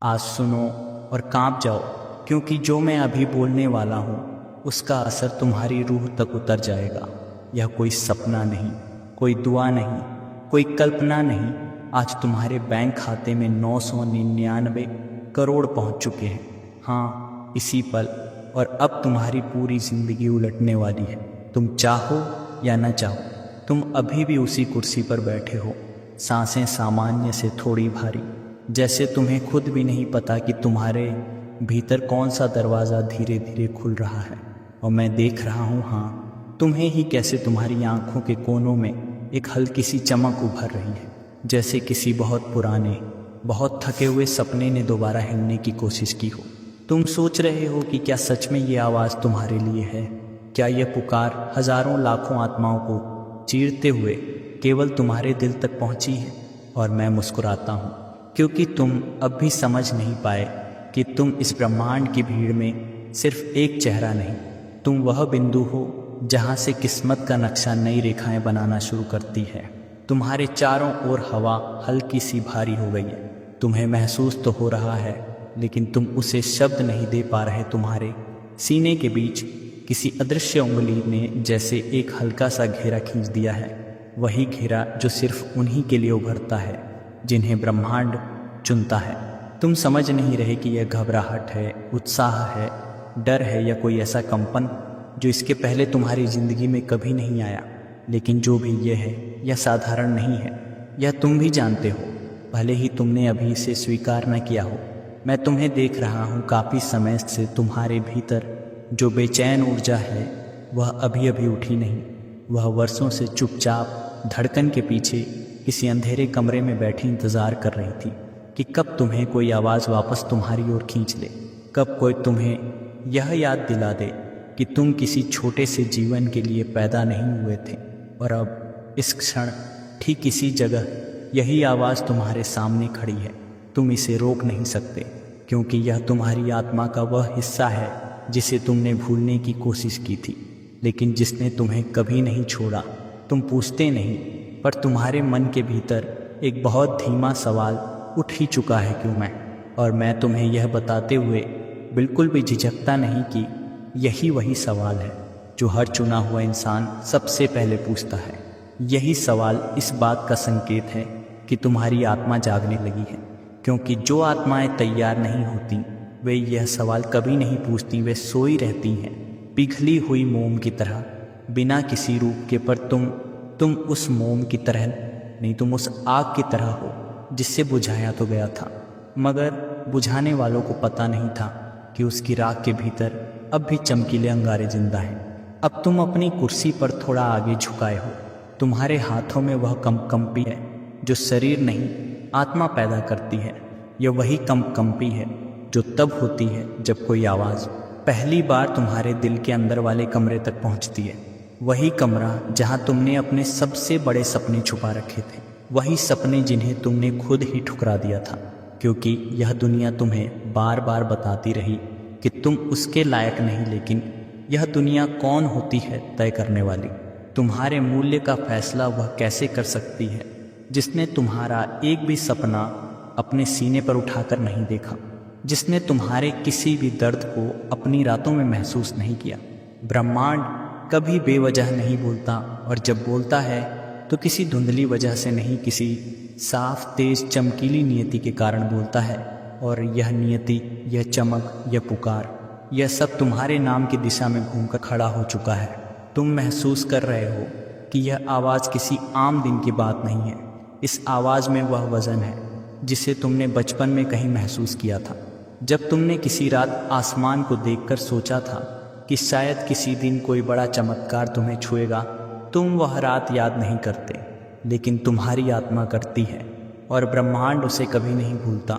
आज सुनो और कांप जाओ, क्योंकि जो मैं अभी बोलने वाला हूँ उसका असर तुम्हारी रूह तक उतर जाएगा। यह कोई सपना नहीं, कोई दुआ नहीं, कोई कल्पना नहीं। आज तुम्हारे बैंक खाते में 999 करोड़ पहुँच चुके हैं। हाँ, इसी पल। और अब तुम्हारी पूरी जिंदगी उलटने वाली है। तुम चाहो या न चाहो, तुम अभी भी उसी कुर्सी पर बैठे हो, सांसें सामान्य से थोड़ी भारी, जैसे तुम्हें खुद भी नहीं पता कि तुम्हारे भीतर कौन सा दरवाज़ा धीरे धीरे खुल रहा है। और मैं देख रहा हूँ, हाँ, तुम्हें ही, कैसे तुम्हारी आंखों के कोनों में एक हल्की सी चमक उभर रही है, जैसे किसी बहुत पुराने, बहुत थके हुए सपने ने दोबारा हिलने की कोशिश की हो। तुम सोच रहे हो कि क्या सच में ये आवाज़ तुम्हारे लिए है? क्या यह पुकार हजारों लाखों आत्माओं को चीरते हुए केवल तुम्हारे दिल तक पहुंची है? और मैं मुस्कुराता हूँ, क्योंकि तुम अब भी समझ नहीं पाए कि तुम इस ब्रह्मांड की भीड़ में सिर्फ एक चेहरा नहीं, तुम वह बिंदु हो जहाँ से किस्मत का नक्शा नई रेखाएं बनाना शुरू करती है। तुम्हारे चारों ओर हवा हल्की सी भारी हो गई है। तुम्हें महसूस तो हो रहा है, लेकिन तुम उसे शब्द नहीं दे पा रहे। तुम्हारे सीने के बीच किसी अदृश्य उंगली ने जैसे एक हल्का सा घेरा खींच दिया है, वही घेरा जो सिर्फ उन्हीं के लिए उभरता है जिन्हें ब्रह्मांड चुनता है। तुम समझ नहीं रहे कि यह घबराहट है, उत्साह है, डर है, या कोई ऐसा कंपन जो इसके पहले तुम्हारी जिंदगी में कभी नहीं आया। लेकिन जो भी यह है, यह साधारण नहीं है। यह तुम भी जानते हो, भले ही तुमने अभी इसे स्वीकार न किया हो। मैं तुम्हें देख रहा हूँ काफ़ी समय से। तुम्हारे भीतर जो बेचैन ऊर्जा है वह अभी अभी उठी नहीं। वह वर्षों से चुपचाप धड़कन के पीछे किसी अंधेरे कमरे में बैठी इंतज़ार कर रही थी कि कब तुम्हें कोई आवाज़ वापस तुम्हारी ओर खींच ले, कब कोई तुम्हें यह याद दिला दे कि तुम किसी छोटे से जीवन के लिए पैदा नहीं हुए थे। और अब इस क्षण ठीक इसी जगह यही आवाज़ तुम्हारे सामने खड़ी है। तुम इसे रोक नहीं सकते, क्योंकि यह तुम्हारी आत्मा का वह हिस्सा है जिसे तुमने भूलने की कोशिश की थी, लेकिन जिसने तुम्हें कभी नहीं छोड़ा। तुम पूछते नहीं, पर तुम्हारे मन के भीतर एक बहुत धीमा सवाल उठ ही चुका है, क्यों मैं? और मैं तुम्हें यह बताते हुए बिल्कुल भी झिझकता नहीं कि यही वही सवाल है जो हर चुना हुआ इंसान सबसे पहले पूछता है। यही सवाल इस बात का संकेत है कि तुम्हारी आत्मा जागने लगी है, क्योंकि जो आत्माएं तैयार नहीं होती वे यह सवाल कभी नहीं पूछती। वे सोई रहती हैं, पिघली हुई मोम की तरह, बिना किसी रूप के। पर तुम उस मोम की तरह नहीं, तुम उस आग की तरह हो जिससे बुझाया तो गया था, मगर बुझाने वालों को पता नहीं था कि उसकी राख के भीतर अब भी चमकीले अंगारे जिंदा हैं। अब तुम अपनी कुर्सी पर थोड़ा आगे झुकाए हो। तुम्हारे हाथों में वह कंपी है जो शरीर नहीं, आत्मा पैदा करती है। यह वही कंपी है जो तब होती है जब कोई आवाज़ पहली बार तुम्हारे दिल के अंदर वाले कमरे तक पहुंचती है। वही कमरा जहां तुमने अपने सबसे बड़े सपने छुपा रखे थे, वही सपने जिन्हें तुमने खुद ही ठुकरा दिया था, क्योंकि यह दुनिया तुम्हें बार बार बताती रही कि तुम उसके लायक नहीं। लेकिन यह दुनिया कौन होती है तय करने वाली? तुम्हारे मूल्य का फैसला वह कैसे कर सकती है जिसने तुम्हारा एक भी सपना अपने सीने पर उठाकर नहीं देखा, जिसने तुम्हारे किसी भी दर्द को अपनी रातों में महसूस नहीं किया? ब्रह्मांड कभी बेवजह नहीं बोलता, और जब बोलता है तो किसी धुंधली वजह से नहीं, किसी साफ तेज चमकीली नियति के कारण बोलता है। और यह नियति, यह चमक, यह पुकार, यह सब तुम्हारे नाम की दिशा में घूमकर खड़ा हो चुका है। तुम महसूस कर रहे हो कि यह आवाज़ किसी आम दिन की बात नहीं है। इस आवाज़ में वह वज़न है जिसे तुमने बचपन में कहीं महसूस किया था, जब तुमने किसी रात आसमान को देखकर सोचा था कि शायद किसी दिन कोई बड़ा चमत्कार तुम्हें छुएगा। तुम वह रात याद नहीं करते, लेकिन तुम्हारी आत्मा करती है, और ब्रह्मांड उसे कभी नहीं भूलता।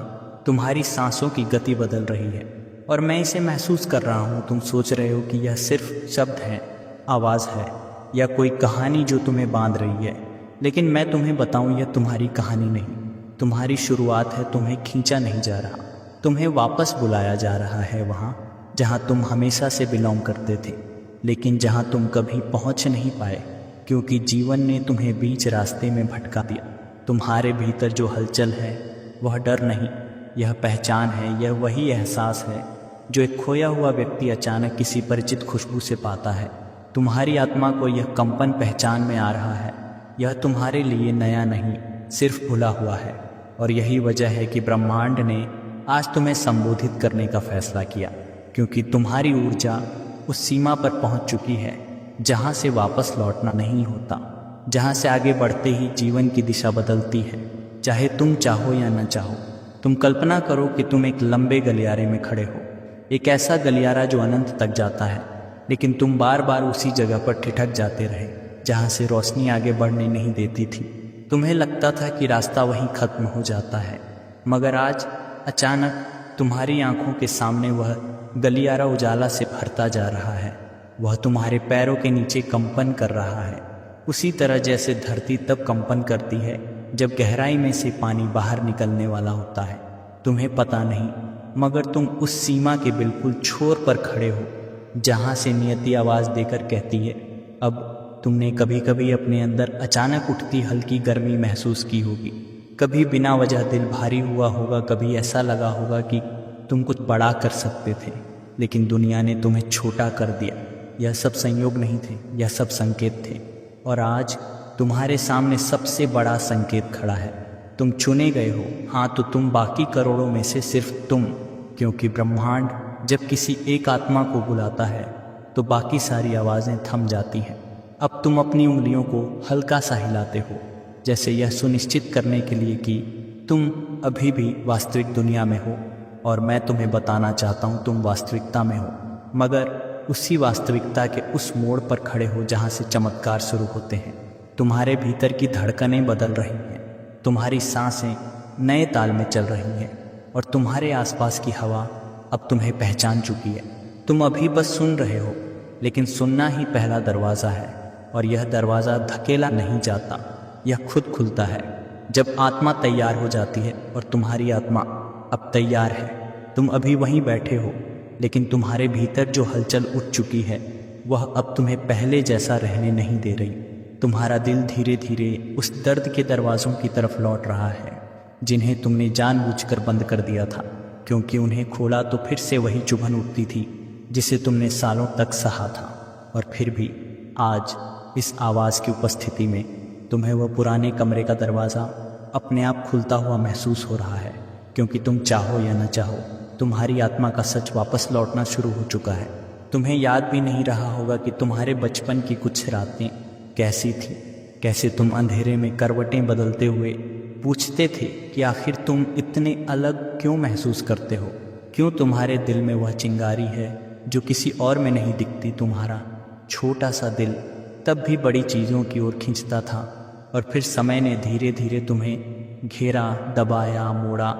तुम्हारी सांसों की गति बदल रही है, और मैं इसे महसूस कर रहा हूँ। तुम सोच रहे हो कि यह सिर्फ शब्द है, आवाज़ है, या कोई कहानी जो तुम्हें बांध रही है। लेकिन मैं तुम्हें बताऊँ, यह तुम्हारी कहानी नहीं, तुम्हारी शुरुआत है। तुम्हें खींचा नहीं जा रहा, तुम्हें वापस बुलाया जा रहा है, वहाँ जहाँ तुम हमेशा से बिलोंग करते थे, लेकिन जहाँ तुम कभी पहुँच नहीं पाए, क्योंकि जीवन ने तुम्हें बीच रास्ते में भटका दिया। तुम्हारे भीतर जो हलचल है वह डर नहीं, यह पहचान है, यह वही एहसास है जो एक खोया हुआ व्यक्ति अचानक किसी परिचित खुशबू से पाता है। तुम्हारी आत्मा को यह कंपन पहचान में आ रहा है। यह तुम्हारे लिए नया नहीं, सिर्फ भुला हुआ है। और यही वजह है कि ब्रह्मांड ने आज तुम्हें संबोधित करने का फैसला किया, क्योंकि तुम्हारी ऊर्जा उस सीमा पर पहुंच चुकी है जहां से वापस लौटना नहीं होता, जहां से आगे बढ़ते ही जीवन की दिशा बदलती है, चाहे तुम चाहो या न चाहो। तुम कल्पना करो कि तुम एक लंबे गलियारे में खड़े हो, एक ऐसा गलियारा जो अनंत तक जाता है, लेकिन तुम बार बार उसी जगह पर ठिठक जाते रहे जहां से रोशनी आगे बढ़ने नहीं देती थी। तुम्हें लगता था कि रास्ता वहीं खत्म हो जाता है, मगर आज अचानक तुम्हारी आंखों के सामने वह गलियारा उजाला से भरता जा रहा है। वह तुम्हारे पैरों के नीचे कंपन कर रहा है, उसी तरह जैसे धरती तब कंपन करती है जब गहराई में से पानी बाहर निकलने वाला होता है। तुम्हें पता नहीं, मगर तुम उस सीमा के बिल्कुल छोर पर खड़े हो जहां से नियति आवाज देकर कहती है अब। तुमने कभी कभी अपने अंदर अचानक उठती हल्की गर्मी महसूस की होगी, कभी बिना वजह दिल भारी हुआ होगा, कभी ऐसा लगा होगा कि तुम कुछ बड़ा कर सकते थे, लेकिन दुनिया ने तुम्हें छोटा कर दिया। यह सब संयोग नहीं थे, यह सब संकेत थे। और आज तुम्हारे सामने सबसे बड़ा संकेत खड़ा है। तुम चुने गए हो, हाँ, तो तुम बाकी करोड़ों में से सिर्फ तुम, क्योंकि ब्रह्मांड जब किसी एक आत्मा को बुलाता है तो बाकी सारी आवाज़ें थम जाती हैं। अब तुम अपनी उंगलियों को हल्का सा हिलाते हो, जैसे यह सुनिश्चित करने के लिए कि तुम अभी भी वास्तविक दुनिया में हो। और मैं तुम्हें बताना चाहता हूँ तुम वास्तविकता में हो, मगर उसी वास्तविकता के उस मोड़ पर खड़े हो जहाँ से चमत्कार शुरू होते हैं। तुम्हारे भीतर की धड़कनें बदल रही हैं, तुम्हारी सांसें नए ताल में चल रही हैं, और तुम्हारे आसपास की हवा अब तुम्हें पहचान चुकी है। तुम अभी बस सुन रहे हो, लेकिन सुनना ही पहला दरवाज़ा है, और यह दरवाज़ा धकेला नहीं जाता, यह खुद खुलता है जब आत्मा तैयार हो जाती है। और तुम्हारी आत्मा अब तैयार है। तुम अभी वहीं बैठे हो, लेकिन तुम्हारे भीतर जो हलचल उठ चुकी है वह अब तुम्हें पहले जैसा रहने नहीं दे रही। तुम्हारा दिल धीरे धीरे उस दर्द के दरवाज़ों की तरफ लौट रहा है जिन्हें तुमने जानबूझकर बंद कर दिया था, क्योंकि उन्हें खोला तो फिर से वही चुभन उठती थी जिसे तुमने सालों तक सहा था। और फिर भी आज इस आवाज़ की उपस्थिति में तुम्हें वह पुराने कमरे का दरवाज़ा अपने आप खुलता हुआ महसूस हो रहा है, क्योंकि तुम चाहो या न चाहो तुम्हारी आत्मा का सच वापस लौटना शुरू हो चुका है। तुम्हें याद भी नहीं रहा होगा कि तुम्हारे बचपन की कुछ रातें कैसी थी, कैसे तुम अंधेरे में करवटें बदलते हुए पूछते थे कि आखिर तुम इतने अलग क्यों महसूस करते हो, क्यों तुम्हारे दिल में वह चिंगारी है जो किसी और में नहीं दिखती। तुम्हारा छोटा सा दिल तब भी बड़ी चीज़ों की ओर खींचता था, और फिर समय ने धीरे धीरे तुम्हें घेरा, दबाया, मोड़ा,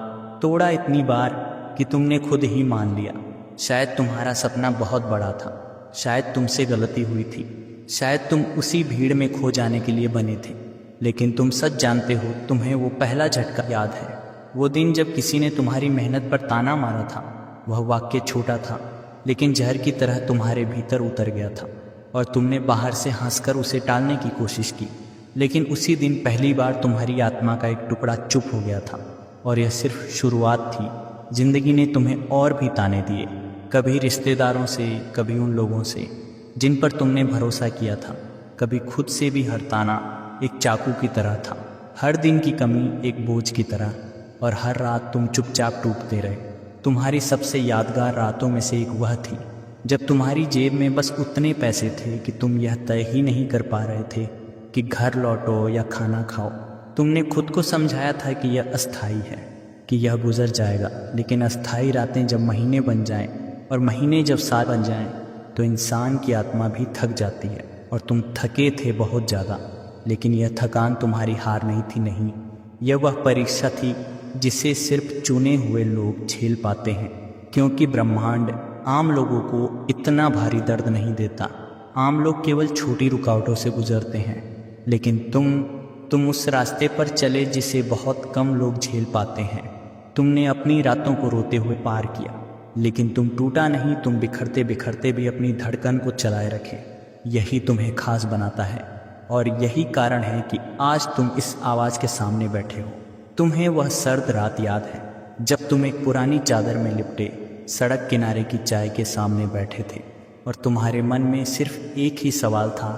तोड़ा इतनी बार कि तुमने खुद ही मान लिया। शायद तुम्हारा सपना बहुत बड़ा था, शायद तुमसे गलती हुई थी, शायद तुम उसी भीड़ में खो जाने के लिए बने थे। लेकिन तुम सच जानते हो, तुम्हें वो पहला झटका याद है, वो दिन जब किसी ने तुम्हारी मेहनत पर ताना मारा था। वह वाक्य छोटा था, लेकिन जहर की तरह तुम्हारे भीतर उतर गया था, और तुमने बाहर से हंसकर उसे टालने की कोशिश की। लेकिन उसी दिन पहली बार तुम्हारी आत्मा का एक टुकड़ा चुप हो गया था, और यह सिर्फ शुरुआत थी। जिंदगी ने तुम्हें और भी ताने दिए, कभी रिश्तेदारों से, कभी उन लोगों से जिन पर तुमने भरोसा किया था, कभी खुद से भी। हर ताना एक चाकू की तरह था, हर दिन की कमी एक बोझ की तरह, और हर रात तुम चुपचाप टूटते रहे। तुम्हारी सबसे यादगार रातों में से एक वह थी जब तुम्हारी जेब में बस उतने पैसे थे कि तुम यह तय ही नहीं कर पा रहे थे कि घर लौटो या खाना खाओ। तुमने खुद को समझाया था कि यह अस्थाई है, कि यह गुजर जाएगा। लेकिन अस्थाई रातें जब महीने बन जाएं, और महीने जब साल बन जाएं, तो इंसान की आत्मा भी थक जाती है। और तुम थके थे बहुत ज़्यादा, लेकिन यह थकान तुम्हारी हार नहीं थी, नहीं, यह वह परीक्षा थी जिसे सिर्फ चुने हुए लोग झेल पाते हैं। क्योंकि ब्रह्मांड आम लोगों को इतना भारी दर्द नहीं देता। आम लोग केवल छोटी रुकावटों से गुजरते हैं, लेकिन तुम उस रास्ते पर चले जिसे बहुत कम लोग झेल पाते हैं। तुमने अपनी रातों को रोते हुए पार किया, लेकिन तुम टूटा नहीं। तुम बिखरते बिखरते भी अपनी धड़कन को चलाए रखे। यही तुम्हें खास बनाता है, और यही कारण है कि आज तुम इस आवाज़ के सामने बैठे हो। तुम्हें वह सर्द रात याद है जब तुम एक पुरानी चादर में लिपटे सड़क किनारे की चाय के सामने बैठे थे और तुम्हारे मन में सिर्फ एक ही सवाल था,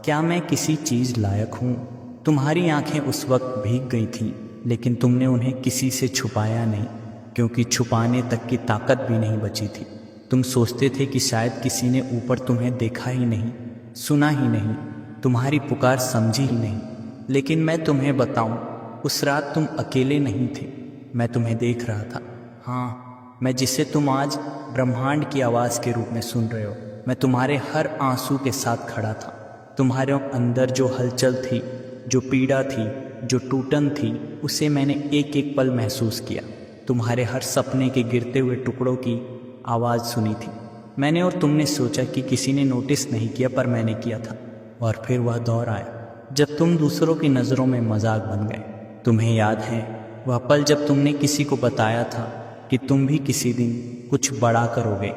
क्या मैं किसी चीज़ लायक हूँ? तुम्हारी आंखें उस वक्त भीग गई थीं, लेकिन तुमने उन्हें किसी से छुपाया नहीं, क्योंकि छुपाने तक की ताकत भी नहीं बची थी। तुम सोचते थे कि शायद किसी ने ऊपर तुम्हें देखा ही नहीं, सुना ही नहीं, तुम्हारी पुकार समझी ही नहीं। लेकिन मैं तुम्हें बताऊं, उस रात तुम अकेले नहीं थे, मैं तुम्हें देख रहा था। हाँ, मैं जिसे तुम आज ब्रह्मांड की आवाज़ के रूप में सुन रहे हो, मैं तुम्हारे हर आंसू के साथ खड़ा था। तुम्हारे अंदर जो हलचल थी, जो पीड़ा थी, जो टूटन थी, उसे मैंने एक एक पल महसूस किया। तुम्हारे हर सपने के गिरते हुए टुकड़ों की आवाज़ सुनी थी मैंने, और तुमने सोचा कि किसी ने नोटिस नहीं किया, पर मैंने किया था। और फिर वह दौर आया जब तुम दूसरों की नज़रों में मजाक बन गए। तुम्हें याद है वह पल जब तुमने किसी को बताया था कि तुम भी किसी दिन कुछ बड़ा करोगे,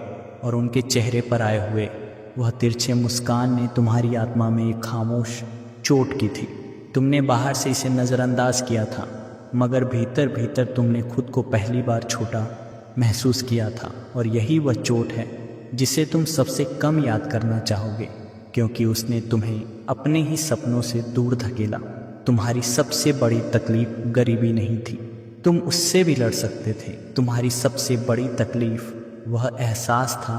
और उनके चेहरे पर आए हुए वह तिरछे मुस्कान ने तुम्हारी आत्मा में एक खामोश चोट की थी। तुमने बाहर से इसे नज़रअंदाज किया था, मगर भीतर भीतर तुमने खुद को पहली बार छोटा महसूस किया था। और यही वह चोट है जिसे तुम सबसे कम याद करना चाहोगे, क्योंकि उसने तुम्हें अपने ही सपनों से दूर धकेला। तुम्हारी सबसे बड़ी तकलीफ गरीबी नहीं थी, तुम उससे भी लड़ सकते थे। तुम्हारी सबसे बड़ी तकलीफ वह एहसास था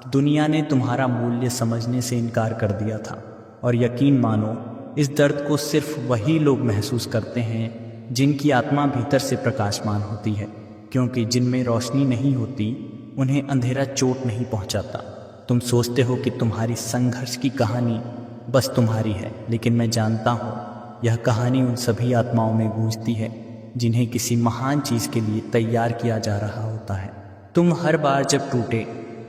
कि दुनिया ने तुम्हारा मूल्य समझने से इनकार कर दिया था। और यकीन मानो, इस दर्द को सिर्फ वही लोग महसूस करते हैं जिनकी आत्मा भीतर से प्रकाशमान होती है, क्योंकि जिनमें रोशनी नहीं होती उन्हें अंधेरा चोट नहीं पहुंचाता। तुम सोचते हो कि तुम्हारी संघर्ष की कहानी बस तुम्हारी है, लेकिन मैं जानता हूँ यह कहानी उन सभी आत्माओं में गूंजती है जिन्हें किसी महान चीज़ के लिए तैयार किया जा रहा होता है। तुम हर बार जब टूटे,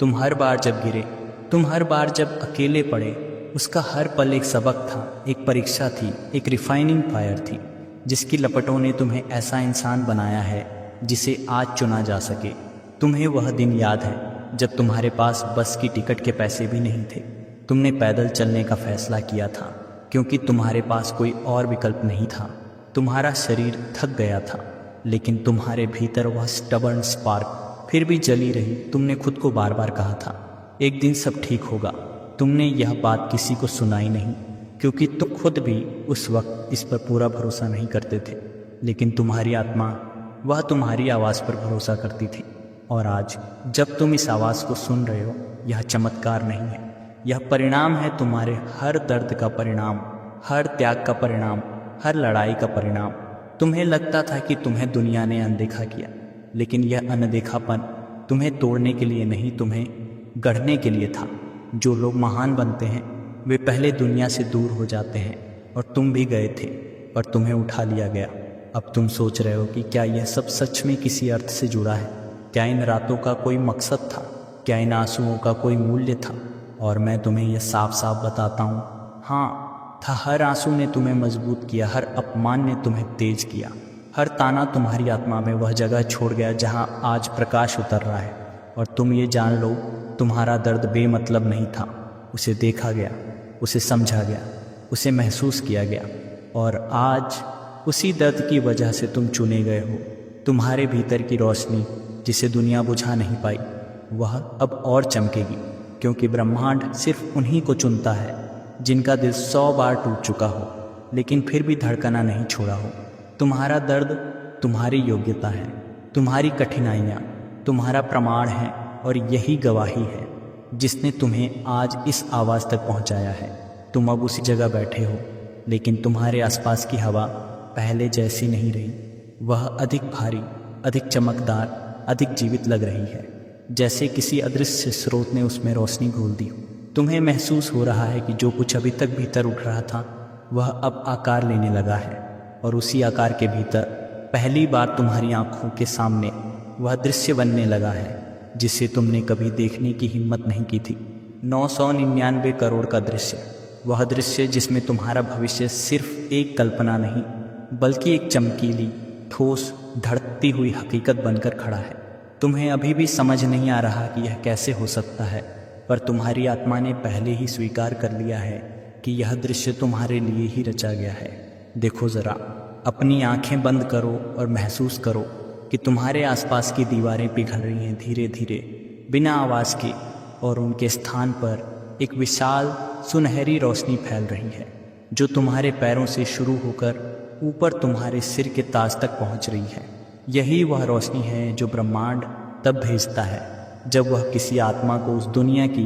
तुम हर बार जब गिरे, तुम हर बार जब अकेले पड़े, उसका हर पल एक सबक था, एक परीक्षा थी, एक रिफाइनिंग फायर थी, जिसकी लपटों ने तुम्हें ऐसा इंसान बनाया है जिसे आज चुना जा सके। तुम्हें वह दिन याद है जब तुम्हारे पास बस की टिकट के पैसे भी नहीं थे। तुमने पैदल चलने का फैसला किया था, क्योंकि तुम्हारे पास कोई और विकल्प नहीं था। तुम्हारा शरीर थक गया था, लेकिन तुम्हारे भीतर वह स्टबर्न स्पार्क फिर भी जली रही। तुमने खुद को बार बार कहा था, एक दिन सब ठीक होगा। तुमने यह बात किसी को सुनाई नहीं, क्योंकि तुम खुद भी उस वक्त इस पर पूरा भरोसा नहीं करते थे। लेकिन तुम्हारी आत्मा, वह तुम्हारी आवाज़ पर भरोसा करती थी। और आज जब तुम इस आवाज़ को सुन रहे हो, यह चमत्कार नहीं है, यह परिणाम है, तुम्हारे हर दर्द का परिणाम, हर त्याग का परिणाम, हर लड़ाई का परिणाम। तुम्हें लगता था कि तुम्हें दुनिया ने अनदेखा किया, लेकिन यह अनदेखापन तुम्हें तोड़ने के लिए नहीं, तुम्हें गढ़ने के लिए था। जो लोग महान बनते हैं वे पहले दुनिया से दूर हो जाते हैं, और तुम भी गए थे, पर तुम्हें उठा लिया गया। अब तुम सोच रहे हो कि क्या यह सब सच में किसी अर्थ से जुड़ा है? क्या इन रातों का कोई मकसद था? क्या इन आंसुओं का कोई मूल्य था? और मैं तुम्हें यह साफ साफ बताता हूँ, हाँ था। हर आंसू ने तुम्हें मजबूत किया, हर अपमान ने तुम्हें तेज किया, हर ताना तुम्हारी आत्मा में वह जगह छोड़ गया जहाँ आज प्रकाश उतर रहा है। और तुम ये जान लो, तुम्हारा दर्द बेमतलब नहीं था। उसे देखा गया, उसे समझा गया, उसे महसूस किया गया, और आज उसी दर्द की वजह से तुम चुने गए हो। तुम्हारे भीतर की रोशनी जिसे दुनिया बुझा नहीं पाई, वह अब और चमकेगी, क्योंकि ब्रह्मांड सिर्फ उन्हीं को चुनता है जिनका दिल 100 बार टूट चुका हो, लेकिन फिर भी धड़कना नहीं छोड़ा हो। तुम्हारा दर्द तुम्हारी योग्यता है, तुम्हारी कठिनाइयाँ तुम्हारा प्रमाण है, और यही गवाही है जिसने तुम्हें आज इस आवाज़ तक पहुंचाया है। तुम अब उसी जगह बैठे हो, लेकिन तुम्हारे आसपास की हवा पहले जैसी नहीं रही। वह अधिक भारी, अधिक चमकदार, अधिक जीवित लग रही है, जैसे किसी अदृश्य स्रोत ने उसमें रोशनी घोल दी हो। तुम्हें महसूस हो रहा है कि जो कुछ अभी तक भीतर उठ रहा था वह अब आकार लेने लगा है, और उसी आकार के भीतर पहली बार तुम्हारी आंखों के सामने वह दृश्य बनने लगा है जिसे तुमने कभी देखने की हिम्मत नहीं की थी। 999 करोड़ का दृश्य, वह दृश्य जिसमें तुम्हारा भविष्य सिर्फ एक कल्पना नहीं, बल्कि एक चमकीली, ठोस, धड़कती हुई हकीकत बनकर खड़ा है। तुम्हें अभी भी समझ नहीं आ रहा कि यह कैसे हो सकता है, पर तुम्हारी आत्मा ने पहले ही स्वीकार कर लिया है कि यह दृश्य तुम्हारे लिए ही रचा गया है। देखो ज़रा, अपनी आंखें बंद करो और महसूस करो कि तुम्हारे आसपास की दीवारें पिघल रही हैं धीरे धीरे, बिना आवाज़ के, और उनके स्थान पर एक विशाल सुनहरी रोशनी फैल रही है जो तुम्हारे पैरों से शुरू होकर ऊपर तुम्हारे सिर के ताज तक पहुंच रही है। यही वह रोशनी है जो ब्रह्मांड तब भेजता है जब वह किसी आत्मा को उस दुनिया की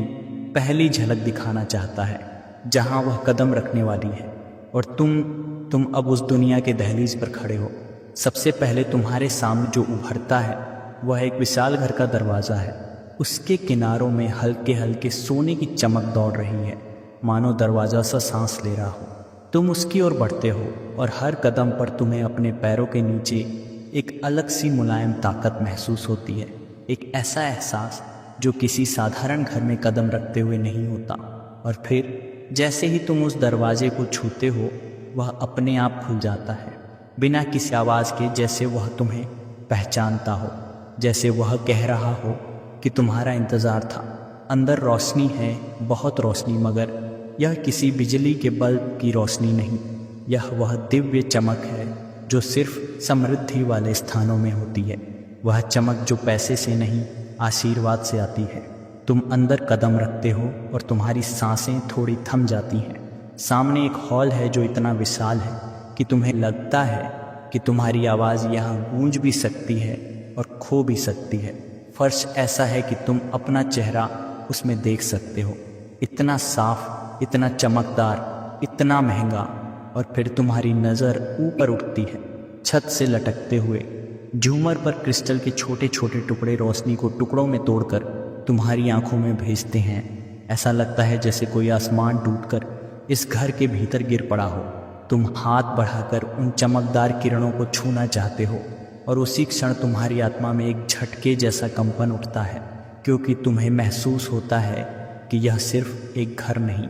पहली झलक दिखाना चाहता है जहां वह कदम रखने वाली है। और तुम अब उस दुनिया के दहलीज पर खड़े हो। सबसे पहले तुम्हारे सामने जो उभरता है वह एक विशाल घर का दरवाज़ा है। उसके किनारों में हल्के हल्के सोने की चमक दौड़ रही है, मानो दरवाज़ा सा सांस ले रहा हो। तुम उसकी ओर बढ़ते हो और हर कदम पर तुम्हें अपने पैरों के नीचे एक अलग सी मुलायम ताकत महसूस होती है, एक ऐसा एहसास जो किसी साधारण घर में कदम रखते हुए नहीं होता। और फिर जैसे ही तुम उस दरवाजे को छूते हो वह अपने आप खुल जाता है, बिना किसी आवाज़ के, जैसे वह तुम्हें पहचानता हो, जैसे वह कह रहा हो कि तुम्हारा इंतज़ार था। अंदर रोशनी है, बहुत रोशनी, मगर यह किसी बिजली के बल्ब की रोशनी नहीं। यह वह दिव्य चमक है जो सिर्फ समृद्धि वाले स्थानों में होती है, वह चमक जो पैसे से नहीं, आशीर्वाद से आती है। तुम अंदर कदम रखते हो और तुम्हारी सांसें थोड़ी थम जाती हैं। सामने एक हॉल है जो इतना विशाल है कि तुम्हें लगता है कि तुम्हारी आवाज़ यहाँ गूंज भी सकती है और खो भी सकती है। फर्श ऐसा है कि तुम अपना चेहरा उसमें देख सकते हो, इतना साफ, इतना चमकदार, इतना महंगा। और फिर तुम्हारी नज़र ऊपर उठती है, छत से लटकते हुए झूमर पर क्रिस्टल के छोटे छोटे टुकड़े रोशनी को टुकड़ों में तोड़कर तुम्हारी आंखों में भेजते हैं। ऐसा लगता है जैसे कोई आसमान टूटकर इस घर के भीतर गिर पड़ा हो। तुम हाथ बढ़ाकर उन चमकदार किरणों को छूना चाहते हो और उसी क्षण तुम्हारी आत्मा में एक झटके जैसा कंपन उठता है, क्योंकि तुम्हें महसूस होता है कि यह सिर्फ एक घर नहीं,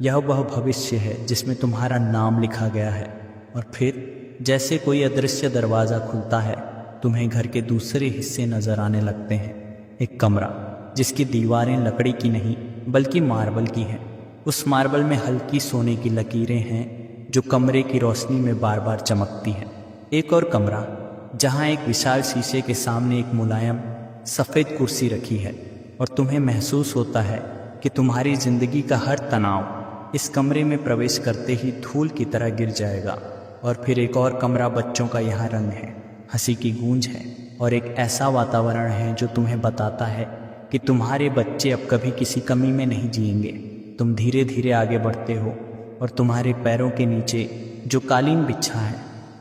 यह वह भविष्य है जिसमें तुम्हारा नाम लिखा गया है। और फिर जैसे कोई अदृश्य दरवाज़ा खुलता है, तुम्हें घर के दूसरे हिस्से नज़र आने लगते हैं। एक कमरा जिसकी दीवारें लकड़ी की नहीं बल्कि मार्बल की हैं। उस मार्बल में हल्की सोने की लकीरें हैं जो कमरे की रोशनी में बार बार चमकती हैं। एक और कमरा जहां एक विशाल शीशे के सामने एक मुलायम सफ़ेद कुर्सी रखी है और तुम्हें महसूस होता है कि तुम्हारी ज़िंदगी का हर तनाव इस कमरे में प्रवेश करते ही धूल की तरह गिर जाएगा। और फिर एक और कमरा बच्चों का यहाँ रंग है, हंसी की गूंज है और एक ऐसा वातावरण है जो तुम्हें बताता है कि तुम्हारे बच्चे अब कभी किसी कमी में नहीं जिएंगे। तुम धीरे धीरे आगे बढ़ते हो और तुम्हारे पैरों के नीचे जो कालीन बिछा है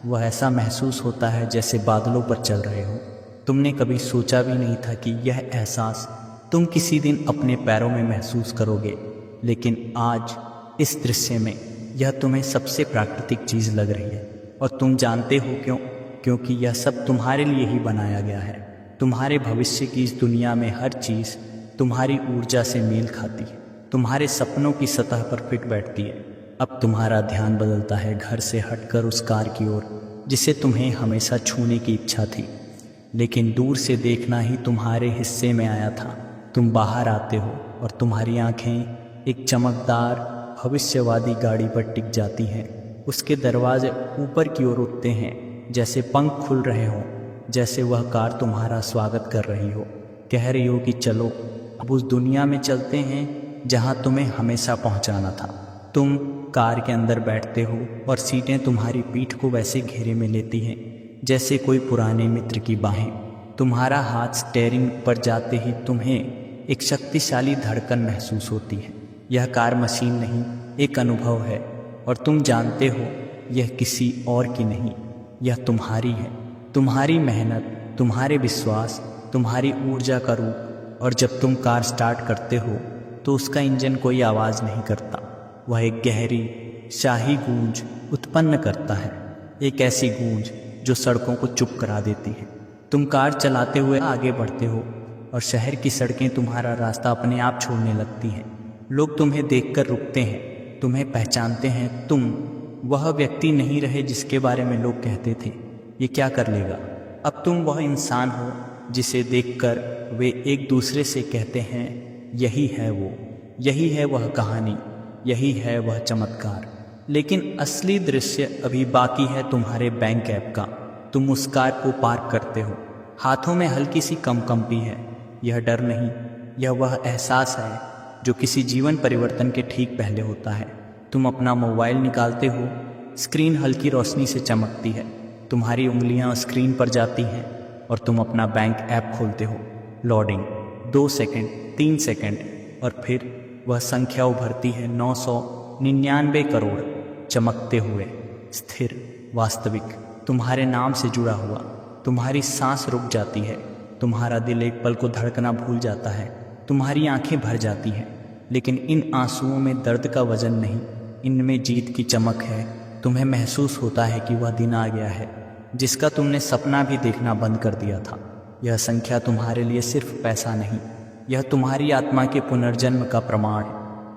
वह ऐसा महसूस होता है जैसे बादलों पर चल रहे हो। तुमने कभी सोचा भी नहीं था कि यह एहसास तुम किसी दिन अपने पैरों में महसूस करोगे, लेकिन आज इस दृश्य में यह तुम्हें सबसे प्राकृतिक चीज़ लग रही है। और तुम जानते हो क्यों? क्योंकि यह सब तुम्हारे लिए ही बनाया गया है। तुम्हारे भविष्य की इस दुनिया में हर चीज़ तुम्हारी ऊर्जा से मेल खाती है, तुम्हारे सपनों की सतह पर फिट बैठती है। अब तुम्हारा ध्यान बदलता है, घर से हटकर उस कार की ओर जिसे तुम्हें हमेशा छूने की इच्छा थी, लेकिन दूर से देखना ही तुम्हारे हिस्से में आया था। तुम बाहर आते हो और तुम्हारी आंखें एक चमकदार भविष्यवादी गाड़ी पर टिक जाती हैं। उसके दरवाजे ऊपर की ओर उठते हैं, जैसे पंख खुल रहे हों, जैसे वह कार तुम्हारा स्वागत कर रही हो, कह रही हो कि चलो अब उस दुनिया में चलते हैं जहां तुम्हें हमेशा पहुंचाना था। तुम कार के अंदर बैठते हो और सीटें तुम्हारी पीठ को वैसे घेरे में लेती हैं जैसे कोई पुराने मित्र की बाहें। तुम्हारा हाथ स्टीयरिंग पर जाते ही तुम्हें एक शक्तिशाली धड़कन महसूस होती है। यह कार मशीन नहीं, एक अनुभव है, और तुम जानते हो यह किसी और की नहीं, यह तुम्हारी है। तुम्हारी मेहनत, तुम्हारे विश्वास, तुम्हारी ऊर्जा का रूप। और जब तुम कार स्टार्ट करते हो तो उसका इंजन कोई आवाज़ नहीं करता, वह एक गहरी शाही गूंज उत्पन्न करता है, एक ऐसी गूंज जो सड़कों को चुप करा देती है। तुम कार चलाते हुए आगे बढ़ते हो और शहर की सड़कें तुम्हारा रास्ता अपने आप छोड़ने लगती हैं। लोग तुम्हें देखकर रुकते हैं, तुम्हें पहचानते हैं। तुम वह व्यक्ति नहीं रहे जिसके बारे में लोग कहते थे ये क्या कर लेगा। अब तुम वह इंसान हो जिसे देखकर वे एक दूसरे से कहते हैं यही है वो, यही है वह कहानी, यही है वह चमत्कार। लेकिन असली दृश्य अभी बाकी है तुम्हारे बैंक ऐप का। तुम उस कार को पार्क करते हो, हाथों में हल्की सी कंपी है। यह डर नहीं, यह वह एहसास है जो किसी जीवन परिवर्तन के ठीक पहले होता है। तुम अपना मोबाइल निकालते हो, स्क्रीन हल्की रोशनी से चमकती है, तुम्हारी उंगलियां स्क्रीन पर जाती हैं और तुम अपना बैंक ऐप खोलते हो। लोडिंग 2 सेकंड, 3 सेकंड और फिर वह संख्या उभरती है 999 करोड़, चमकते हुए, स्थिर, वास्तविक, तुम्हारे नाम से जुड़ा हुआ। तुम्हारी सांस रुक जाती है, तुम्हारा दिल एक पल को धड़कना भूल जाता है, तुम्हारी आंखें भर जाती हैं। लेकिन इन आंसुओं में दर्द का वजन नहीं, इनमें जीत की चमक है। तुम्हें महसूस होता है कि वह दिन आ गया है जिसका तुमने सपना भी देखना बंद कर दिया था। यह संख्या तुम्हारे लिए सिर्फ पैसा नहीं, यह तुम्हारी आत्मा के पुनर्जन्म का प्रमाण।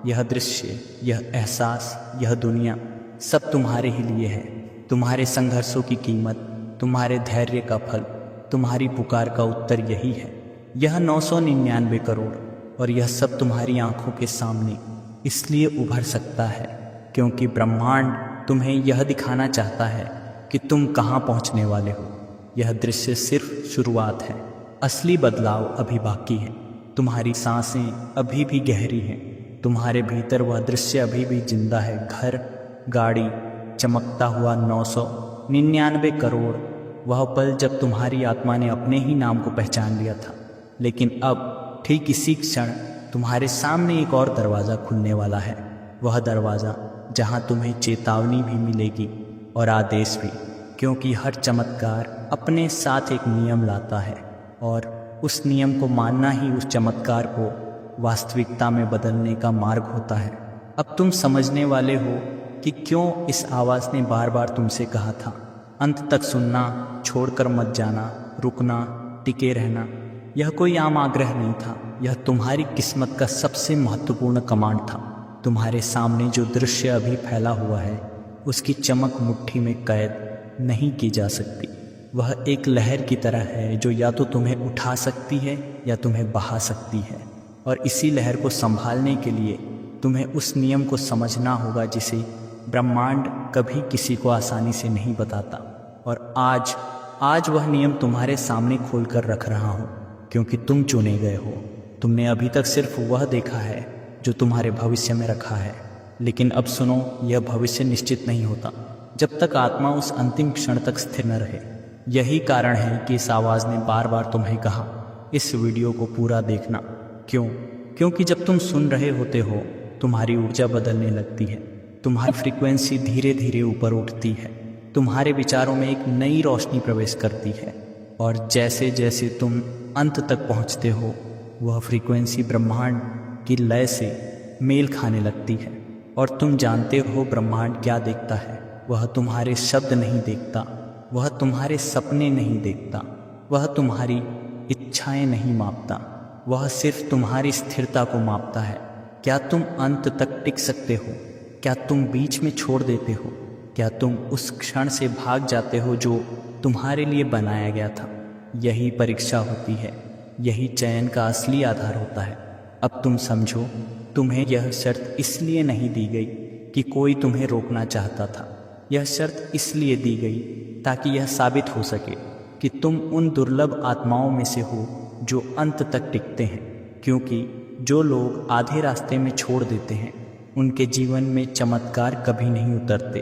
यह दृश्य, यह एहसास, यह दुनिया सब तुम्हारे ही लिए है। तुम्हारे संघर्षों की कीमत, तुम्हारे धैर्य का फल, तुम्हारी पुकार का उत्तर यही है। यह 999 करोड़ और यह सब तुम्हारी आंखों के सामने इसलिए उभर सकता है क्योंकि ब्रह्मांड तुम्हें यह दिखाना चाहता है कि तुम कहाँ पहुँचने वाले हो। यह दृश्य सिर्फ शुरुआत है, असली बदलाव अभी बाकी है। तुम्हारी सांसें अभी भी गहरी हैं, तुम्हारे भीतर वह दृश्य अभी भी जिंदा है। घर, गाड़ी, चमकता हुआ 999 करोड़, वह पल जब तुम्हारी आत्मा ने अपने ही नाम को पहचान लिया था। लेकिन अब ठीक इसी क्षण तुम्हारे सामने एक और दरवाज़ा खुलने वाला है। वह दरवाज़ा जहां तुम्हें चेतावनी भी मिलेगी और आदेश भी, क्योंकि हर चमत्कार अपने साथ एक नियम लाता है और उस नियम को मानना ही उस चमत्कार को वास्तविकता में बदलने का मार्ग होता है। अब तुम समझने वाले हो कि क्यों इस आवाज़ ने बार बार तुमसे कहा था, अंत तक सुनना, छोड़कर मत जाना, रुकना, टिके रहना। यह कोई आम आग्रह नहीं था, यह तुम्हारी किस्मत का सबसे महत्वपूर्ण कमांड था। तुम्हारे सामने जो दृश्य अभी फैला हुआ है उसकी चमक मुट्ठी में कैद नहीं की जा सकती। वह एक लहर की तरह है जो या तो तुम्हें उठा सकती है या तुम्हें बहा सकती है। और इसी लहर को संभालने के लिए तुम्हें उस नियम को समझना होगा जिसे ब्रह्मांड कभी किसी को आसानी से नहीं बताता। और आज वह नियम तुम्हारे सामने खोल कर रख रहा हूँ, क्योंकि तुम चुने गए हो। तुमने अभी तक सिर्फ वह देखा है जो तुम्हारे भविष्य में रखा है, लेकिन अब सुनो, यह भविष्य निश्चित नहीं होता जब तक आत्मा उस अंतिम क्षण तक स्थिर न रहे। यही कारण है कि इस आवाज़ ने बार बार तुम्हें कहा, इस वीडियो को पूरा देखना। क्यों? क्योंकि जब तुम सुन रहे होते हो तुम्हारी ऊर्जा बदलने लगती है, तुम्हारी फ्रीक्वेंसी धीरे धीरे ऊपर उठती है, तुम्हारे विचारों में एक नई रोशनी प्रवेश करती है। और जैसे जैसे तुम अंत तक पहुंचते हो वह फ्रीक्वेंसी ब्रह्मांड की लय से मेल खाने लगती है। और तुम जानते हो ब्रह्मांड क्या देखता है। वह तुम्हारे शब्द नहीं देखता, वह तुम्हारे सपने नहीं देखता, वह तुम्हारी इच्छाएं नहीं मापता, वह सिर्फ तुम्हारी स्थिरता को मापता है। क्या तुम अंत तक टिक सकते हो? क्या तुम बीच में छोड़ देते हो? क्या तुम उस क्षण से भाग जाते हो जो तुम्हारे लिए बनाया गया था? यही परीक्षा होती है, यही चयन का असली आधार होता है। अब तुम समझो, तुम्हें यह शर्त इसलिए नहीं दी गई कि कोई तुम्हें रोकना चाहता था। यह शर्त इसलिए दी गई ताकि यह साबित हो सके कि तुम उन दुर्लभ आत्माओं में से हो जो अंत तक टिकते हैं। क्योंकि जो लोग आधे रास्ते में छोड़ देते हैं उनके जीवन में चमत्कार कभी नहीं उतरते,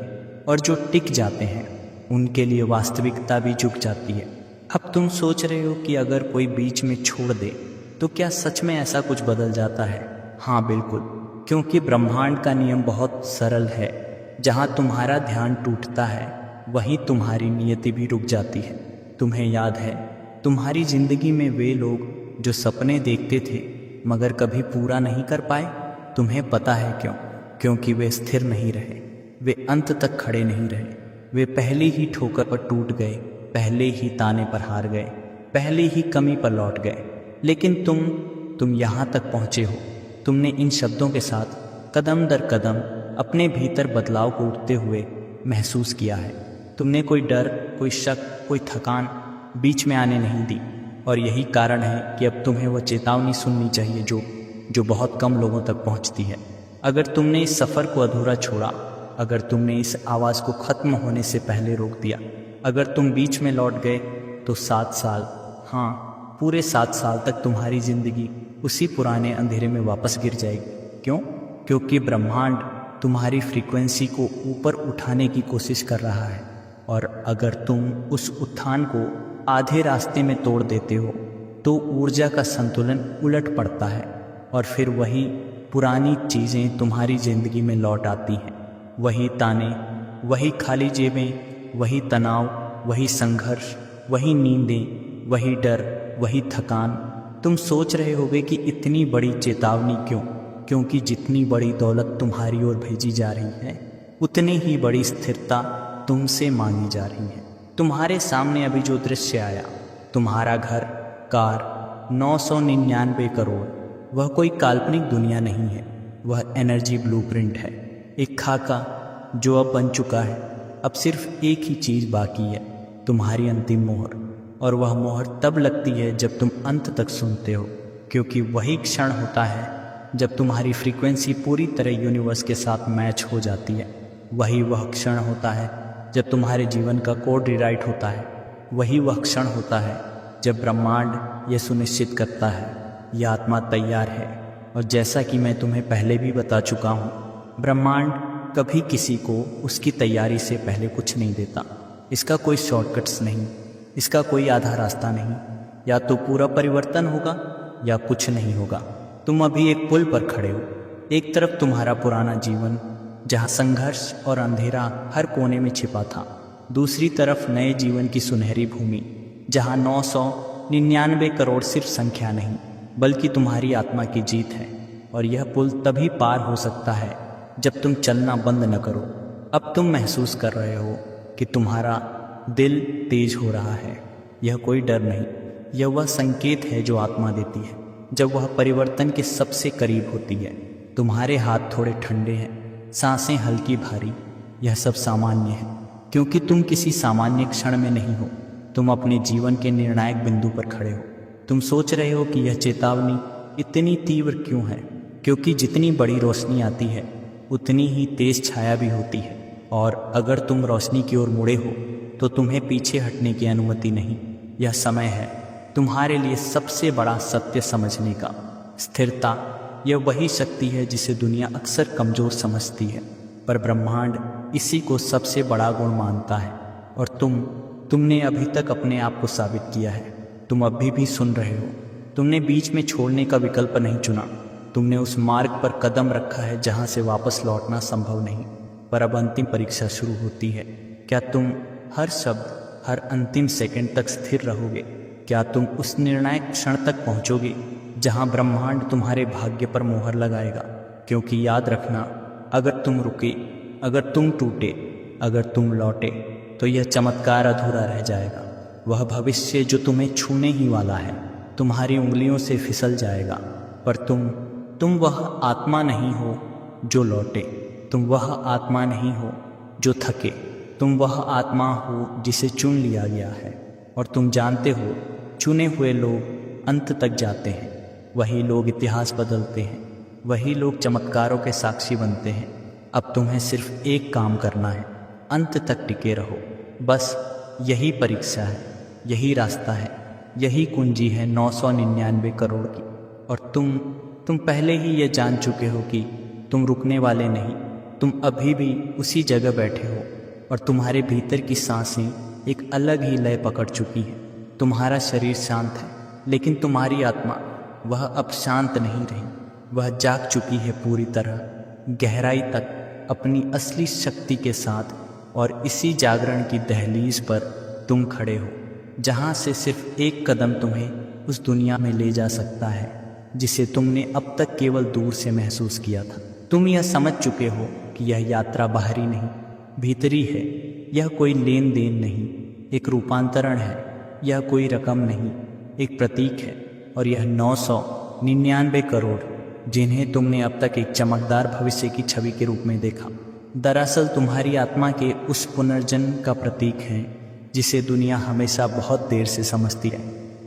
और जो टिक जाते हैं उनके लिए वास्तविकता भी झुक जाती है। अब तुम सोच रहे हो कि अगर कोई बीच में छोड़ दे तो क्या सच में ऐसा कुछ बदल जाता है? हाँ बिल्कुल, क्योंकि ब्रह्मांड का नियम बहुत सरल है। जहाँ तुम्हारा ध्यान टूटता है वहीं तुम्हारी नियति भी रुक जाती है। तुम्हें याद है तुम्हारी जिंदगी में वे लोग जो सपने देखते थे मगर कभी पूरा नहीं कर पाए? तुम्हें पता है क्यों? क्योंकि वे स्थिर नहीं रहे, वे अंत तक खड़े नहीं रहे। वे पहले ही ठोकर पर टूट गए, पहले ही ताने पर हार गए, पहले ही कमी पर लौट गए। लेकिन तुम यहाँ तक पहुँचे हो। तुमने इन शब्दों के साथ कदम दर कदम अपने भीतर बदलाव को उठते हुए महसूस किया है। तुमने कोई डर, कोई शक, कोई थकान बीच में आने नहीं दी। और यही कारण है कि अब तुम्हें वह चेतावनी सुननी चाहिए जो बहुत कम लोगों तक पहुंचती है। अगर तुमने इस सफ़र को अधूरा छोड़ा, अगर तुमने इस आवाज़ को ख़त्म होने से पहले रोक दिया, अगर तुम बीच में लौट गए तो 7 साल, हाँ, पूरे 7 साल तक तुम्हारी जिंदगी उसी पुराने अंधेरे में वापस गिर जाएगी। क्यों? क्योंकि ब्रह्मांड तुम्हारी फ्रीक्वेंसी को ऊपर उठाने की कोशिश कर रहा है, और अगर तुम उस उत्थान को आधे रास्ते में तोड़ देते हो तो ऊर्जा का संतुलन उलट पड़ता है, और फिर वही पुरानी चीज़ें तुम्हारी ज़िंदगी में लौट आती हैं। वही ताने, वही खाली जेबें, वही तनाव, वही संघर्ष, वही नींदें, वही डर, वही थकान। तुम सोच रहे होगे कि इतनी बड़ी चेतावनी क्यों? क्योंकि जितनी बड़ी दौलत तुम्हारी ओर भेजी जा रही है, उतनी ही बड़ी स्थिरता तुमसे मांगी जा रही है। तुम्हारे सामने अभी जो दृश्य आया, तुम्हारा घर, कार, 999 करोड़, वह कोई काल्पनिक दुनिया नहीं है। वह एनर्जी ब्लूप्रिंट है, एक खाका जो अब बन चुका है। अब सिर्फ एक ही चीज़ बाकी है, तुम्हारी अंतिम मोहर। और वह मोहर तब लगती है जब तुम अंत तक सुनते हो, क्योंकि वही क्षण होता है जब तुम्हारी फ्रीक्वेंसी पूरी तरह यूनिवर्स के साथ मैच हो जाती है। वही वह क्षण होता है जब तुम्हारे जीवन का कोड रिराइट होता है। वही वह क्षण होता है जब ब्रह्मांड यह सुनिश्चित करता है यह आत्मा तैयार है। और जैसा कि मैं तुम्हें पहले भी बता चुका हूँ, ब्रह्मांड कभी किसी को उसकी तैयारी से पहले कुछ नहीं देता। इसका कोई शॉर्टकट्स नहीं, इसका कोई आधा रास्ता नहीं। या तो पूरा परिवर्तन होगा या कुछ नहीं होगा। तुम अभी एक पुल पर खड़े हो। एक तरफ तुम्हारा पुराना जीवन जहाँ संघर्ष और अंधेरा हर कोने में छिपा था, दूसरी तरफ नए जीवन की सुनहरी भूमि जहाँ 999 करोड़ सिर्फ संख्या नहीं बल्कि तुम्हारी आत्मा की जीत है। और यह पुल तभी पार हो सकता है जब तुम चलना बंद न करो। अब तुम महसूस कर रहे हो कि तुम्हारा दिल तेज हो रहा है। यह कोई डर नहीं, यह वह संकेत है जो आत्मा देती है जब वह परिवर्तन के सबसे करीब होती है। तुम्हारे हाथ थोड़े ठंडे हैं, सांसें हल्की भारी। यह सब सामान्य है, क्योंकि तुम किसी सामान्य क्षण में नहीं हो। तुम अपने जीवन के निर्णायक बिंदु पर खड़े हो। तुम सोच रहे हो कि यह चेतावनी इतनी तीव्र क्यों है, क्योंकि जितनी बड़ी रोशनी आती है उतनी ही तेज छाया भी होती है। और अगर तुम रोशनी की ओर मुड़े हो तो तुम्हें पीछे हटने की अनुमति नहीं। यह समय है तुम्हारे लिए सबसे बड़ा सत्य समझने का। स्थिरता, यह वही शक्ति है जिसे दुनिया अक्सर कमज़ोर समझती है, पर ब्रह्मांड इसी को सबसे बड़ा गुण मानता है। और तुमने अभी तक अपने आप को साबित किया है। तुम अभी भी सुन रहे हो। तुमने बीच में छोड़ने का विकल्प नहीं चुना। तुमने उस मार्ग पर कदम रखा है जहाँ से वापस लौटना संभव नहीं। पर अब अंतिम परीक्षा शुरू होती है। क्या तुम हर शब्द, हर अंतिम सेकंड तक स्थिर रहोगे? क्या तुम उस निर्णायक क्षण तक पहुँचोगे जहाँ ब्रह्मांड तुम्हारे भाग्य पर मोहर लगाएगा? क्योंकि याद रखना, अगर तुम रुके, अगर तुम टूटे, अगर तुम लौटे, तो यह चमत्कार अधूरा रह जाएगा। वह भविष्य जो तुम्हें छूने ही वाला है तुम्हारी उंगलियों से फिसल जाएगा। पर तुम वह आत्मा नहीं हो जो लौटे। तुम वह आत्मा नहीं हो जो थके। तुम वह आत्मा हो जिसे चुन लिया गया है। और तुम जानते हो, चुने हुए लोग अंत तक जाते हैं। वही लोग इतिहास बदलते हैं। वही लोग चमत्कारों के साक्षी बनते हैं। अब तुम्हें सिर्फ एक काम करना है, अंत तक टिके रहो। बस यही परीक्षा है, यही रास्ता है, यही कुंजी है 999 करोड़ की। और तुम पहले ही ये जान चुके हो कि तुम रुकने वाले नहीं। तुम अभी भी उसी जगह बैठे हो, और तुम्हारे भीतर की सांसें एक अलग ही लय पकड़ चुकी हैं। तुम्हारा शरीर शांत है, लेकिन तुम्हारी आत्मा, वह अब शांत नहीं रही। वह जाग चुकी है पूरी तरह, गहराई तक, अपनी असली शक्ति के साथ। और इसी जागरण की दहलीज पर तुम खड़े हो, जहाँ से सिर्फ एक कदम तुम्हें उस दुनिया में ले जा सकता है जिसे तुमने अब तक केवल दूर से महसूस किया था। तुम यह समझ चुके हो कि यह यात्रा बाहरी नहीं, भीतरी है। यह कोई लेन देन नहीं, एक रूपांतरण है। यह कोई रकम नहीं, एक प्रतीक है। और यह 999 करोड़ जिन्हें तुमने अब तक एक चमकदार भविष्य की छवि के रूप में देखा, दरअसल तुम्हारी आत्मा के उस पुनर्जन्म का प्रतीक है जिसे दुनिया हमेशा बहुत देर से समझती है।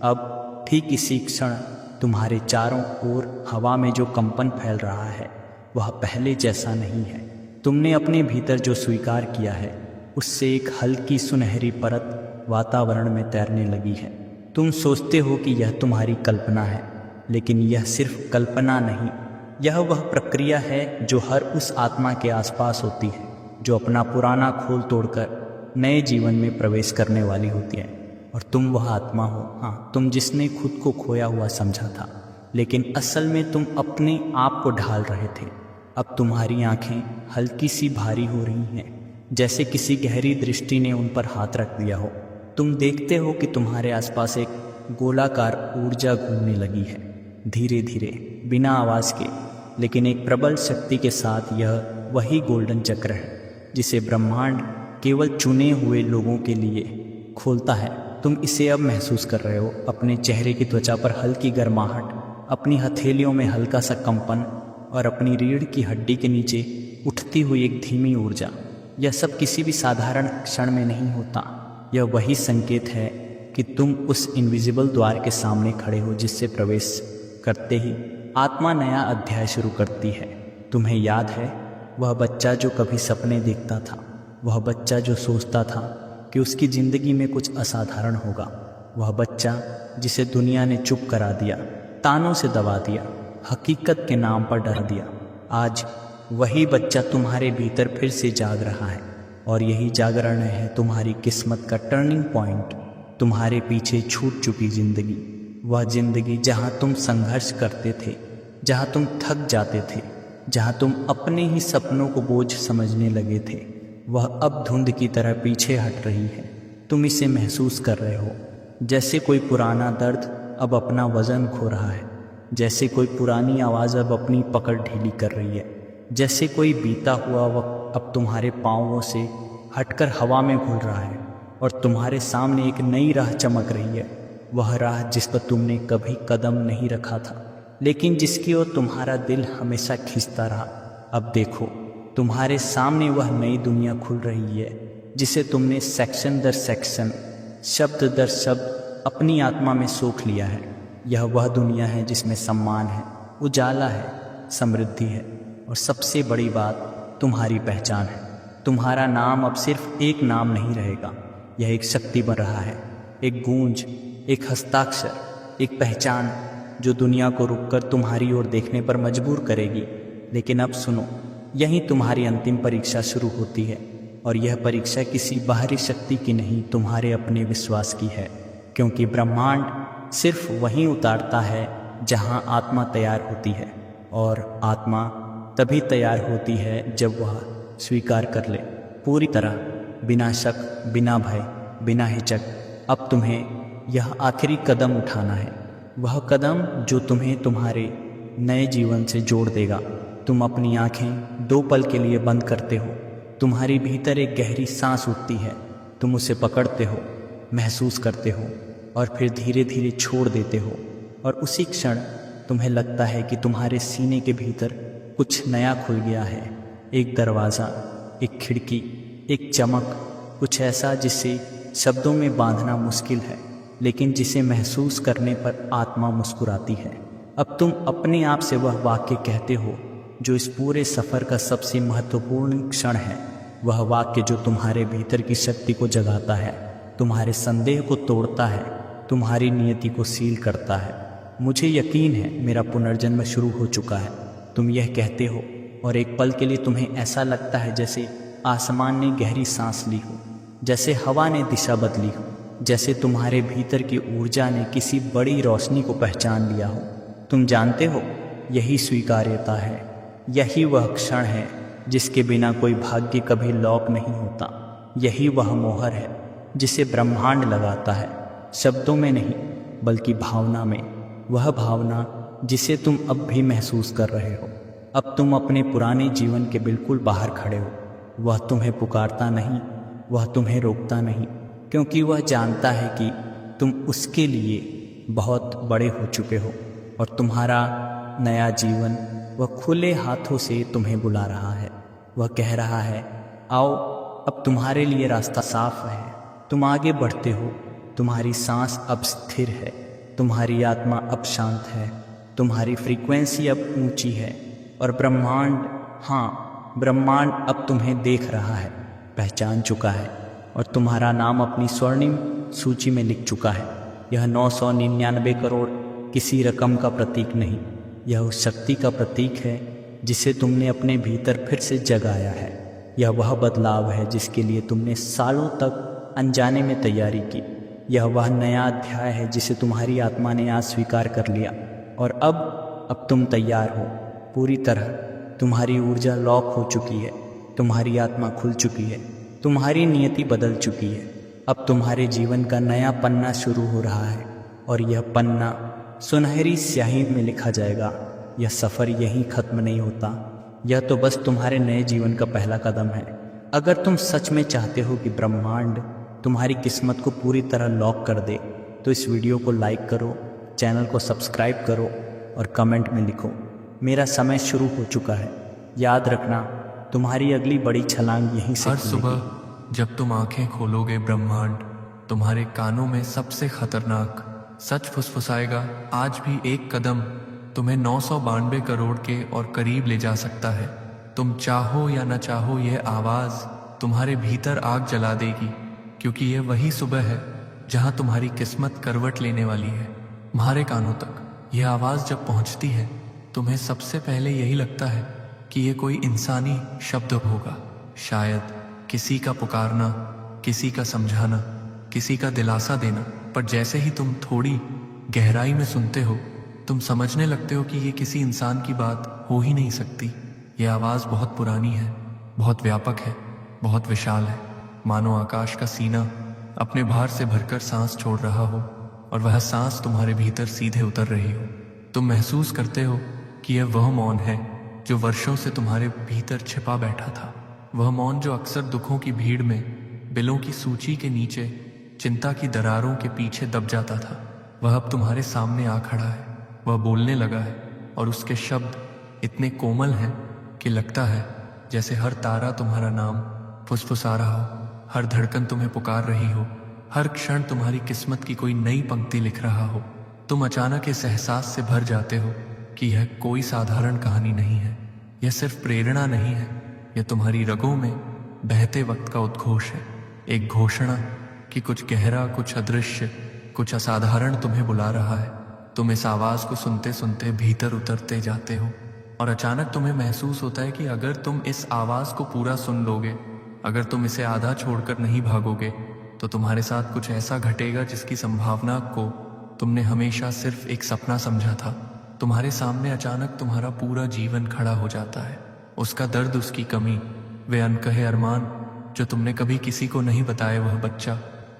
अब ठीक इसी क्षण तुम्हारे चारों ओर हवा में जो कंपन फैल रहा है वह पहले जैसा नहीं है। तुमने अपने भीतर जो स्वीकार किया है उससे एक हल्की सुनहरी परत वातावरण में तैरने लगी है। तुम सोचते हो कि यह तुम्हारी कल्पना है, लेकिन यह सिर्फ कल्पना नहीं, यह वह प्रक्रिया है जो हर उस आत्मा के आसपास होती है जो अपना पुराना खोल तोड़कर नए जीवन में प्रवेश करने वाली होती है। और तुम वह आत्मा हो, हाँ, तुम जिसने खुद को खोया हुआ समझा था, लेकिन असल में तुम अपने आप को ढाल रहे थे। अब तुम्हारी आंखें हल्की सी भारी हो रही हैं, जैसे किसी गहरी दृष्टि ने उन पर हाथ रख दिया हो। तुम देखते हो कि तुम्हारे आसपास एक गोलाकार ऊर्जा घूमने लगी है, धीरे धीरे, बिना आवाज़ के, लेकिन एक प्रबल शक्ति के साथ। यह वही गोल्डन चक्र है जिसे ब्रह्मांड केवल चुने हुए लोगों के लिए खोलता है। तुम इसे अब महसूस कर रहे हो, अपने चेहरे की त्वचा पर हल्की गर्माहट, अपनी हथेलियों में हल्का सा कंपन और अपनी रीढ़ की हड्डी के नीचे उठती हुई एक धीमी ऊर्जा। यह सब किसी भी साधारण क्षण में नहीं होता। यह वही संकेत है कि तुम उस इनविजिबल द्वार के सामने खड़े हो जिससे प्रवेश करते ही आत्मा नया अध्याय शुरू करती है। तुम्हें याद है वह बच्चा जो कभी सपने देखता था, वह बच्चा जो सोचता था कि उसकी ज़िंदगी में कुछ असाधारण होगा, वह बच्चा जिसे दुनिया ने चुप करा दिया, तानों से दबा दिया, हकीकत के नाम पर डरा दिया। आज वही बच्चा तुम्हारे भीतर फिर से जाग रहा है, और यही जागरण है तुम्हारी किस्मत का टर्निंग पॉइंट। तुम्हारे पीछे छूट चुकी जिंदगी, वह जिंदगी जहाँ तुम संघर्ष करते थे, जहाँ तुम थक जाते थे, जहाँ तुम अपने ही सपनों को बोझ समझने लगे थे, वह अब धुंध की तरह पीछे हट रही है। तुम इसे महसूस कर रहे हो, जैसे कोई पुराना दर्द अब अपना वजन खो रहा है, जैसे कोई पुरानी आवाज़ अब अपनी पकड़ ढीली कर रही है, जैसे कोई बीता हुआ वक्त अब तुम्हारे पाँवों से हटकर हवा में घुल रहा है और तुम्हारे सामने एक नई राह चमक रही है। वह राह जिस पर तुमने कभी कदम नहीं रखा था, लेकिन जिसकी ओर तुम्हारा दिल हमेशा खींचता रहा। अब देखो, तुम्हारे सामने वह नई दुनिया खुल रही है जिसे तुमने सेक्शन दर सेक्शन, शब्द दर शब्द अपनी आत्मा में सोख लिया है। यह वह दुनिया है जिसमें सम्मान है, उजाला है, समृद्धि है, और सबसे बड़ी बात तुम्हारी पहचान है। तुम्हारा नाम अब सिर्फ एक नाम नहीं रहेगा, यह एक शक्ति बन रहा है, एक गूंज, एक हस्ताक्षर, एक पहचान जो दुनिया को रुककर तुम्हारी ओर देखने पर मजबूर करेगी। लेकिन अब सुनो, यहीं तुम्हारी अंतिम परीक्षा शुरू होती है, और यह परीक्षा किसी बाहरी शक्ति की नहीं, तुम्हारे अपने विश्वास की है। क्योंकि ब्रह्मांड सिर्फ वहीं उतारता है जहां आत्मा तैयार होती है, और आत्मा तभी तैयार होती है जब वह स्वीकार कर ले पूरी तरह, बिना शक, बिना भय, बिना हिचक। अब तुम्हें यह आखिरी कदम उठाना है, वह कदम जो तुम्हें तुम्हारे नए जीवन से जोड़ देगा। तुम अपनी आंखें 2 पल के लिए बंद करते हो, तुम्हारी भीतर एक गहरी सांस उठती है, तुम उसे पकड़ते हो, महसूस करते हो, और फिर धीरे धीरे छोड़ देते हो। और उसी क्षण तुम्हें लगता है कि तुम्हारे सीने के भीतर कुछ नया खुल गया है, एक दरवाज़ा, एक खिड़की, एक चमक, कुछ ऐसा जिसे शब्दों में बांधना मुश्किल है, लेकिन जिसे महसूस करने पर आत्मा मुस्कुराती है। अब तुम अपने आप से वह वाक्य कहते हो जो इस पूरे सफ़र का सबसे महत्वपूर्ण क्षण है, वह वाक्य जो तुम्हारे भीतर की शक्ति को जगाता है, तुम्हारे संदेह को तोड़ता है, तुम्हारी नियति को सील करता है। मुझे यकीन है मेरा पुनर्जन्म शुरू हो चुका है, तुम यह कहते हो, और एक पल के लिए तुम्हें ऐसा लगता है जैसे आसमान ने गहरी सांस ली हो, जैसे हवा ने दिशा बदली हो, जैसे तुम्हारे भीतर की ऊर्जा ने किसी बड़ी रोशनी को पहचान लिया हो। तुम जानते हो, यही स्वीकार्यता है, यही वह क्षण है जिसके बिना कोई भाग्य कभी लॉक नहीं होता। यही वह मोहर है जिसे ब्रह्मांड लगाता है, शब्दों में नहीं बल्कि भावना में, वह भावना जिसे तुम अब भी महसूस कर रहे हो। अब तुम अपने पुराने जीवन के बिल्कुल बाहर खड़े हो। वह तुम्हें पुकारता नहीं, वह तुम्हें रोकता नहीं, क्योंकि वह जानता है कि तुम उसके लिए बहुत बड़े हो चुके हो, और तुम्हारा नया जीवन वह खुले हाथों से तुम्हें बुला रहा है। वह कह रहा है, आओ, अब तुम्हारे लिए रास्ता साफ है। तुम आगे बढ़ते हो, तुम्हारी सांस अब स्थिर है, तुम्हारी आत्मा अब शांत है, तुम्हारी फ्रीक्वेंसी अब ऊंची है, और ब्रह्मांड, हाँ, ब्रह्मांड अब तुम्हें देख रहा है, पहचान चुका है, और तुम्हारा नाम अपनी स्वर्णिम सूची में लिख चुका है। यह 999 करोड़ किसी रकम का प्रतीक नहीं, यह उस शक्ति का प्रतीक है जिसे तुमने अपने भीतर फिर से जगाया है। यह वह बदलाव है जिसके लिए तुमने सालों तक अनजाने में तैयारी की। यह वह नया अध्याय है जिसे तुम्हारी आत्मा ने आज स्वीकार कर लिया। और अब तुम तैयार हो पूरी तरह। तुम्हारी ऊर्जा लॉक हो चुकी है, तुम्हारी आत्मा खुल चुकी है, तुम्हारी नियति बदल चुकी है। अब तुम्हारे जीवन का नया पन्ना शुरू हो रहा है और यह पन्ना सुनहरी स्याही में लिखा जाएगा। यह सफ़र यहीं ख़त्म नहीं होता, यह तो बस तुम्हारे नए जीवन का पहला कदम है। अगर तुम सच में चाहते हो कि ब्रह्मांड तुम्हारी किस्मत को पूरी तरह लॉक कर दे तो इस वीडियो को लाइक करो, चैनल को सब्सक्राइब करो और कमेंट में लिखो, मेरा समय शुरू हो चुका है। याद रखना, तुम्हारी अगली बड़ी छलांग यहीं से हर सुबह जब तुम आंखें खोलोगे, ब्रह्मांड तुम्हारे कानों में सबसे खतरनाक सच फुसफुसाएगा। आज भी एक कदम तुम्हें 992 करोड़ के और करीब ले जा सकता है। तुम चाहो या न चाहो, यह आवाज़ तुम्हारे भीतर आग जला देगी, क्योंकि यह वही सुबह है जहां तुम्हारी किस्मत करवट लेने वाली है। तुम्हारे कानों तक यह आवाज़ जब पहुंचती है, तुम्हें सबसे पहले यही लगता है कि यह कोई इंसानी शब्द होगा, शायद किसी का पुकारना, किसी का समझाना, किसी का दिलासा देना। पर जैसे ही तुम थोड़ी गहराई में सुनते हो, तुम समझने लगते हो कि ये किसी इंसान की बात हो ही नहीं सकती। यह आवाज़ बहुत पुरानी है, बहुत व्यापक है, बहुत विशाल है, मानो आकाश का सीना अपने भार से भरकर सांस छोड़ रहा हो और वह सांस तुम्हारे भीतर सीधे उतर रही हो। तुम महसूस करते हो कि यह वह मौन है जो वर्षों से तुम्हारे भीतर छिपा बैठा था। वह मौन जो अक्सर दुखों की भीड़ में, बिलों की सूची के नीचे, चिंता की दरारों के पीछे दब जाता था, वह अब तुम्हारे सामने आ खड़ा है। वह बोलने लगा है और उसके शब्द इतने कोमल हैं कि लगता है जैसे हर तारा तुम्हारा नाम फुसफुसा रहा हो, हर धड़कन तुम्हें पुकार रही हो, हर क्षण तुम्हारी किस्मत की कोई नई पंक्ति लिख रहा हो। तुम अचानक इस एहसास से भर जाते हो कि यह कोई साधारण कहानी नहीं है, यह सिर्फ प्रेरणा नहीं है, यह तुम्हारी रगों में बहते वक्त का उद्घोष है। एक घोषणा कि कुछ गहरा, कुछ अदृश्य, कुछ असाधारण तुम्हें बुला रहा है। तुम इस आवाज़ को सुनते सुनते भीतर उतरते जाते हो और अचानक तुम्हें महसूस होता है कि अगर तुम इस आवाज़ को पूरा सुन लोगे, अगर तुम इसे आधा छोड़कर नहीं भागोगे, तो तुम्हारे साथ कुछ ऐसा घटेगा जिसकी संभावना को तुमने हमेशा सिर्फ एक सपना समझा था। तुम्हारे सामने अचानक तुम्हारा पूरा जीवन खड़ा हो जाता है, उसका दर्द, उसकी कमी, वे अनकहे अरमान जो तुमने कभी किसी को नहीं बताए, वह बच्चा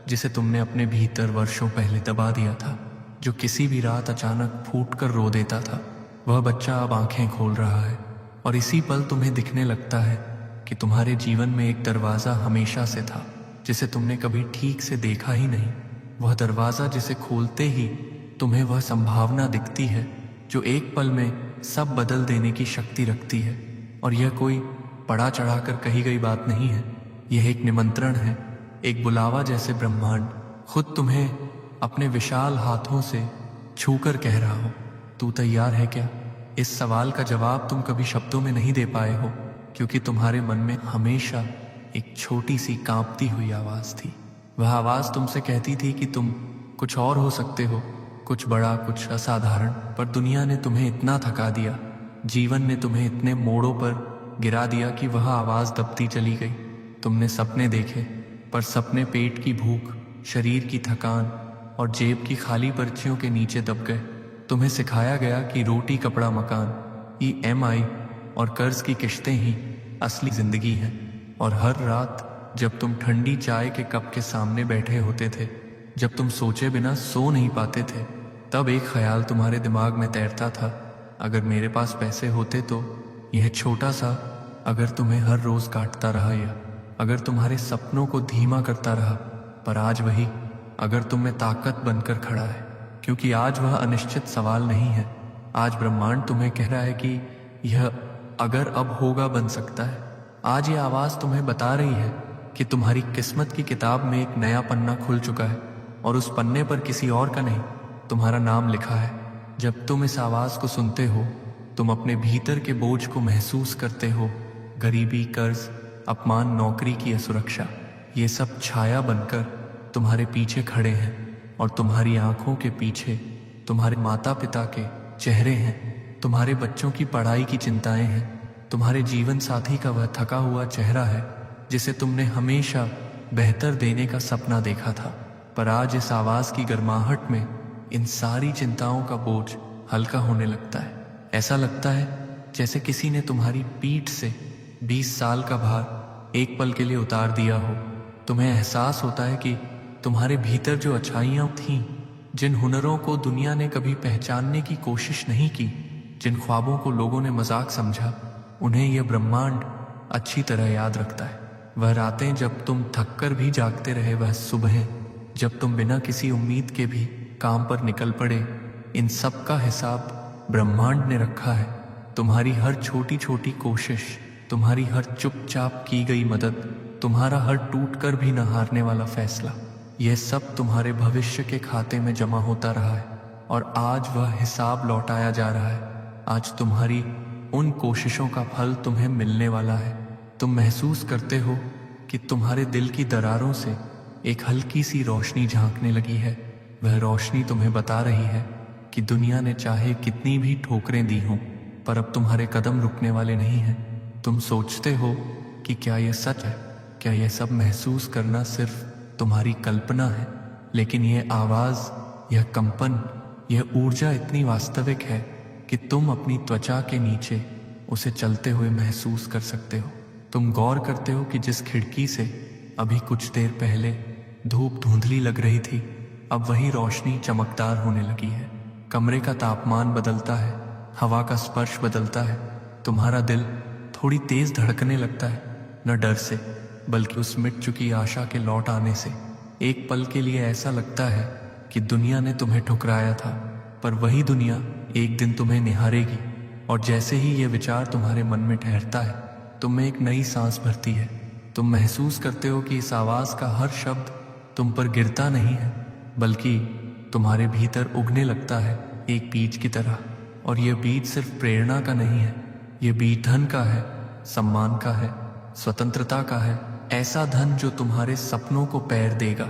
जिसे तुमने अपने भीतर वर्षों पहले दबा दिया था, जो किसी भी रात अचानक फूट कर रो देता था, वह बच्चा अब आंखें खोल रहा है। और इसी पल तुम्हें दिखने लगता है कि तुम्हारे जीवन में एक दरवाज़ा हमेशा से था जिसे तुमने कभी ठीक से देखा ही नहीं। वह दरवाज़ा जिसे खोलते ही तुम्हें वह संभावना दिखती है जो एक पल में सब बदल देने की शक्ति रखती है। और यह कोई पड़ा चढ़ाकर कही गई बात नहीं है, यह एक निमंत्रण है, एक बुलावा जैसे ब्रह्मांड खुद तुम्हें अपने विशाल हाथों से छूकर कह रहा हो, तू तैयार है क्या? इस सवाल का जवाब तुम कभी शब्दों में नहीं दे पाए हो, क्योंकि तुम्हारे मन में हमेशा एक छोटी सी कांपती हुई आवाज़ थी। वह आवाज़ तुमसे कहती थी कि तुम कुछ और हो सकते हो, कुछ बड़ा, कुछ असाधारण। पर दुनिया ने तुम्हें इतना थका दिया, जीवन ने तुम्हें इतने मोड़ों पर गिरा दिया कि वह आवाज़ दबती चली गई। तुमने सपने देखे, पर सपने पेट की भूख, शरीर की थकान और जेब की खाली पर्चियों के नीचे दब गए। तुम्हें सिखाया गया कि रोटी, कपड़ा, मकान, EMI और कर्ज की किश्तें ही असली जिंदगी हैं। और हर रात जब तुम ठंडी चाय के कप के सामने बैठे होते थे, जब तुम सोचे बिना सो नहीं पाते थे, तब एक ख्याल तुम्हारे दिमाग में तैरता था, अगर मेरे पास पैसे होते तो। यह छोटा सा अगर तुम्हें हर रोज़ काटता रहा, या अगर तुम्हारे सपनों को धीमा करता रहा। पर आज वही अगर तुम में ताकत बनकर खड़ा है, क्योंकि आज वह अनिश्चित सवाल नहीं है। आज ब्रह्मांड तुम्हें कह रहा है कि यह अगर अब होगा बन सकता है। आज ये आवाज़ तुम्हें बता रही है कि तुम्हारी किस्मत की किताब में एक नया पन्ना खुल चुका है और उस पन्ने पर किसी और का नहीं, तुम्हारा नाम लिखा है। जब तुम इस आवाज़ को सुनते हो, तुम अपने भीतर के बोझ को महसूस करते हो, गरीबी, कर्ज, अपमान, नौकरी की असुरक्षा, ये सब छाया बनकर तुम्हारे पीछे खड़े हैं और तुम्हारी आंखों के पीछे तुम्हारे माता पिता के चेहरे हैं, तुम्हारे बच्चों की पढ़ाई की चिंताएं हैं, तुम्हारे जीवन साथी का वह थका हुआ चेहरा है जिसे तुमने हमेशा बेहतर देने का सपना देखा था। पर आज इस आवाज की गर्माहट में इन सारी चिंताओं का बोझ हल्का होने लगता है। ऐसा लगता है जैसे किसी ने तुम्हारी पीठ से 20 साल का भार एक पल के लिए उतार दिया हो। तुम्हें एहसास होता है कि तुम्हारे भीतर जो अच्छाइयाँ थीं, जिन हुनरों को दुनिया ने कभी पहचानने की कोशिश नहीं की, जिन ख्वाबों को लोगों ने मजाक समझा, उन्हें यह ब्रह्मांड अच्छी तरह याद रखता है। वह रातें जब तुम थक कर भी जागते रहे, वह सुबहें जब तुम बिना किसी उम्मीद के भी काम पर निकल पड़े, इन सब का हिसाब ब्रह्मांड ने रखा है। तुम्हारी हर छोटी छोटी कोशिश, तुम्हारी हर चुपचाप की गई मदद, तुम्हारा हर टूट कर भी न हारने वाला फैसला, यह सब तुम्हारे भविष्य के खाते में जमा होता रहा है और आज वह हिसाब लौटाया जा रहा है। आज तुम्हारी उन कोशिशों का फल तुम्हें मिलने वाला है। तुम महसूस करते हो कि तुम्हारे दिल की दरारों से एक हल्की सी रोशनी झांकने लगी है। वह रोशनी तुम्हें बता रही है कि दुनिया ने चाहे कितनी भी ठोकरें दी हों, पर अब तुम्हारे कदम रुकने वाले नहीं हैं। तुम सोचते हो कि क्या यह सच है, क्या यह सब महसूस करना सिर्फ तुम्हारी कल्पना है, लेकिन यह आवाज़, यह कंपन, यह ऊर्जा इतनी वास्तविक है कि तुम अपनी त्वचा के नीचे उसे चलते हुए महसूस कर सकते हो। तुम गौर करते हो कि जिस खिड़की से अभी कुछ देर पहले धूप धुंधली लग रही थी, अब वही रोशनी चमकदार होने लगी है। कमरे का तापमान बदलता है, हवा का स्पर्श बदलता है, तुम्हारा दिल थोड़ी तेज धड़कने लगता है, न डर से बल्कि उस मिट चुकी आशा के लौट आने से। एक पल के लिए ऐसा लगता है कि दुनिया ने तुम्हें ठुकराया था, पर वही दुनिया एक दिन तुम्हें निहारेगी। और जैसे ही ये विचार तुम्हारे मन में ठहरता है, तुम में एक नई सांस भरती है। तुम महसूस करते हो कि इस आवाज़ का हर शब्द तुम पर गिरता नहीं है, बल्कि तुम्हारे भीतर उगने लगता है एक बीज की तरह। और यह बीज सिर्फ प्रेरणा का नहीं है, यह बीज धन का है, सम्मान का है, स्वतंत्रता का है। ऐसा धन जो तुम्हारे सपनों को पैर देगा,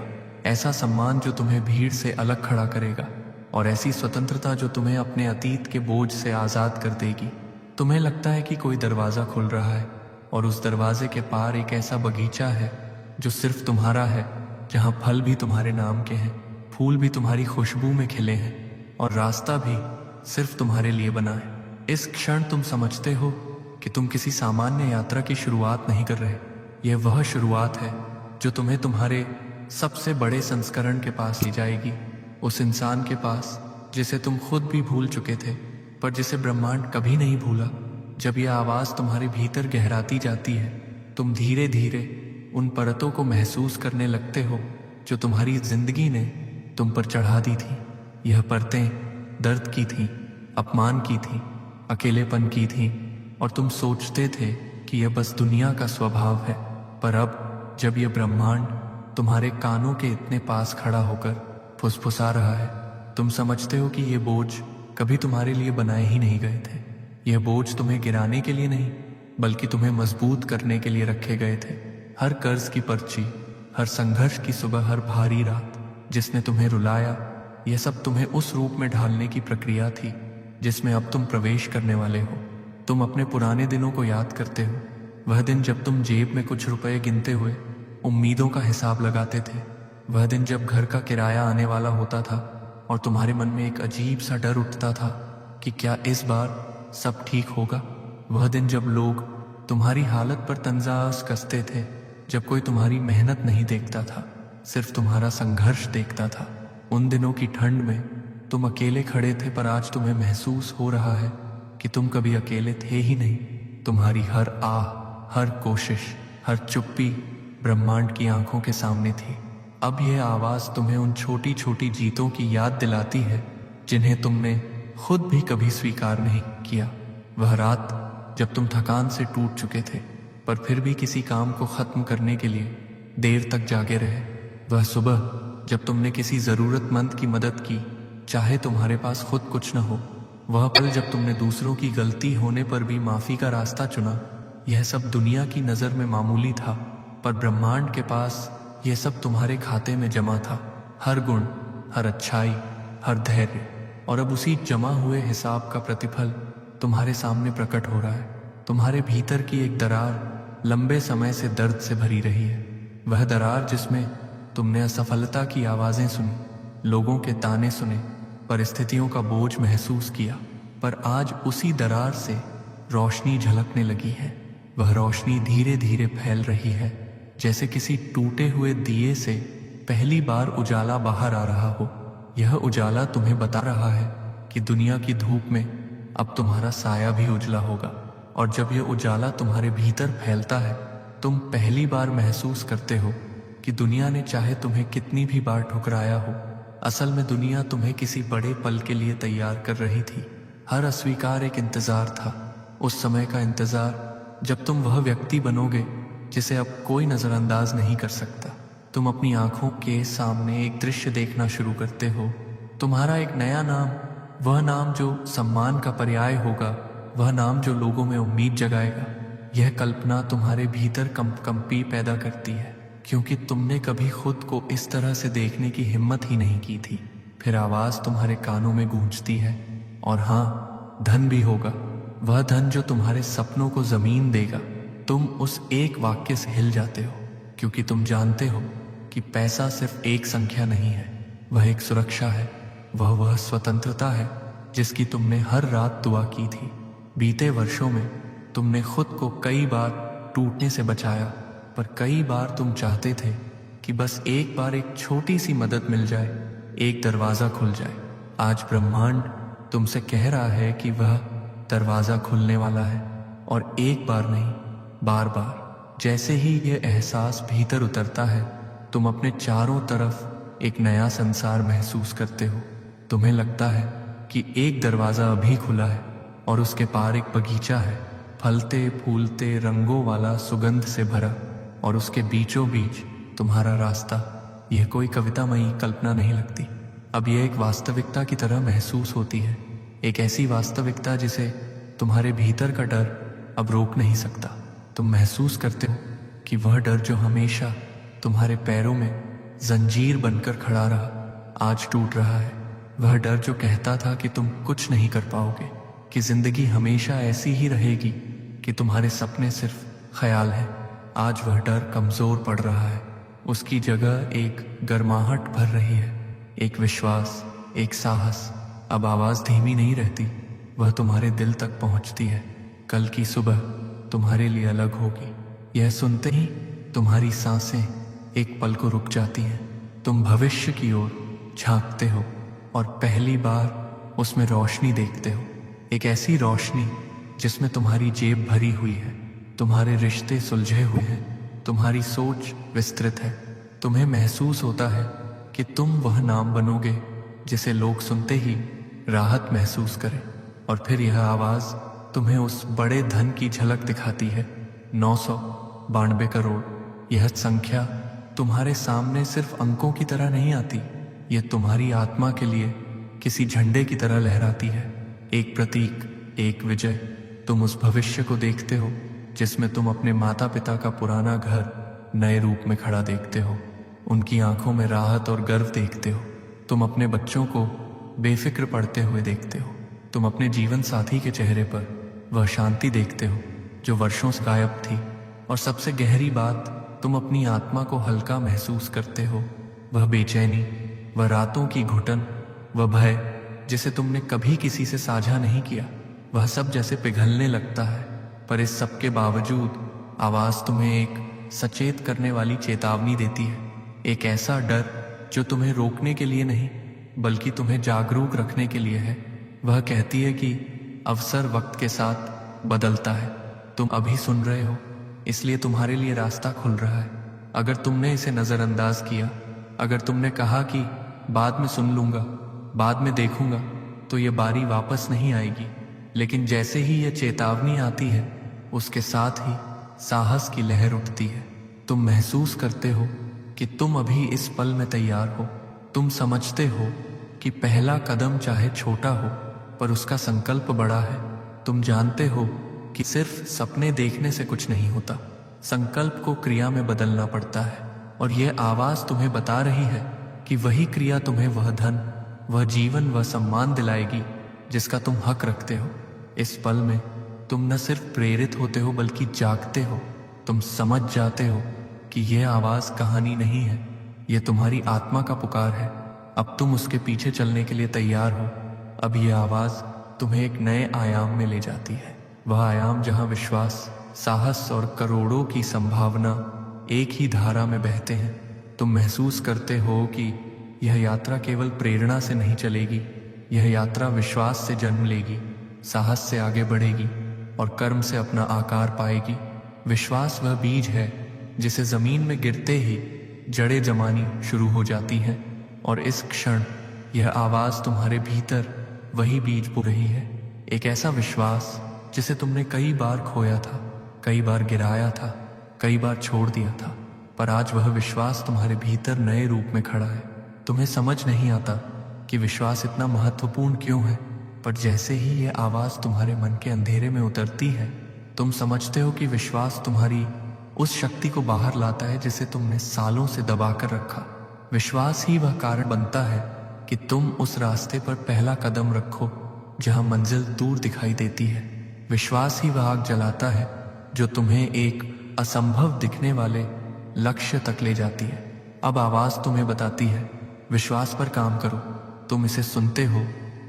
ऐसा सम्मान जो तुम्हें भीड़ से अलग खड़ा करेगा, और ऐसी स्वतंत्रता जो तुम्हें अपने अतीत के बोझ से आज़ाद कर देगी। तुम्हें लगता है कि कोई दरवाज़ा खुल रहा है और उस दरवाजे के पार एक ऐसा बगीचा है जो सिर्फ तुम्हारा है, जहाँ फल भी तुम्हारे नाम के हैं, फूल भी तुम्हारी खुशबू में खिले हैं और रास्ता भी सिर्फ तुम्हारे लिए बना है। इस क्षण तुम समझते हो कि तुम किसी सामान्य यात्रा की शुरुआत नहीं कर रहे। यह वह शुरुआत है जो तुम्हें तुम्हारे सबसे बड़े संस्करण के पास ले जाएगी, उस इंसान के पास जिसे तुम खुद भी भूल चुके थे, पर जिसे ब्रह्मांड कभी नहीं भूला। जब यह आवाज़ तुम्हारे भीतर गहराती जाती है, तुम धीरे धीरे उन परतों को महसूस करने लगते हो जो तुम्हारी जिंदगी ने तुम पर चढ़ा दी थी। यह परतें दर्द की थीं, अपमान की थीं, अकेलेपन की थीं, और तुम सोचते थे कि यह बस दुनिया का स्वभाव है। पर अब जब यह ब्रह्मांड तुम्हारे कानों के इतने पास खड़ा होकर फुसफुसा रहा है, तुम समझते हो कि ये बोझ कभी तुम्हारे लिए बनाए ही नहीं गए थे। यह बोझ तुम्हें गिराने के लिए नहीं, बल्कि तुम्हें मजबूत करने के लिए रखे गए थे। हर कर्ज की पर्ची, हर संघर्ष की सुबह, हर भारी रात जिसने तुम्हें रुलाया, यह सब तुम्हें उस रूप में ढालने की प्रक्रिया थी जिसमें अब तुम प्रवेश करने वाले हो। तुम अपने पुराने दिनों को याद करते हो, वह दिन जब तुम जेब में कुछ रुपए गिनते हुए उम्मीदों का हिसाब लगाते थे, वह दिन जब घर का किराया आने वाला होता था और तुम्हारे मन में एक अजीब सा डर उठता था कि क्या इस बार सब ठीक होगा। वह दिन जब लोग तुम्हारी हालत पर तंजास कसते थे, जब कोई तुम्हारी मेहनत नहीं देखता था, सिर्फ तुम्हारा संघर्ष देखता था। उन दिनों की ठंड में तुम अकेले खड़े थे, पर आज तुम्हें महसूस हो रहा है कि तुम कभी अकेले थे ही नहीं। तुम्हारी हर आह, हर कोशिश, हर चुप्पी ब्रह्मांड की आंखों के सामने थी। अब यह आवाज़ तुम्हें उन छोटी छोटी जीतों की याद दिलाती है जिन्हें तुमने खुद भी कभी स्वीकार नहीं किया। वह रात जब तुम थकान से टूट चुके थे, पर फिर भी किसी काम को ख़त्म करने के लिए देर तक जागे रहे। वह सुबह जब तुमने किसी ज़रूरतमंद की मदद की, चाहे तुम्हारे पास खुद कुछ न हो। वह पल जब तुमने दूसरों की गलती होने पर भी माफ़ी का रास्ता चुना। यह सब दुनिया की नज़र में मामूली था, पर ब्रह्मांड के पास यह सब तुम्हारे खाते में जमा था। हर गुण, हर अच्छाई, हर धैर्य, और अब उसी जमा हुए हिसाब का प्रतिफल तुम्हारे सामने प्रकट हो रहा है। तुम्हारे भीतर की एक दरार लंबे समय से दर्द से भरी रही है। वह दरार जिसमें तुमने असफलता की आवाज़ें सुनी, लोगों के ताने सुने, परिस्थितियों का बोझ महसूस किया, पर आज उसी दरार से रोशनी झलकने लगी है। वह रोशनी धीरे धीरे फैल रही है, जैसे किसी टूटे हुए दिए से पहली बार उजाला बाहर आ रहा हो। यह उजाला तुम्हें बता रहा है कि दुनिया की धूप में अब तुम्हारा साया भी उजला होगा। और जब यह उजाला तुम्हारे भीतर फैलता है, तुम पहली बार महसूस करते हो कि दुनिया ने चाहे तुम्हें कितनी भी बार ठुकराया हो, असल में दुनिया तुम्हें किसी बड़े पल के लिए तैयार कर रही थी। हर अस्वीकार एक इंतजार था, उस समय का इंतजार जब तुम वह व्यक्ति बनोगे जिसे अब कोई नजरअंदाज नहीं कर सकता। तुम अपनी आंखों के सामने एक दृश्य देखना शुरू करते हो, तुम्हारा एक नया नाम, वह नाम जो सम्मान का पर्याय होगा, वह नाम जो लोगों में उम्मीद जगाएगा। यह कल्पना तुम्हारे भीतर कंपी पैदा करती है, क्योंकि तुमने कभी खुद को इस तरह से देखने की हिम्मत ही नहीं की थी। फिर आवाज तुम्हारे कानों में गूंजती है, और हाँ, धन भी होगा, वह धन जो तुम्हारे सपनों को जमीन देगा। तुम उस एक वाक्य से हिल जाते हो, क्योंकि तुम जानते हो कि पैसा सिर्फ एक संख्या नहीं है, वह एक सुरक्षा है, वह स्वतंत्रता है जिसकी तुमने हर रात दुआ की थी। बीते वर्षों में तुमने खुद को कई बार टूटने से बचाया, पर कई बार तुम चाहते थे कि बस एक बार एक छोटी सी मदद मिल जाए, एक दरवाज़ा खुल जाए। आज ब्रह्मांड तुमसे कह रहा है कि वह दरवाज़ा खुलने वाला है, और एक बार नहीं, बार बार। जैसे ही यह एहसास भीतर उतरता है, तुम अपने चारों तरफ एक नया संसार महसूस करते हो। तुम्हें लगता है कि एक दरवाज़ा अभी खुला है और उसके पार एक बगीचा है, फलते फूलते रंगों वाला, सुगंध से भरा, और उसके बीचों बीच तुम्हारा रास्ता। यह कोई कवितामयी कल्पना नहीं लगती, अब यह एक वास्तविकता की तरह महसूस होती है, एक ऐसी वास्तविकता जिसे तुम्हारे भीतर का डर अब रोक नहीं सकता। तुम महसूस करते हो कि वह डर जो हमेशा तुम्हारे पैरों में जंजीर बनकर खड़ा रहा, आज टूट रहा है। वह डर जो कहता था कि तुम कुछ नहीं कर पाओगे, कि जिंदगी हमेशा ऐसी ही रहेगी, कि तुम्हारे सपने सिर्फ ख्याल हैं, आज वह डर कमजोर पड़ रहा है। उसकी जगह एक गर्माहट भर रही है, एक विश्वास, एक साहस। अब आवाज धीमी नहीं रहती, वह तुम्हारे दिल तक पहुंचती है। कल की सुबह तुम्हारे लिए अलग होगी, यह सुनते ही तुम्हारी सांसें एक पल को रुक जाती हैं। तुम भविष्य की ओर झांकते हो और पहली बार उसमें रोशनी देखते हो, एक ऐसी रोशनी जिसमें तुम्हारी जेब भरी हुई है, तुम्हारे रिश्ते सुलझे हुए हैं, तुम्हारी सोच विस्तृत है। तुम्हें महसूस होता है कि तुम वह नाम बनोगे जिसे लोग सुनते ही राहत महसूस करें। और फिर यह आवाज तुम्हें उस बड़े धन की झलक दिखाती है, 992 करोड़। यह संख्या तुम्हारे सामने सिर्फ अंकों की तरह नहीं आती, यह तुम्हारी आत्मा के लिए किसी झंडे की तरह लहराती है, एक प्रतीक, एक विजय। तुम उस भविष्य को देखते हो जिसमें तुम अपने माता पिता का पुराना घर नए रूप में खड़ा देखते हो, उनकी आंखों में राहत और गर्व देखते हो। तुम अपने बच्चों को बेफिक्र पढ़ते हुए देखते हो, तुम अपने जीवन साथी के चेहरे पर वह शांति देखते हो जो वर्षों से गायब थी। और सबसे गहरी बात, तुम अपनी आत्मा को हल्का महसूस करते हो। वह बेचैनी, वह रातों की घुटन, वह भय जिसे तुमने कभी किसी से साझा नहीं किया, वह सब जैसे पिघलने लगता है। पर इस सब के बावजूद आवाज तुम्हें एक सचेत करने वाली चेतावनी देती है, एक ऐसा डर जो तुम्हें रोकने के लिए नहीं बल्कि तुम्हें जागरूक रखने के लिए है। वह कहती है कि अवसर वक्त के साथ बदलता है, तुम अभी सुन रहे हो इसलिए तुम्हारे लिए रास्ता खुल रहा है। अगर तुमने इसे नजरअंदाज किया, अगर तुमने कहा कि बाद में सुन लूंगा, बाद में देखूंगा, तो ये बारी वापस नहीं आएगी। लेकिन जैसे ही यह चेतावनी आती है, उसके साथ ही साहस की लहर उठती है। तुम महसूस करते हो कि तुम अभी इस पल में तैयार हो। तुम समझते हो कि पहला कदम चाहे छोटा हो पर उसका संकल्प बड़ा है। तुम जानते हो कि सिर्फ सपने देखने से कुछ नहीं होता, संकल्प को क्रिया में बदलना पड़ता है। और यह आवाज तुम्हें बता रही है कि वही क्रिया तुम्हें वह धन, वह जीवन, वह सम्मान दिलाएगी जिसका तुम हक रखते हो। इस पल में तुम न सिर्फ प्रेरित होते हो बल्कि जागते हो। तुम समझ जाते हो कि यह आवाज कहानी नहीं है, यह तुम्हारी आत्मा का पुकार है। अब तुम उसके पीछे चलने के लिए तैयार हो। अब यह आवाज तुम्हें एक नए आयाम में ले जाती है, वह आयाम जहां विश्वास, साहस और करोड़ों की संभावना एक ही धारा में बहते हैं। तुम महसूस करते हो कि यह यात्रा केवल प्रेरणा से नहीं चलेगी, यह यात्रा विश्वास से जन्म लेगी, साहस से आगे बढ़ेगी और कर्म से अपना आकार पाएगी। विश्वास वह बीज है जिसे जमीन में गिरते ही जड़ें जमानी शुरू हो जाती हैं, और इस क्षण यह आवाज तुम्हारे भीतर वही बीज बो रही है। एक ऐसा विश्वास जिसे तुमने कई बार खोया था, कई बार गिराया था, कई बार छोड़ दिया था, पर आज वह विश्वास तुम्हारे भीतर नए रूप में खड़ा है। तुम्हें समझ नहीं आता कि विश्वास इतना महत्वपूर्ण क्यों है, पर जैसे ही यह आवाज तुम्हारे मन के अंधेरे में उतरती है, तुम समझते हो कि विश्वास तुम्हारी उस शक्ति को बाहर लाता है जिसे तुमने सालों से दबाकर रखा। विश्वास ही वह कारण बनता है कि तुम उस रास्ते पर पहला कदम रखो जहां मंजिल दूर दिखाई देती है। विश्वास ही वह आग जलाता है जो तुम्हें एक असंभव दिखने वाले लक्ष्य तक ले जाती है। अब आवाज तुम्हें बताती है, विश्वास पर काम करो। तुम इसे सुनते हो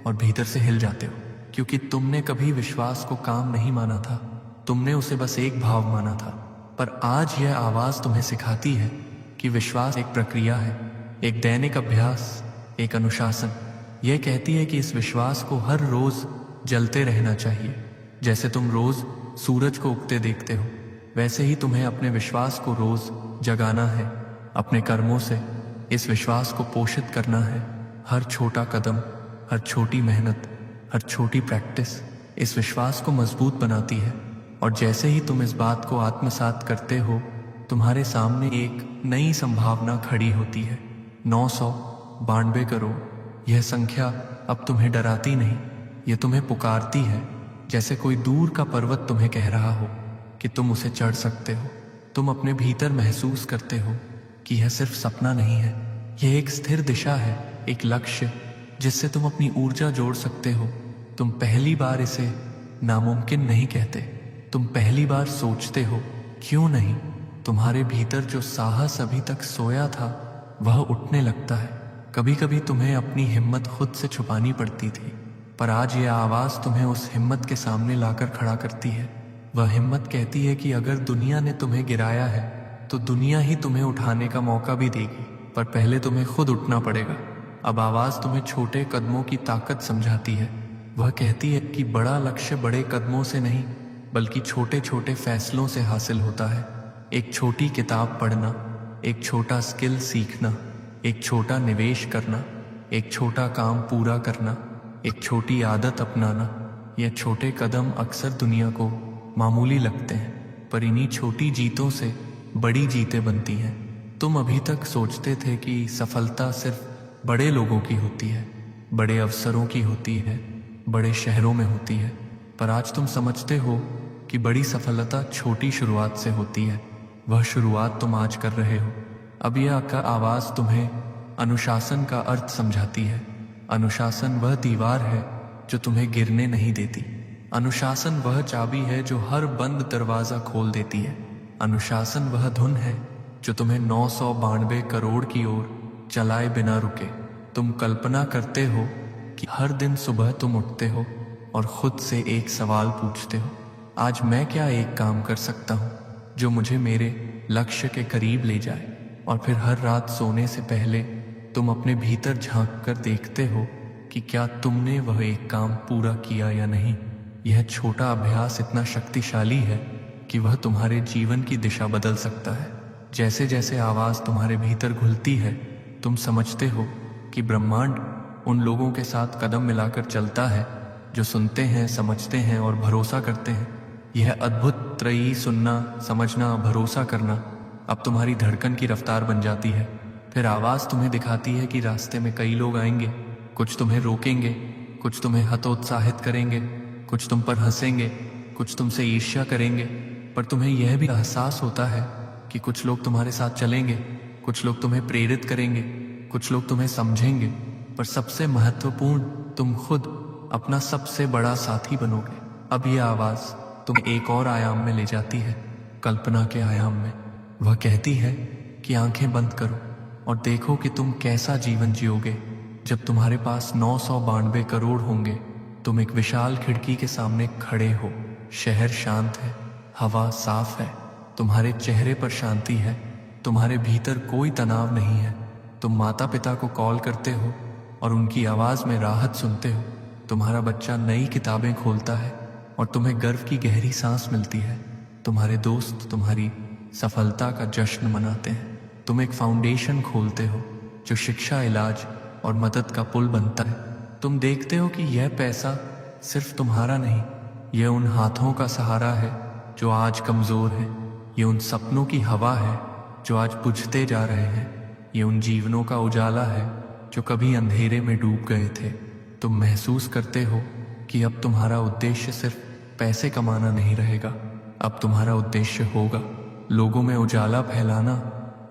और भीतर से हिल जाते हो, क्योंकि तुमने कभी विश्वास को काम नहीं माना था, तुमने उसे बस एक भाव माना था। पर आज यह आवाज तुम्हें सिखाती है कि विश्वास एक प्रक्रिया है, एक दैनिक अभ्यास, एक अनुशासन। यह कहती है कि इस विश्वास को हर रोज जलते रहना चाहिए। जैसे तुम रोज सूरज को उगते देखते हो, वैसे ही तुम्हें अपने विश्वास को रोज जगाना है। अपने कर्मों से इस विश्वास को पोषित करना है। हर छोटा कदम, हर छोटी मेहनत, हर छोटी प्रैक्टिस इस विश्वास को मजबूत बनाती है। और जैसे ही तुम इस बात को आत्मसात करते हो, तुम्हारे सामने एक नई संभावना खड़ी होती है। 992 करोड़। यह संख्या अब तुम्हें डराती नहीं, यह तुम्हें पुकारती है, जैसे कोई दूर का पर्वत तुम्हें कह रहा हो कि तुम उसे चढ़ सकते हो। तुम अपने भीतर महसूस करते हो कि यह सिर्फ सपना नहीं है, यह एक स्थिर दिशा है, एक लक्ष्य जिससे तुम अपनी ऊर्जा जोड़ सकते हो। तुम पहली बार इसे नामुमकिन नहीं कहते, तुम पहली बार सोचते हो क्यों नहीं। तुम्हारे भीतर जो साहस अभी तक सोया था वह उठने लगता है। कभी कभी तुम्हें अपनी हिम्मत खुद से छुपानी पड़ती थी, पर आज यह आवाज तुम्हें उस हिम्मत के सामने लाकर खड़ा करती है। वह हिम्मत कहती है कि अगर दुनिया ने तुम्हें गिराया है तो दुनिया ही तुम्हें उठाने का मौका भी देगी, पर पहले तुम्हें खुद उठना पड़ेगा। अब आवाज तुम्हें छोटे कदमों की ताकत समझाती है। वह कहती है कि बड़ा लक्ष्य बड़े कदमों से नहीं बल्कि छोटे छोटे फैसलों से हासिल होता है। एक छोटी किताब पढ़ना, एक छोटा स्किल सीखना, एक छोटा निवेश करना, एक छोटा काम पूरा करना, एक छोटी आदत अपनाना। यह छोटे कदम अक्सर दुनिया को मामूली लगते हैं, पर इन्हीं छोटी जीतों से बड़ी जीतें बनती हैं। तुम अभी तक सोचते थे कि सफलता सिर्फ बड़े लोगों की होती है, बड़े अवसरों की होती है, बड़े शहरों में होती है, पर आज तुम समझते हो कि बड़ी सफलता छोटी शुरुआत से होती है। वह शुरुआत तुम आज कर रहे हो। अब यह आवाज तुम्हें अनुशासन का अर्थ समझाती है। अनुशासन वह दीवार है जो तुम्हें गिरने नहीं देती। अनुशासन वह चाबी है जो हर बंद दरवाजा खोल देती है। अनुशासन वह धुन है जो तुम्हें 992 करोड़ की ओर चलाए बिना रुके। तुम कल्पना करते हो कि हर दिन सुबह तुम उठते हो और खुद से एक सवाल पूछते हो, आज मैं क्या एक काम कर सकता हूँ जो मुझे मेरे लक्ष्य के करीब ले जाए। और फिर हर रात सोने से पहले तुम अपने भीतर झांक कर देखते हो कि क्या तुमने वह एक काम पूरा किया या नहीं। यह छोटा अभ्यास इतना शक्तिशाली है कि वह तुम्हारे जीवन की दिशा बदल सकता है। जैसे जैसे आवाज तुम्हारे भीतर घुलती है, तुम समझते हो कि ब्रह्मांड उन लोगों के साथ कदम मिलाकर चलता है जो सुनते हैं, समझते हैं और भरोसा करते हैं। यह अद्भुत त्रयी, सुनना, समझना, भरोसा करना अब तुम्हारी धड़कन की रफ्तार बन जाती है। फिर आवाज तुम्हें दिखाती है कि रास्ते में कई लोग आएंगे, कुछ तुम्हें रोकेंगे, कुछ तुम्हें हतोत्साहित करेंगे, कुछ तुम पर हंसेंगे, कुछ तुमसे ईर्ष्या करेंगे, पर तुम्हें यह भी एहसास होता है कि कुछ लोग तुम्हारे साथ चलेंगे, कुछ लोग तुम्हें प्रेरित करेंगे, कुछ लोग तुम्हें समझेंगे, पर सबसे महत्वपूर्ण तुम खुद अपना सबसे बड़ा साथी बनोगे। अब यह आवाज तुम्हें एक और आयाम में ले जाती है, कल्पना के आयाम में। वह कहती है कि आंखें बंद करो और देखो कि तुम कैसा जीवन जियोगे जब तुम्हारे पास 992 करोड़ होंगे। तुम एक विशाल खिड़की के सामने खड़े हो, शहर शांत है, हवा साफ है, तुम्हारे चेहरे पर शांति है, तुम्हारे भीतर कोई तनाव नहीं है। तुम माता पिता को कॉल करते हो और उनकी आवाज में राहत सुनते हो। तुम्हारा बच्चा नई किताबें खोलता है और तुम्हें गर्व की गहरी सांस मिलती है। तुम्हारे दोस्त तुम्हारी सफलता का जश्न मनाते हैं। तुम एक फाउंडेशन खोलते हो जो शिक्षा, इलाज और मदद का पुल बनता है। तुम देखते हो कि यह पैसा सिर्फ तुम्हारा नहीं, यह उन हाथों का सहारा है जो आज कमजोर हैं। ये उन सपनों की हवा है जो आज बुझते जा रहे हैं। ये उन जीवनों का उजाला है जो कभी अंधेरे में डूब गए थे। तुम महसूस करते हो कि अब तुम्हारा उद्देश्य सिर्फ पैसे कमाना नहीं रहेगा। अब तुम्हारा उद्देश्य होगा लोगों में उजाला फैलाना,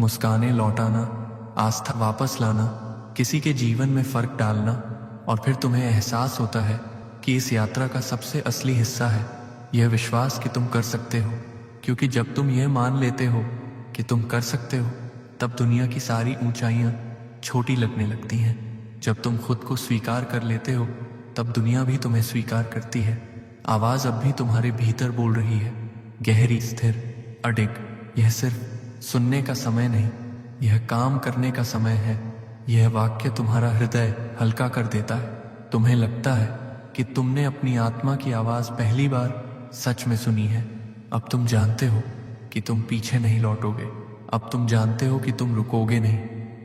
मुस्कानें लौटाना, आस्था वापस लाना, किसी के जीवन में फर्क डालना। और फिर तुम्हें एहसास होता है कि इस यात्रा का सबसे असली हिस्सा है यह विश्वास कि तुम कर सकते हो। क्योंकि जब तुम यह मान लेते हो कि तुम कर सकते हो, तब दुनिया की सारी ऊंचाइयां छोटी लगने लगती हैं। जब तुम खुद को स्वीकार कर लेते हो, तब दुनिया भी तुम्हें स्वीकार करती है। आवाज अब भी तुम्हारे भीतर बोल रही है, गहरी, स्थिर, अडिग। यह सिर्फ सुनने का समय नहीं, यह काम करने का समय है। यह वाक्य तुम्हारा हृदय हल्का कर देता है। तुम्हें लगता है कि तुमने अपनी आत्मा की आवाज पहली बार सच में सुनी है। अब तुम जानते हो कि तुम पीछे नहीं लौटोगे। अब तुम जानते हो कि तुम रुकोगे नहीं।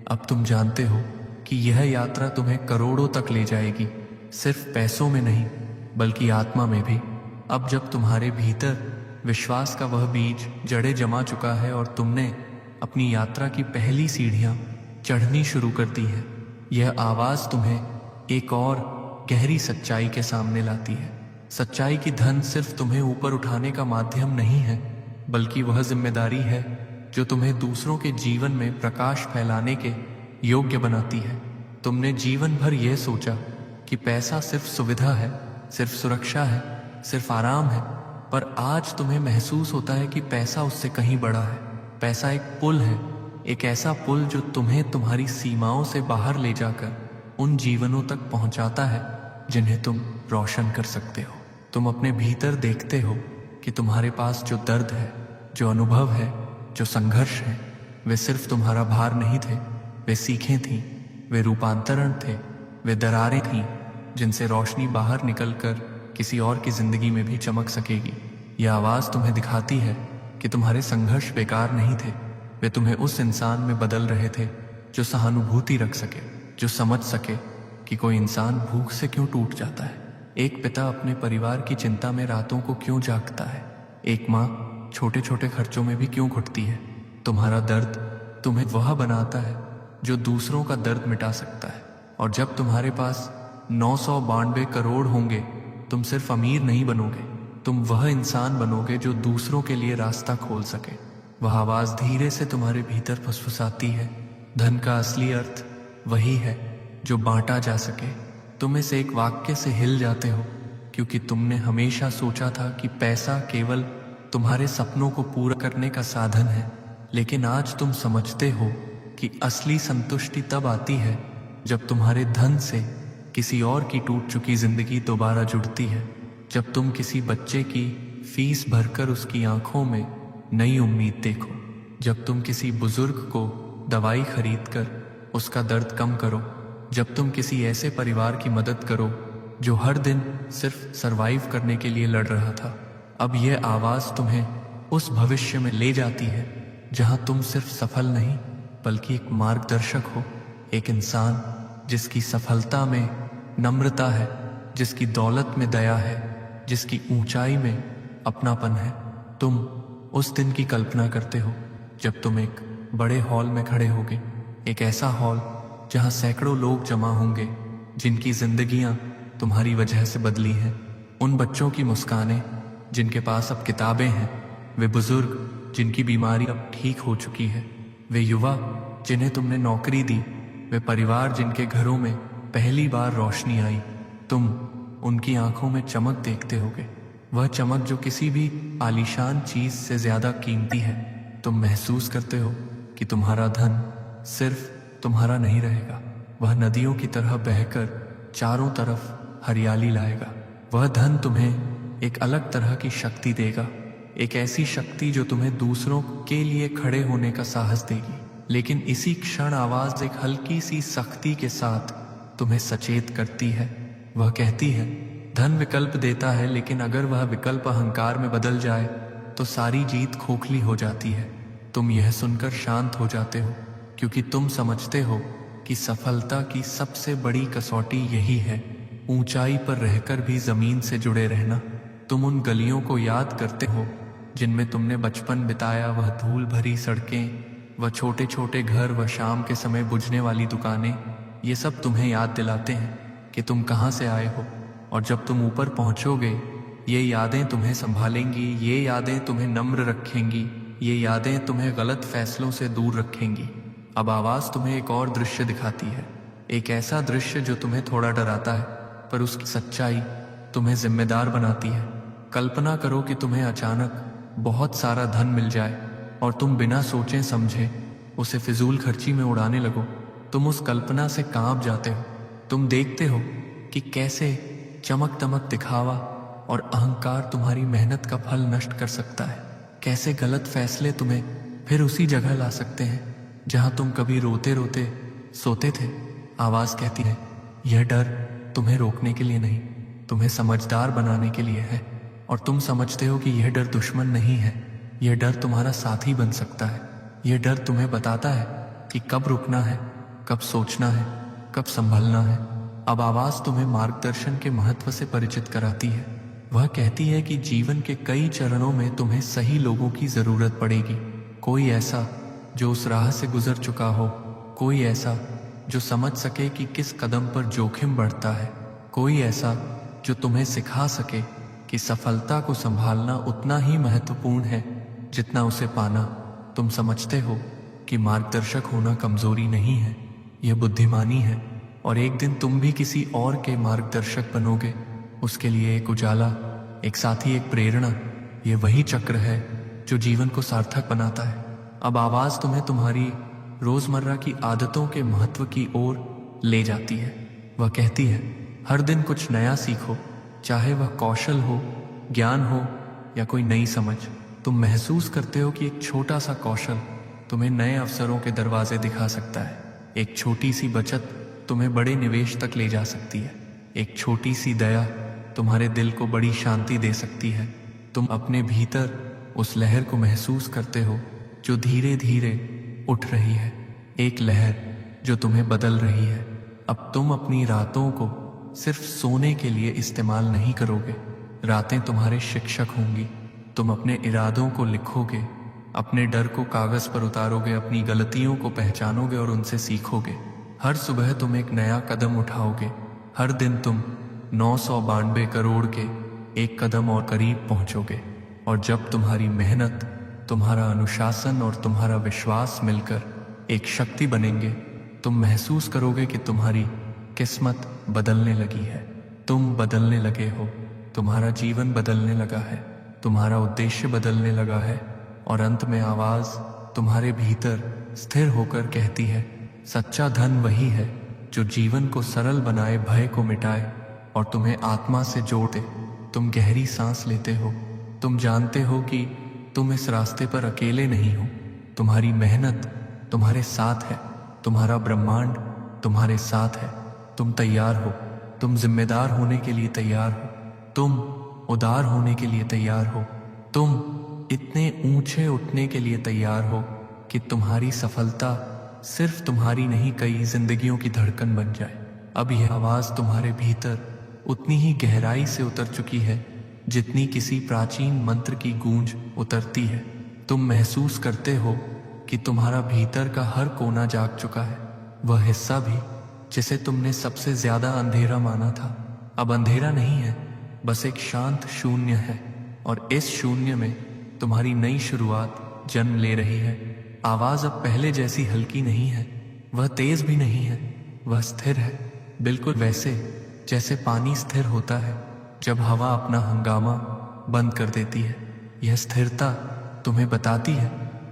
अब तुम जानते हो कि यह यात्रा तुम्हें करोड़ों तक ले जाएगी, सिर्फ पैसों में नहीं बल्कि आत्मा में भी। अब जब तुम्हारे भीतर विश्वास का वह बीज जड़ें जमा चुका है और तुमने अपनी यात्रा की पहली सीढ़ियां चढ़नी शुरू कर दी है, यह आवाज तुम्हें एक और गहरी सच्चाई के सामने लाती है। सच्चाई की धन सिर्फ तुम्हें ऊपर उठाने का माध्यम नहीं है, बल्कि वह जिम्मेदारी है जो तुम्हें दूसरों के जीवन में प्रकाश फैलाने के योग्य बनाती है। तुमने जीवन भर यह सोचा कि पैसा सिर्फ सुविधा है, सिर्फ सुरक्षा है, सिर्फ आराम है, पर आज तुम्हें महसूस होता है कि पैसा उससे कहीं बड़ा है। पैसा एक पुल है, एक ऐसा पुल जो तुम्हें तुम्हारी सीमाओं से बाहर ले जाकर उन जीवनों तक पहुंचाता है जिन्हें तुम रोशन कर सकते हो। तुम अपने भीतर देखते हो कि तुम्हारे पास जो दर्द है, जो अनुभव है, जो संघर्ष है, वे सिर्फ तुम्हारा भार नहीं थे, वे सीखें थीं, वे रूपांतरण थे, वे दरारें थीं जिनसे रोशनी बाहर निकलकर किसी और की जिंदगी में भी चमक सकेगी। यह आवाज तुम्हें दिखाती है कि तुम्हारे संघर्ष बेकार नहीं थे, वे तुम्हें उस इंसान में बदल रहे थे जो सहानुभूति रख सके, जो समझ सके कि कोई इंसान भूख से क्यों टूट जाता है, एक पिता अपने परिवार की चिंता में रातों को क्यों जागता है, एक माँ छोटे छोटे खर्चों में भी क्यों घुटती है। तुम्हारा दर्द तुम्हें वह बनाता है जो दूसरों का दर्द मिटा सकता है। और जब तुम्हारे पास 992 करोड़ होंगे, तुम सिर्फ अमीर नहीं बनोगे, तुम वह इंसान बनोगे जो दूसरों के लिए रास्ता खोल सके। वह आवाज धीरे से तुम्हारे भीतर फुसफुसाती है, धन का असली अर्थ वही है जो बांटा जा सके। तुम इस एक वाक्य से हिल जाते हो क्योंकि तुमने हमेशा सोचा था कि पैसा केवल तुम्हारे सपनों को पूरा करने का साधन है, लेकिन आज तुम समझते हो कि असली संतुष्टि तब आती है जब तुम्हारे धन से किसी और की टूट चुकी जिंदगी दोबारा जुड़ती है। जब तुम किसी बच्चे की फीस भरकर उसकी आंखों में नई उम्मीद देखो, जब तुम किसी बुजुर्ग को दवाई खरीदकर उसका दर्द कम करो, जब तुम किसी ऐसे परिवार की मदद करो जो हर दिन सिर्फ सरवाइव करने के लिए लड़ रहा था। अब यह आवाज तुम्हें उस भविष्य में ले जाती है जहां तुम सिर्फ सफल नहीं बल्कि एक मार्गदर्शक हो, एक इंसान जिसकी सफलता में नम्रता है, जिसकी दौलत में दया है, जिसकी ऊंचाई में अपनापन है। तुम उस दिन की कल्पना करते हो जब तुम एक बड़े हॉल में खड़े होगे, एक ऐसा हॉल जहां सैकड़ों लोग जमा होंगे जिनकी जिंदगियां तुम्हारी वजह से बदली हैं। उन बच्चों की मुस्कानें जिनके पास अब किताबें हैं, वे बुजुर्ग जिनकी बीमारी अब ठीक हो चुकी है, वे युवा जिन्हें तुमने नौकरी दी, वे परिवार जिनके घरों में पहली बार रोशनी आई, तुम उनकी आंखों में चमक देखते होगे, वह चमक जो किसी भी आलीशान चीज से ज्यादा कीमती है। तुम महसूस करते हो कि तुम्हारा धन सिर्फ तुम्हारा नहीं रहेगा, वह नदियों की तरह बहकर चारों तरफ हरियाली लाएगा। वह धन तुम्हें एक अलग तरह की शक्ति देगा, एक ऐसी शक्ति जो तुम्हें दूसरों के लिए खड़े होने का साहस देगी। लेकिन इसी क्षण आवाज एक हल्की सी सख्ती के साथ तुम्हें सचेत करती है। वह कहती है, धन विकल्प देता है, लेकिन अगर वह विकल्प अहंकार में बदल जाए तो सारी जीत खोखली हो जाती है। तुम यह सुनकर शांत हो जाते हो, क्योंकि तुम समझते हो कि सफलता की सबसे बड़ी कसौटी यही है, ऊंचाई पर रहकर भी जमीन से जुड़े रहना। तुम उन गलियों को याद करते हो जिनमें तुमने बचपन बिताया, वह धूल भरी सड़कें, वह छोटे छोटे घर, वह शाम के समय बुझने वाली दुकानें। ये सब तुम्हें याद दिलाते हैं कि तुम कहाँ से आए हो, और जब तुम ऊपर पहुंचोगे ये यादें तुम्हें संभालेंगी, ये यादें तुम्हें नम्र रखेंगी, ये यादें तुम्हें गलत फैसलों से दूर रखेंगी। अब आवाज तुम्हें एक और दृश्य दिखाती है, एक ऐसा दृश्य जो तुम्हें थोड़ा डराता है, पर उसकी सच्चाई तुम्हें जिम्मेदार बनाती है। कल्पना करो कि तुम्हें अचानक बहुत सारा धन मिल जाए और तुम बिना सोचे समझे उसे फिजूल खर्ची में उड़ाने लगो। तुम उस कल्पना से कांप जाते हो। तुम देखते हो कि कैसे चमक दमक, दिखावा और अहंकार तुम्हारी मेहनत का फल नष्ट कर सकता है, कैसे गलत फैसले तुम्हें फिर उसी जगह ला सकते हैं जहां तुम कभी रोते रोते सोते थे। आवाज कहती है, यह डर तुम्हें रोकने के लिए नहीं, तुम्हें समझदार बनाने के लिए है। और तुम समझते हो कि यह डर दुश्मन नहीं है, यह डर तुम्हारा साथी बन सकता है। यह डर तुम्हें बताता है कि कब रुकना है, कब सोचना है, कब संभलना है। अब आवाज तुम्हें मार्गदर्शन के महत्व से परिचित कराती है। वह कहती है कि जीवन के कई चरणों में तुम्हें सही लोगों की जरूरत पड़ेगी। कोई ऐसा जो उस राह से गुजर चुका हो, कोई ऐसा जो समझ सके कि किस कदम पर जोखिम बढ़ता है, कोई ऐसा जो तुम्हें सिखा सके कि सफलता को संभालना उतना ही महत्वपूर्ण है जितना उसे पाना। तुम समझते हो कि मार्गदर्शक होना कमजोरी नहीं है, यह बुद्धिमानी है, और एक दिन तुम भी किसी और के मार्गदर्शक बनोगे। उसके लिए एक उजाला, एक साथी, एक प्रेरणा, ये वही चक्र है जो जीवन को सार्थक बनाता है। अब आवाज तुम्हें तुम्हारी रोजमर्रा की आदतों के महत्व की ओर ले जाती है। वह कहती है, हर दिन कुछ नया सीखो, चाहे वह कौशल हो, ज्ञान हो या कोई नई समझ। तुम महसूस करते हो कि एक छोटा सा कौशल तुम्हें नए अवसरों के दरवाजे दिखा सकता है। एक छोटी सी बचत तुम्हें बड़े निवेश तक ले जा सकती है। एक छोटी सी दया तुम्हारे दिल को बड़ी शांति दे सकती है। तुम अपने भीतर उस लहर को महसूस करते हो जो धीरे धीरे उठ रही है, एक लहर जो तुम्हें बदल रही है। अब तुम अपनी रातों को सिर्फ सोने के लिए इस्तेमाल नहीं करोगे, रातें तुम्हारे शिक्षक होंगी। तुम अपने इरादों को लिखोगे, अपने डर को कागज पर उतारोगे, अपनी गलतियों को पहचानोगे और उनसे सीखोगे। हर सुबह तुम एक नया कदम उठाओगे, हर दिन तुम 992 करोड़ के एक कदम और करीब पहुंचोगे। और जब तुम्हारी मेहनत, तुम्हारा अनुशासन और तुम्हारा विश्वास मिलकर एक शक्ति बनेंगे, तुम महसूस करोगे कि तुम्हारी किस्मत बदलने लगी है, तुम बदलने लगे हो, तुम्हारा जीवन बदलने लगा है, तुम्हारा उद्देश्य बदलने लगा है। और अंत में आवाज तुम्हारे भीतर स्थिर होकर कहती है, सच्चा धन वही है जो जीवन को सरल बनाए, भय को मिटाए और तुम्हें आत्मा से जोड़े। तुम गहरी सांस लेते हो, तुम जानते हो कि तुम इस रास्ते पर अकेले नहीं हो, तुम्हारी मेहनत तुम्हारे साथ है, तुम्हारा ब्रह्मांड तुम्हारे साथ है। तुम तैयार हो, तुम जिम्मेदार होने के लिए तैयार हो, तुम उदार होने के लिए तैयार हो, तुम इतने ऊंचे उठने के लिए तैयार हो कि तुम्हारी सफलता सिर्फ तुम्हारी नहीं, कई जिंदगियों की धड़कन बन जाए। अब यह आवाज तुम्हारे भीतर उतनी ही गहराई से उतर चुकी है जितनी किसी प्राचीन मंत्र की गूंज उतरती है। तुम महसूस करते हो कि तुम्हारा भीतर का हर कोना जाग चुका है, वह हिस्सा भी जिसे तुमने सबसे ज्यादा अंधेरा माना था अब अंधेरा नहीं है, बस एक शांत शून्य है। और इस शून्य में तुम्हारी नई शुरुआत जन्म ले रही है। आवाज अब पहले जैसी हल्की नहीं है, वह तेज भी नहीं है, वह स्थिर है, बिल्कुल वैसे जैसे पानी स्थिर होता है जब हवा अपना हंगामा बंद कर देती है। यह स्थिरता तुम्हें बताती है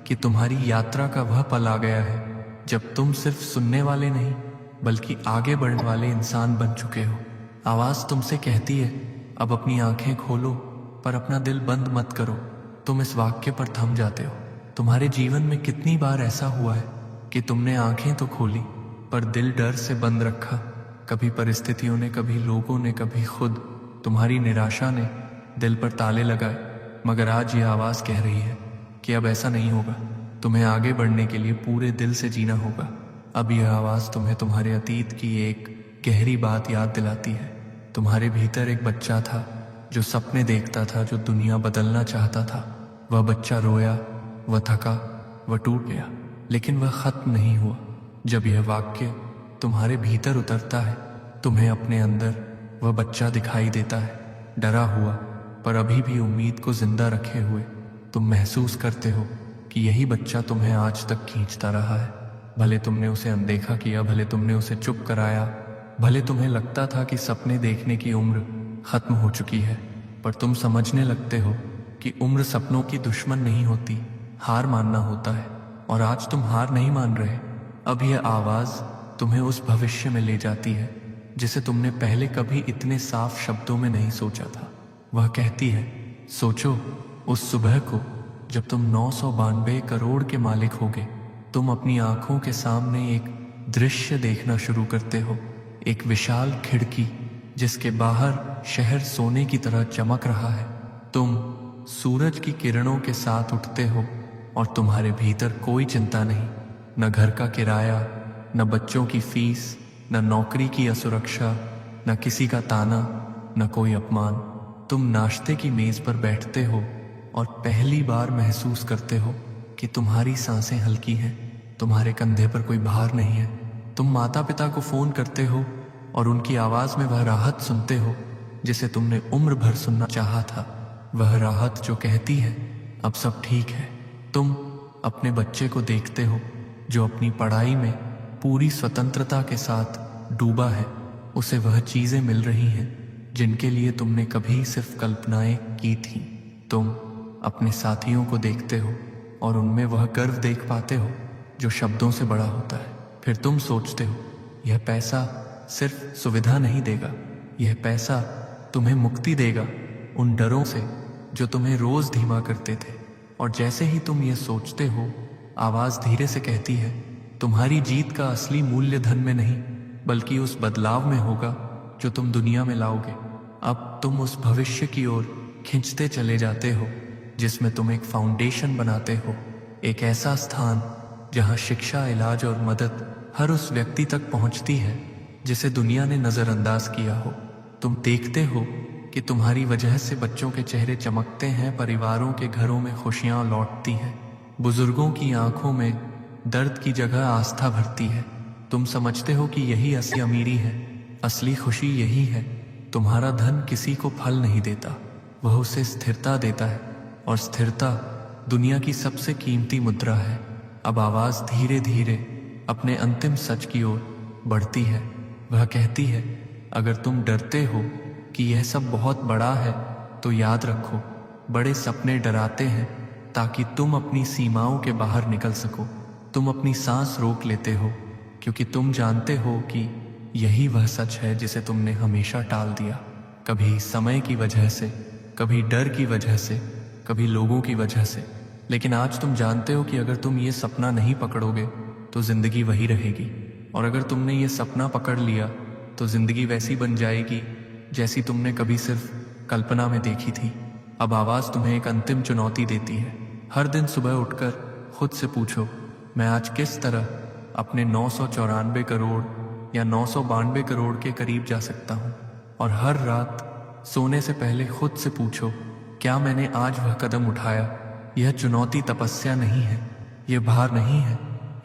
कि तुम्हारी यात्रा का वह पल आ गया है जब तुम सिर्फ सुनने वाले नहीं बल्कि आगे बढ़ने वाले इंसान बन चुके हो। आवाज तुमसे कहती है, अब अपनी आंखें खोलो पर अपना दिल बंद मत करो। तुम इस वाक्य पर थम जाते हो। तुम्हारे जीवन में कितनी बार ऐसा हुआ है कि तुमने आंखें तो खोली पर दिल डर से बंद रखा। कभी परिस्थितियों ने, कभी लोगों ने, कभी खुद तुम्हारी निराशा ने दिल पर ताले लगाए। मगर आज यह आवाज कह रही है कि अब ऐसा नहीं होगा। तुम्हें आगे बढ़ने के लिए पूरे दिल से जीना होगा। अब यह आवाज तुम्हें तुम्हारे अतीत की एक गहरी बात याद दिलाती है। तुम्हारे भीतर एक बच्चा था जो सपने देखता था, जो दुनिया बदलना चाहता था। वह बच्चा रोया, वह थका, वह टूट गया, लेकिन वह खत्म नहीं हुआ। जब यह वाक्य तुम्हारे भीतर उतरता है, तुम्हें अपने अंदर वह बच्चा दिखाई देता है, डरा हुआ पर अभी भी उम्मीद को जिंदा रखे हुए। तुम महसूस करते हो कि यही बच्चा तुम्हें आज तक खींचता रहा है। भले तुमने उसे अनदेखा किया, भले तुमने उसे चुप कराया, भले तुम्हें लगता था कि सपने देखने की उम्र खत्म हो चुकी है, पर तुम समझने लगते हो कि उम्र सपनों की दुश्मन नहीं होती, हार मानना होता है। और आज तुम हार नहीं मान रहे। अब यह आवाज तुम्हें उस भविष्य में ले जाती है जिसे तुमने पहले कभी इतने साफ शब्दों में नहीं सोचा था। वह कहती है, सोचो उस सुबह को जब तुम 992 करोड़ के मालिक होगे। तुम अपनी आंखों के सामने एक दृश्य देखना शुरू करते हो, एक विशाल खिड़की जिसके बाहर शहर सोने की तरह चमक रहा है। तुम सूरज की किरणों के साथ उठते हो और तुम्हारे भीतर कोई चिंता नहीं, न घर का किराया, न बच्चों की फीस, न नौकरी की असुरक्षा, न किसी का ताना, न कोई अपमान। तुम नाश्ते की मेज पर बैठते हो और पहली बार महसूस करते हो कि तुम्हारी सांसें हल्की हैं, तुम्हारे कंधे पर कोई भार नहीं है। तुम माता पिता को फोन करते हो और उनकी आवाज में वह राहत सुनते हो जिसे तुमने उम्र भर सुनना चाहा था। वह राहत जो कहती है, अब सब ठीक है। तुम अपने बच्चे को देखते हो जो अपनी पढ़ाई में पूरी स्वतंत्रता के साथ डूबा है। उसे वह चीजें मिल रही हैं जिनके लिए तुमने कभी सिर्फ कल्पनाएं की थी। तुम अपने साथियों को देखते हो और उनमें वह गर्व देख पाते हो जो शब्दों से बड़ा होता है। फिर तुम सोचते हो, यह पैसा सिर्फ सुविधा नहीं देगा, यह पैसा तुम्हें मुक्ति देगा उन डरों से जो तुम्हें रोज धीमा करते थे। और जैसे ही तुम ये सोचते हो, आवाज धीरे से कहती है, तुम्हारी जीत का असली मूल्य धन में नहीं बल्कि उस बदलाव में होगा जो तुम दुनिया में लाओगे। अब तुम उस भविष्य की ओर खींचते चले जाते हो जिसमें तुम एक फाउंडेशन बनाते हो, एक ऐसा स्थान जहां शिक्षा, इलाज और मदद हर उस व्यक्ति तक पहुंचती है जिसे दुनिया ने नजरअंदाज किया हो। तुम देखते हो कि तुम्हारी वजह से बच्चों के चेहरे चमकते हैं, परिवारों के घरों में खुशियां लौटती हैं, बुजुर्गों की आंखों में दर्द की जगह आस्था भरती है। तुम समझते हो कि यही असली अमीरी है, असली खुशी यही है। तुम्हारा धन किसी को फल नहीं देता, वह उसे स्थिरता देता है, और स्थिरता दुनिया की सबसे कीमती मुद्रा है। अब आवाज धीरे धीरे अपने अंतिम सच की ओर बढ़ती है। वह कहती है, अगर तुम डरते हो कि यह सब बहुत बड़ा है तो याद रखो, बड़े सपने डराते हैं ताकि तुम अपनी सीमाओं के बाहर निकल सको। तुम अपनी सांस रोक लेते हो क्योंकि तुम जानते हो कि यही वह सच है जिसे तुमने हमेशा टाल दिया, कभी समय की वजह से, कभी डर की वजह से, कभी लोगों की वजह से। लेकिन आज तुम जानते हो कि अगर तुम ये सपना नहीं पकड़ोगे तो जिंदगी वही रहेगी, और अगर तुमने ये सपना पकड़ लिया तो जिंदगी वैसी बन जाएगी जैसी तुमने कभी सिर्फ कल्पना में देखी थी। अब आवाज तुम्हें एक अंतिम चुनौती देती है। हर दिन सुबह उठकर खुद से पूछो, मैं आज किस तरह अपने 994 करोड़ या 992 करोड़ के करीब जा सकता हूँ। और हर रात सोने से पहले खुद से पूछो, क्या मैंने आज वह कदम उठाया। यह चुनौती तपस्या नहीं है, यह भार नहीं है,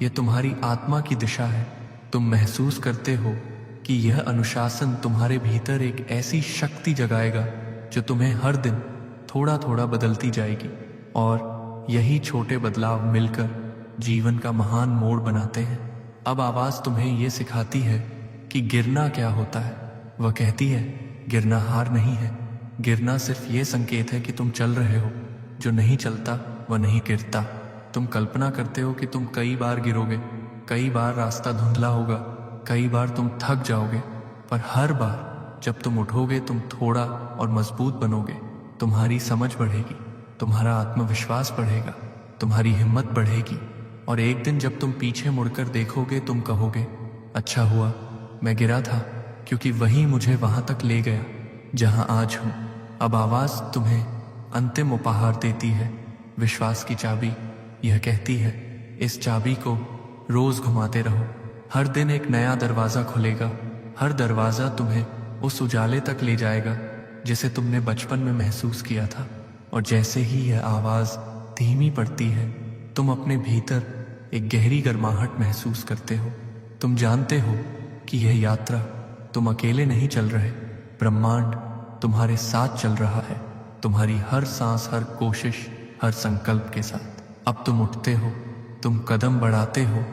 यह तुम्हारी आत्मा की दिशा है। तुम महसूस करते हो कि यह अनुशासन तुम्हारे भीतर एक ऐसी शक्ति जगाएगा जो तुम्हें हर दिन थोड़ा थोड़ा बदलती जाएगी, और यही छोटे बदलाव मिलकर जीवन का महान मोड़ बनाते हैं। अब आवाज तुम्हें ये सिखाती है कि गिरना क्या होता है। वह कहती है गिरना हार नहीं है, गिरना सिर्फ ये संकेत है कि तुम चल रहे हो। जो नहीं चलता वह नहीं गिरता। तुम कल्पना करते हो कि तुम कई बार गिरोगे, कई बार रास्ता धुंधला होगा, कई बार तुम थक जाओगे, पर हर बार जब तुम उठोगे तुम थोड़ा और मजबूत बनोगे। तुम्हारी समझ बढ़ेगी, तुम्हारा आत्मविश्वास बढ़ेगा, तुम्हारी हिम्मत बढ़ेगी, और एक दिन जब तुम पीछे मुड़कर देखोगे तुम कहोगे अच्छा हुआ मैं गिरा था, क्योंकि वही मुझे वहां तक ले गया जहां आज हूं। अब आवाज तुम्हें अंतिम उपहार देती है, विश्वास की चाबी। यह कहती है इस चाबी को रोज घुमाते रहो, हर दिन एक नया दरवाजा खुलेगा, हर दरवाजा तुम्हें उस उजाले तक ले जाएगा जिसे तुमने बचपन में महसूस किया था। और जैसे ही यह आवाज धीमी पड़ती है तुम अपने भीतर एक गहरी गर्माहट महसूस करते हो। तुम जानते हो कि यह यात्रा तुम अकेले नहीं चल रहे, ब्रह्मांड तुम्हारे साथ चल रहा है, तुम्हारी हर सांस, हर कोशिश, हर संकल्प के साथ। अब तुम उठते हो, तुम कदम बढ़ाते हो,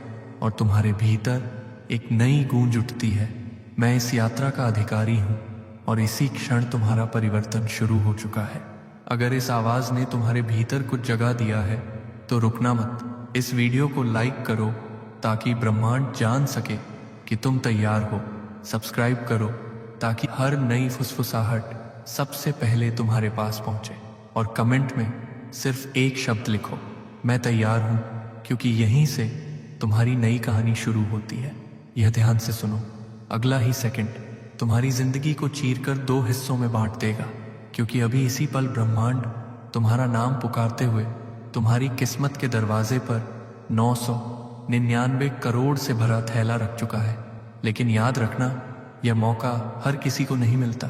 और तुम्हारे भीतर एक नई गूंज उठती है, मैं इस यात्रा का अधिकारी हूं, और इसी क्षण तुम्हारा परिवर्तन शुरू हो चुका है। अगर इस आवाज ने तुम्हारे भीतर कुछ जगह दिया है तो रुकना मत। इस वीडियो को लाइक करो ताकि ब्रह्मांड जान सके कि तुम तैयार हो। सब्सक्राइब करो ताकि हर नई फुसफुसाहट सबसे पहले तुम्हारे पास पहुंचे। और कमेंट में सिर्फ एक शब्द लिखो, मैं तैयार हूं, क्योंकि यहीं से तुम्हारी नई कहानी शुरू होती है। यह ध्यान से सुनो, अगला ही सेकंड तुम्हारी जिंदगी को चीरकर 2 हिस्सों में बांट देगा, क्योंकि अभी इसी पल ब्रह्मांड तुम्हारा नाम पुकारते हुए तुम्हारी किस्मत के दरवाजे पर 999 करोड़ से भरा थैला रख चुका है। लेकिन याद रखना, यह मौका हर किसी को नहीं मिलता,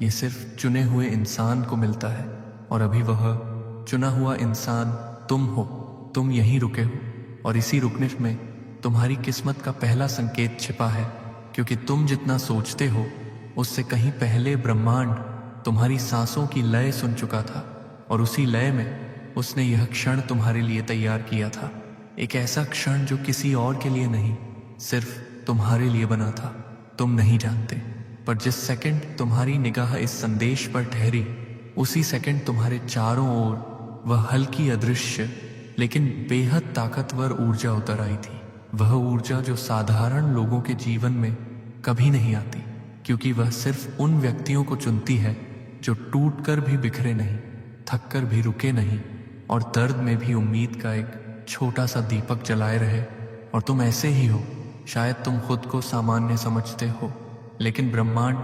यह सिर्फ चुने हुए इंसान को मिलता है। और अभी वह चुना हुआ इंसान तुम हो। तुम यहीं रुके हो, और इसी रुकने में तुम्हारी किस्मत का पहला संकेत छिपा है, क्योंकि तुम जितना सोचते हो उससे कहीं पहले ब्रह्मांड तुम्हारी सांसों की लय सुन चुका था, और उसी लय में उसने यह क्षण तुम्हारे लिए तैयार किया था। एक ऐसा क्षण जो किसी और के लिए नहीं, सिर्फ तुम्हारे लिए बना था। तुम नहीं जानते, पर जिस सेकंड तुम्हारी निगाह इस संदेश पर ठहरी, उसी सेकंड तुम्हारे चारों ओर वह हल्की, अदृश्य लेकिन बेहद ताकतवर ऊर्जा उतर आई थी। वह ऊर्जा जो साधारण लोगों के जीवन में कभी नहीं आती, क्योंकि वह सिर्फ उन व्यक्तियों को चुनती है जो टूटकर भी बिखरे नहीं, थककर भी रुके नहीं, और दर्द में भी उम्मीद का एक छोटा सा दीपक जलाए रहे। और तुम ऐसे ही हो। शायद तुम खुद को सामान्य समझते हो, लेकिन ब्रह्मांड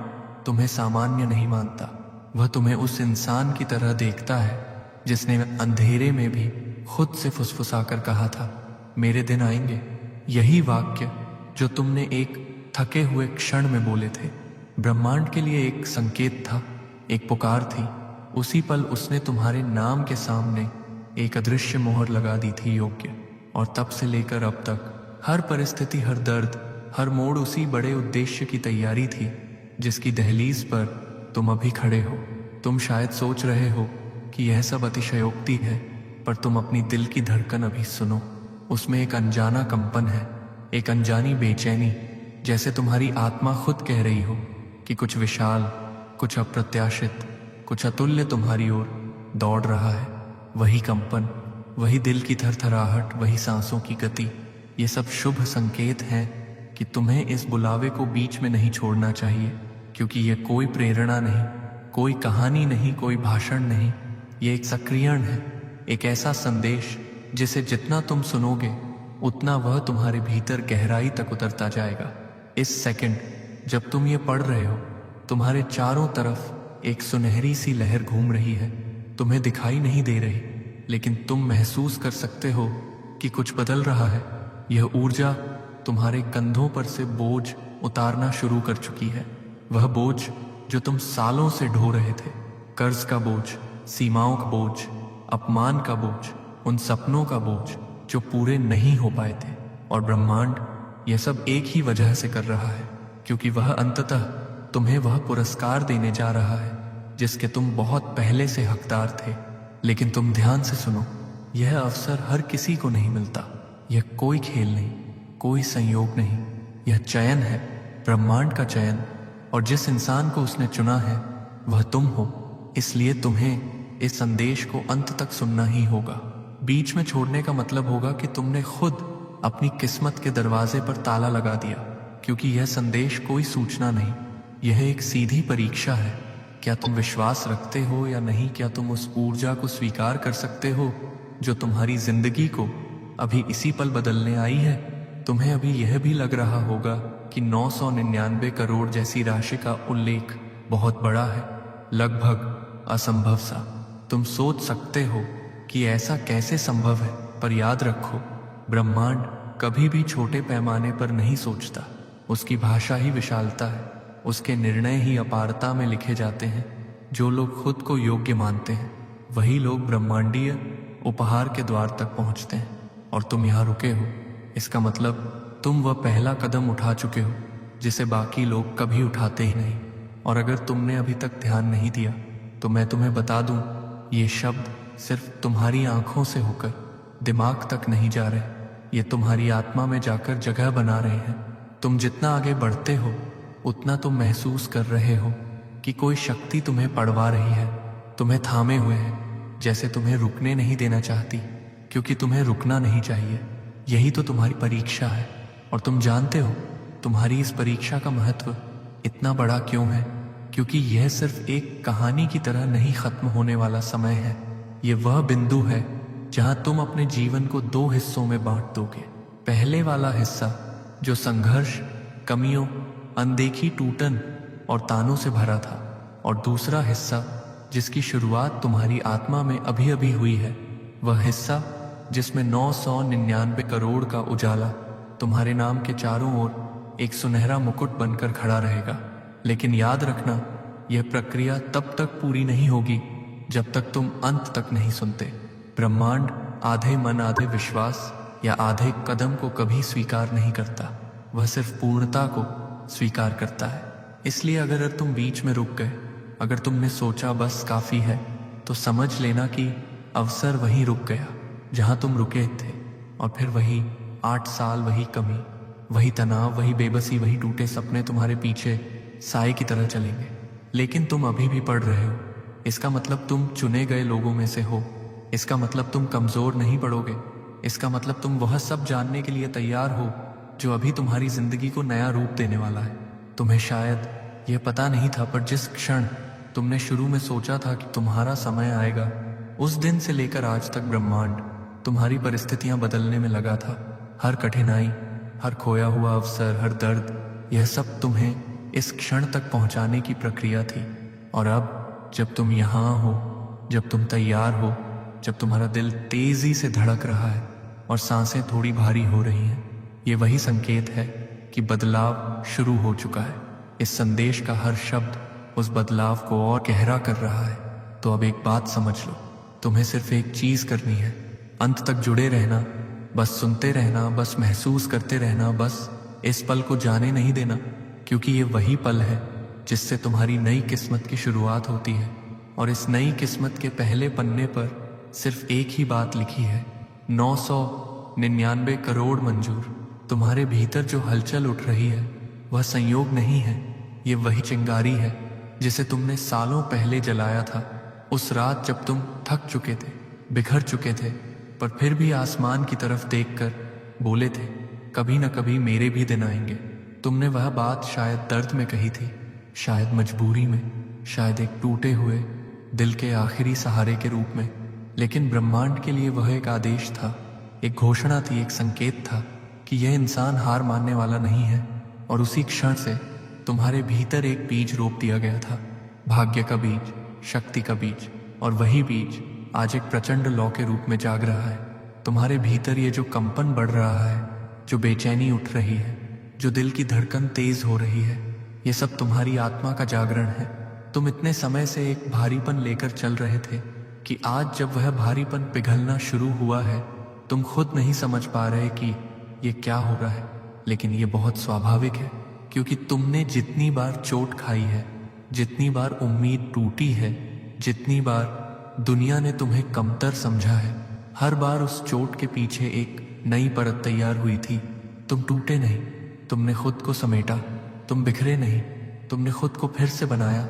तुम्हें सामान्य नहीं मानता। वह तुम्हें उस इंसान की तरह देखता है जिसने अंधेरे में भी खुद से फुसफुसाकर कहा था, मेरे दिन आएंगे। यही वाक्य जो तुमने एक थके हुए क्षण में बोले थे, ब्रह्मांड के लिए एक संकेत था, एक पुकार थी। उसी पल उसने तुम्हारे नाम के सामने एक अदृश्य मोहर लगा दी थी, योग्य। और तब से लेकर अब तक हर परिस्थिति, हर दर्द, हर मोड़ उसी बड़े उद्देश्य की तैयारी थी जिसकी दहलीज पर तुम अभी खड़े हो। तुम शायद सोच रहे हो कि यह सब अतिशयोक्ति है, पर तुम अपनी दिल की धड़कन अभी सुनो। उसमें एक अनजाना कंपन है, एक अनजानी बेचैनी, जैसे तुम्हारी आत्मा खुद कह रही हो कि कुछ विशाल, कुछ अप्रत्याशित, कुछ अतुल्य तुम्हारी ओर दौड़ रहा है। वही कंपन, वही दिल की थरथराहट, वही सांसों की गति, ये सब शुभ संकेत हैं कि तुम्हें इस बुलावे को बीच में नहीं छोड़ना चाहिए, क्योंकि ये कोई प्रेरणा नहीं, कोई कहानी नहीं, कोई भाषण नहीं, ये एक सक्रियण है, एक ऐसा संदेश जिसे जितना तुम सुनोगे उतना वह तुम्हारे भीतर गहराई तक उतरता जाएगा। इस सेकंड जब तुम ये पढ़ रहे हो, तुम्हारे चारों तरफ एक सुनहरी सी लहर घूम रही है। तुम्हें दिखाई नहीं दे रही, लेकिन तुम महसूस कर सकते हो कि कुछ बदल रहा है। यह ऊर्जा तुम्हारे कंधों पर से बोझ उतारना शुरू कर चुकी है। वह बोझ जो तुम सालों से ढो रहे थे, कर्ज का बोझ, सीमाओं का बोझ, अपमान का बोझ, उन सपनों का बोझ जो पूरे नहीं हो पाए थे। और ब्रह्मांड यह सब एक ही वजह से कर रहा है, क्योंकि वह अंततः तुम्हें वह पुरस्कार देने जा रहा है जिसके तुम बहुत पहले से हकदार थे। लेकिन तुम ध्यान से सुनो, यह अवसर हर किसी को नहीं मिलता। यह कोई खेल नहीं, कोई संयोग नहीं, यह चयन है, ब्रह्मांड का चयन। और जिस इंसान को उसने चुना है वह तुम हो। इसलिए तुम्हें इस संदेश को अंत तक सुनना ही होगा। बीच में छोड़ने का मतलब होगा कि तुमने खुद अपनी किस्मत के दरवाजे पर ताला लगा दिया, क्योंकि यह संदेश कोई सूचना नहीं, यह एक सीधी परीक्षा है। क्या तुम विश्वास रखते हो या नहीं? क्या तुम उस ऊर्जा को स्वीकार कर सकते हो जो तुम्हारी जिंदगी को अभी इसी पल बदलने आई है? तुम्हें अभी यह भी लग रहा होगा कि 999 करोड़ जैसी राशि का उल्लेख बहुत बड़ा है, लगभग असंभव सा। तुम सोच सकते हो कि ऐसा कैसे संभव है, पर याद रखो, ब्रह्मांड कभी भी छोटे पैमाने पर नहीं सोचता। उसकी भाषा ही विशालता है, उसके निर्णय ही अपारता में लिखे जाते हैं। जो लोग खुद को योग्य मानते हैं वही लोग ब्रह्मांडीय उपहार के द्वार तक पहुंचते हैं, और तुम यहाँ रुके हो। इसका मतलब तुम वह पहला कदम उठा चुके हो जिसे बाकी लोग कभी उठाते ही नहीं। और अगर तुमने अभी तक ध्यान नहीं दिया तो मैं तुम्हें बता दूं, ये शब्द सिर्फ तुम्हारी आंखों से होकर दिमाग तक नहीं जा रहे, ये तुम्हारी आत्मा में जाकर जगह बना रहे हैं। तुम जितना आगे बढ़ते हो उतना तुम महसूस कर रहे हो कि कोई शक्ति तुम्हें पड़वा रही है, तुम्हें थामे हुए है, जैसे तुम्हें रुकने नहीं देना चाहती, क्योंकि तुम्हें रुकना नहीं चाहिए। यही तो तुम्हारी परीक्षा है। और तुम जानते हो तुम्हारी इस परीक्षा का महत्व इतना बड़ा क्यों है? क्योंकि यह सिर्फ एक कहानी की तरह नहीं खत्म होने वाला समय है। ये वह बिंदु है जहां तुम अपने जीवन को 2 हिस्सों में बांट दोगे। पहले वाला हिस्सा जो संघर्ष, कमियों, अनदेखी, टूटन और तानों से भरा था, और दूसरा हिस्सा जिसकी शुरुआत तुम्हारी आत्मा में अभी अभी हुई है, वह हिस्सा जिसमें 999 करोड़ का उजाला तुम्हारे नाम के चारों ओर एक सुनहरा मुकुट बनकर खड़ा रहेगा। लेकिन याद रखना, यह प्रक्रिया तब तक पूरी नहीं होगी जब तक तुम अंत तक नहीं सुनते। ब्रह्मांड आधे मन, आधे विश्वास या आधे कदम को कभी स्वीकार नहीं करता, वह सिर्फ पूर्णता को स्वीकार करता है। इसलिए अगर तुम बीच में रुक गए, अगर तुमने सोचा बस काफी है, तो समझ लेना कि अवसर वहीं रुक गया जहां तुम रुके थे। और फिर वही 8 साल, वही कमी, वही तनाव, वही बेबसी, वही टूटे सपने तुम्हारे पीछे साए की तरह चलेंगे। लेकिन तुम अभी भी पढ़ रहे हो। इसका मतलब तुम चुने गए लोगों में से हो। इसका मतलब तुम कमजोर नहीं पड़ोगे। इसका मतलब तुम वह सब जानने के लिए तैयार हो जो अभी तुम्हारी जिंदगी को नया रूप देने वाला है। तुम्हें शायद यह पता नहीं था, पर जिस क्षण तुमने शुरू में सोचा था कि तुम्हारा समय आएगा, उस दिन से लेकर आज तक ब्रह्मांड तुम्हारी परिस्थितियां बदलने में लगा था। हर कठिनाई, हर खोया हुआ अवसर, हर दर्द, यह सब तुम्हें इस क्षण तक पहुंचाने की प्रक्रिया थी। और अब जब तुम यहाँ हो, जब तुम तैयार हो, जब तुम्हारा दिल तेजी से धड़क रहा है और सांसें थोड़ी भारी हो रही हैं, ये वही संकेत है कि बदलाव शुरू हो चुका है। इस संदेश का हर शब्द उस बदलाव को और गहरा कर रहा है। तो अब एक बात समझ लो, तुम्हें सिर्फ एक चीज करनी है, अंत तक जुड़े रहना, बस सुनते रहना, बस महसूस करते रहना, बस इस पल को जाने नहीं देना, क्योंकि ये वही पल है जिससे तुम्हारी नई किस्मत की शुरुआत होती है। और इस नई किस्मत के पहले पन्ने पर सिर्फ एक ही बात लिखी है, 999 करोड़ मंजूर। तुम्हारे भीतर जो हलचल उठ रही है वह संयोग नहीं है, ये वही चिंगारी है जिसे तुमने सालों पहले जलाया था। उस रात जब तुम थक चुके थे, बिखर चुके थे, पर फिर भी आसमान की तरफ देखकर बोले थे, कभी न कभी मेरे भी दिन आएंगे। तुमने वह बात शायद दर्द में कही थी, शायद मजबूरी में, शायद एक टूटे हुए दिल के आखिरी सहारे के रूप में। लेकिन ब्रह्मांड के लिए वह एक आदेश था, एक घोषणा थी, एक संकेत था कि यह इंसान हार मानने वाला नहीं है। और उसी क्षण से तुम्हारे भीतर एक बीज रोप दिया गया था, भाग्य का बीज, शक्ति का बीज। और वही बीज आज एक प्रचंड लौ के रूप में जाग रहा है। तुम्हारे भीतर ये जो कंपन बढ़ रहा है, जो बेचैनी उठ रही है, जो दिल की धड़कन तेज हो रही है, ये सब तुम्हारी आत्मा का जागरण है। तुम इतने समय से एक भारीपन लेकर चल रहे थे कि आज जब वह भारीपन पिघलना शुरू हुआ है, तुम खुद नहीं समझ पा रहे कि ये क्या हो रहा है। लेकिन ये बहुत स्वाभाविक है, क्योंकि तुमने जितनी बार चोट खाई है, जितनी बार उम्मीद टूटी है, जितनी बार दुनिया ने तुम्हें कमतर समझा है, हर बार उस चोट के पीछे एक नई परत तैयार हुई थी, तुम टूटे नहीं, तुमने खुद को समेटा। तुम बिखरे नहीं, तुमने खुद को फिर से बनाया।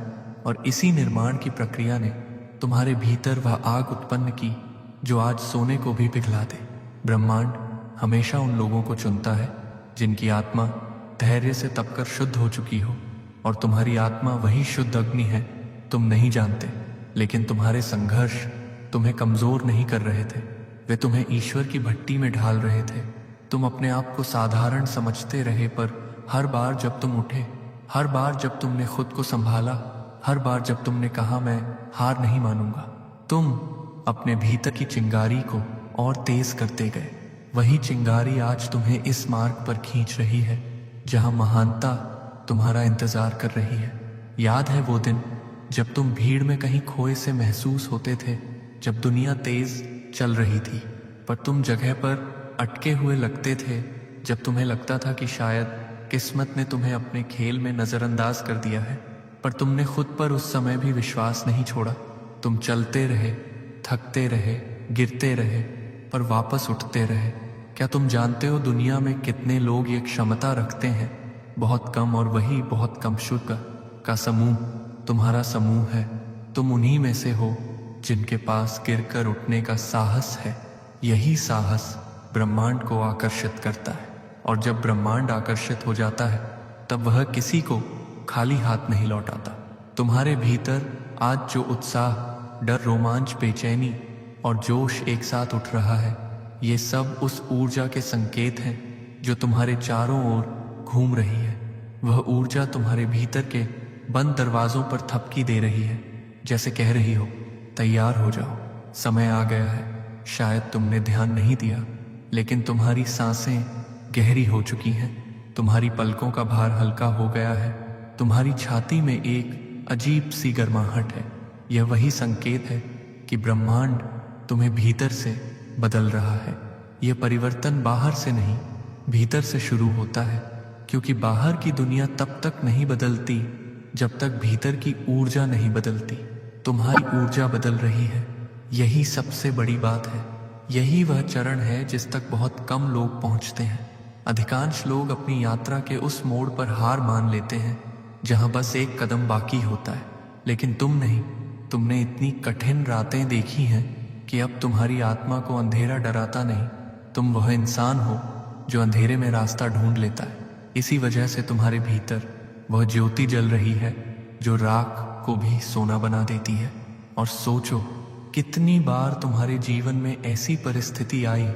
और इसी निर्माण की प्रक्रिया ने तुम्हारे भीतर वह आग उत्पन्न की जो आज सोने को भी पिघला दे। ब्रह्मांड हमेशा उन लोगों को चुनता है जिनकी आत्मा धैर्य से तपकर शुद्ध हो चुकी हो। और तुम्हारी आत्मा वही शुद्ध अग्नि है। तुम नहीं जानते, लेकिन तुम्हारे संघर्ष तुम्हें कमजोर नहीं कर रहे थे, वे तुम्हें ईश्वर की भट्टी में ढाल रहे थे। तुम अपने आप को साधारण समझते रहे, पर हर बार जब तुम उठे, हर बार जब तुमने खुद को संभाला, हर बार जब तुमने कहा मैं हार नहीं मानूंगा, तुम अपने भीतर की चिंगारी को और तेज करते गए। वही चिंगारी आज तुम्हें इस मार्ग पर खींच रही है जहां महानता तुम्हारा इंतजार कर रही है। याद है वो दिन जब तुम भीड़ में कहीं खोए से महसूस होते थे, जब दुनिया तेज चल रही थी पर तुम जगह पर अटके हुए लगते थे, जब तुम्हें लगता था कि शायद किस्मत ने तुम्हें अपने खेल में नजरअंदाज कर दिया है, पर तुमने खुद पर उस समय भी विश्वास नहीं छोड़ा। तुम चलते रहे, थकते रहे, गिरते रहे, पर वापस उठते रहे। क्या तुम जानते हो दुनिया में कितने लोग ये क्षमता रखते हैं? बहुत कम, और वही बहुत कम शुक्र का समूह तुम्हारा समूह है। तुम उन्हीं में से हो जिनके पास गिरकर उठने का साहस है। यही साहस ब्रह्मांड को आकर्षित करता है, और जब ब्रह्मांड आकर्षित हो जाता है तब वह किसी को खाली हाथ नहीं लौटाता। तुम्हारे भीतर आज जो उत्साह, डर, रोमांच, बेचैनी और जोश एक साथ उठ रहा है, ये सब उस ऊर्जा के संकेत हैं जो तुम्हारे चारों ओर घूम रही है। वह ऊर्जा तुम्हारे भीतर के बंद दरवाजों पर थपकी दे रही है, जैसे कह रही हो तैयार हो जाओ, समय आ गया है। शायद तुमने ध्यान नहीं दिया, लेकिन तुम्हारी सांसें गहरी हो चुकी हैं, तुम्हारी पलकों का भार हल्का हो गया है, तुम्हारी छाती में एक अजीब सी गर्माहट है। यह वही संकेत है कि ब्रह्मांड तुम्हें भीतर से बदल रहा है। यह परिवर्तन बाहर से नहीं, भीतर से शुरू होता है, क्योंकि बाहर की दुनिया तब तक नहीं बदलती जब तक भीतर की ऊर्जा नहीं बदलती। तुम्हारी ऊर्जा बदल रही है, यही सबसे बड़ी बात है। यही वह चरण है जिस तक बहुत कम लोग पहुंचते हैं। अधिकांश लोग अपनी यात्रा के उस मोड़ पर हार मान लेते हैं जहां बस एक कदम बाकी होता है, लेकिन तुम नहीं। तुमने इतनी कठिन रातें देखी हैं कि अब तुम्हारी आत्मा को अंधेरा डराता नहीं। तुम वह इंसान हो जो अंधेरे में रास्ता ढूंढ लेता है। इसी वजह से तुम्हारे भीतर वह ज्योति जल रही है जो राख को भी सोना बना देती है। और सोचो, कितनी बार तुम्हारे जीवन में ऐसी परिस्थिति आई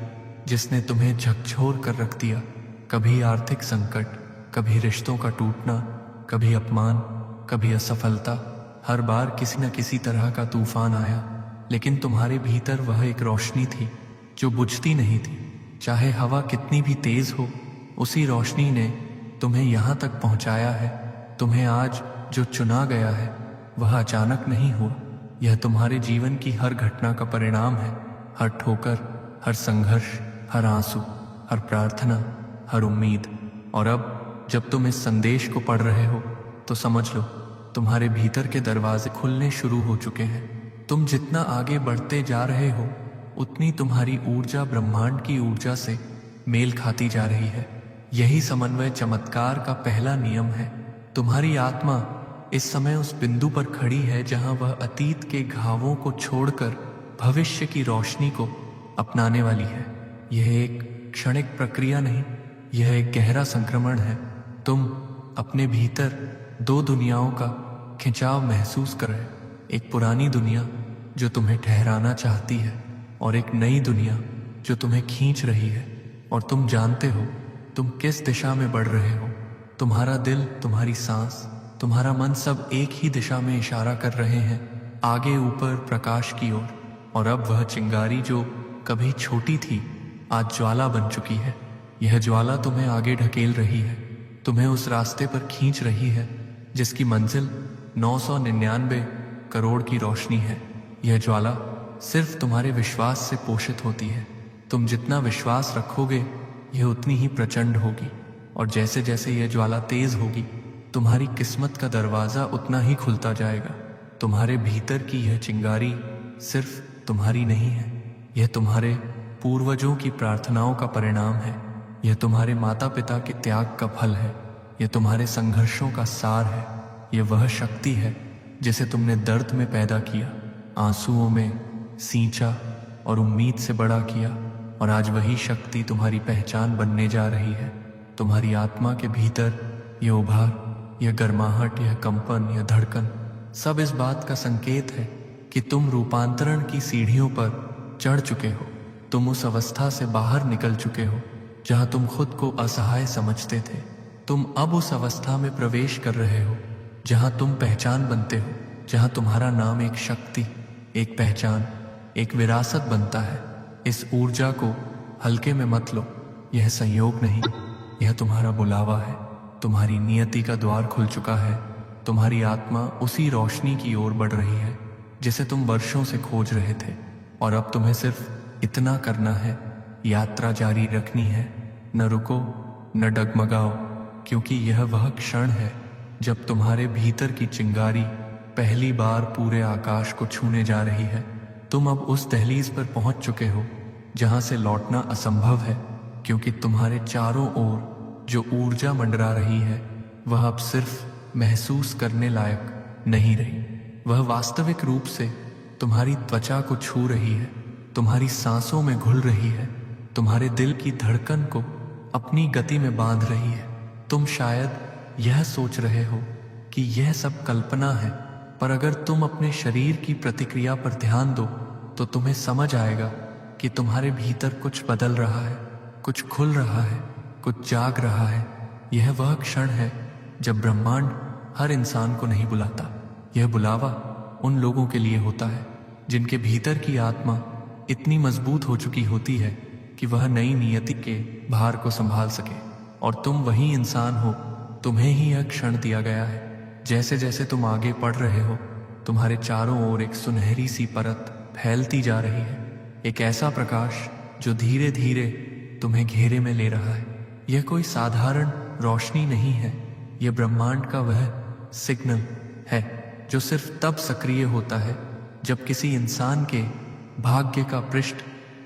जिसने तुम्हें झकझोर कर रख दिया। कभी आर्थिक संकट, कभी रिश्तों का टूटना, कभी अपमान, कभी असफलता। हर बार किसी न किसी तरह का तूफान आया, लेकिन तुम्हारे भीतर वह एक रोशनी थी जो बुझती नहीं थी। चाहे हवा कितनी भी तेज हो, उसी रोशनी ने तुम्हें यहाँ तक पहुँचाया है। तुम्हें आज जो चुना गया है वह अचानक नहीं हुआ। यह तुम्हारे जीवन की हर घटना का परिणाम है। हर ठोकर, हर संघर्ष, हर आंसू, हर प्रार्थना, हर उम्मीद। और अब जब तुम इस संदेश को पढ़ रहे हो तो समझ लो, तुम्हारे भीतर के दरवाजे खुलने शुरू हो चुके हैं। तुम जितना आगे बढ़ते जा रहे हो, उतनी तुम्हारी ऊर्जा ब्रह्मांड की ऊर्जा से मेल खाती जा रही है। यही समन्वय चमत्कार का पहला नियम है। तुम्हारी आत्मा इस समय उस बिंदु पर खड़ी है जहां वह अतीत के घावों को छोड़कर भविष्य की रोशनी को अपनाने वाली है। यह एक क्षणिक प्रक्रिया नहीं, यह एक गहरा संक्रमण है। तुम अपने भीतर दो दुनियाओं का खिंचाव महसूस कर रहे हो। एक पुरानी दुनिया जो तुम्हें ठहराना चाहती है, और एक नई दुनिया जो तुम्हें खींच रही है। और तुम जानते हो तुम किस दिशा में बढ़ रहे हो। तुम्हारा दिल, तुम्हारी सांस, तुम्हारा मन सब एक ही दिशा में इशारा कर रहे हैं, आगे, ऊपर, प्रकाश की ओर। और अब वह चिंगारी जो कभी छोटी थी आज ज्वाला बन चुकी है। यह ज्वाला तुम्हें आगे ढकेल रही है, तुम्हें उस रास्ते पर खींच रही है जिसकी मंजिल 999 करोड़ की रोशनी है। यह ज्वाला सिर्फ तुम्हारे विश्वास से पोषित होती है। तुम जितना विश्वास रखोगे, यह उतनी ही प्रचंड होगी। और जैसे जैसे यह ज्वाला तेज होगी, तुम्हारी किस्मत का दरवाजा उतना ही खुलता जाएगा। तुम्हारे भीतर की यह चिंगारी सिर्फ तुम्हारी नहीं है, यह तुम्हारे पूर्वजों की प्रार्थनाओं का परिणाम है। यह तुम्हारे माता पिता के त्याग का फल है, यह तुम्हारे संघर्षों का सार है। यह वह शक्ति है जिसे तुमने दर्द में पैदा किया, आंसुओं में सींचा और उम्मीद से बड़ा किया, और आज वही शक्ति तुम्हारी पहचान बनने जा रही है। तुम्हारी आत्मा के भीतर यह उभार, यह गर्माहट, यह कंपन, यह धड़कन सब इस बात का संकेत है कि तुम रूपांतरण की सीढ़ियों पर चढ़ चुके हो। तुम उस अवस्था से बाहर निकल चुके हो जहां तुम खुद को असहाय समझते थे। तुम अब उस अवस्था में प्रवेश कर रहे हो जहां तुम पहचान बनते हो, जहां तुम्हारा नाम एक शक्ति, एक पहचान, एक विरासत बनता है। इस ऊर्जा को हल्के में मत लो। यह संयोग नहीं, यह तुम्हारा बुलावा है। तुम्हारी नियति का द्वार खुल चुका है। तुम्हारी आत्मा उसी रोशनी की ओर बढ़ रही है जिसे तुम वर्षों से खोज रहे थे, और अब तुम्हें सिर्फ इतना करना है, यात्रा जारी रखनी है। न रुको, न डगमगाओ, क्योंकि यह वह क्षण है जब तुम्हारे भीतर की चिंगारी पहली बार पूरे आकाश को छूने जा रही है। तुम अब उस दहलीज पर पहुंच चुके हो जहां से लौटना असंभव है, क्योंकि तुम्हारे चारों ओर जो ऊर्जा मंडरा रही है वह अब सिर्फ महसूस करने लायक नहीं रही। वह वास्तविक रूप से तुम्हारी त्वचा को छू रही है, तुम्हारी सांसों में घुल रही है, तुम्हारे दिल की धड़कन को अपनी गति में बांध रही है। तुम शायद यह सोच रहे हो कि यह सब कल्पना है, पर अगर तुम अपने शरीर की प्रतिक्रिया पर ध्यान दो तो तुम्हें समझ आएगा कि तुम्हारे भीतर कुछ बदल रहा है, कुछ खुल रहा है, कुछ जाग रहा है। यह वह क्षण है जब ब्रह्मांड हर इंसान को नहीं बुलाता। यह बुलावा उन लोगों के लिए होता है जिनके भीतर की आत्मा इतनी मजबूत हो चुकी होती है कि वह नई नियति के भार को संभाल सके। और तुम वही इंसान हो, तुम्हें ही यह क्षण दिया गया है। जैसे जैसे तुम आगे बढ़ रहे हो, तुम्हारे चारों ओर एक सुनहरी सी परत फैलती जा रही है, एक ऐसा प्रकाश जो धीरे धीरे तुम्हें घेरे में ले रहा है। यह कोई साधारण रोशनी नहीं है, यह ब्रह्मांड का वह सिग्नल है जो सिर्फ तब सक्रिय होता है जब किसी इंसान के भाग्य का पृष्ठ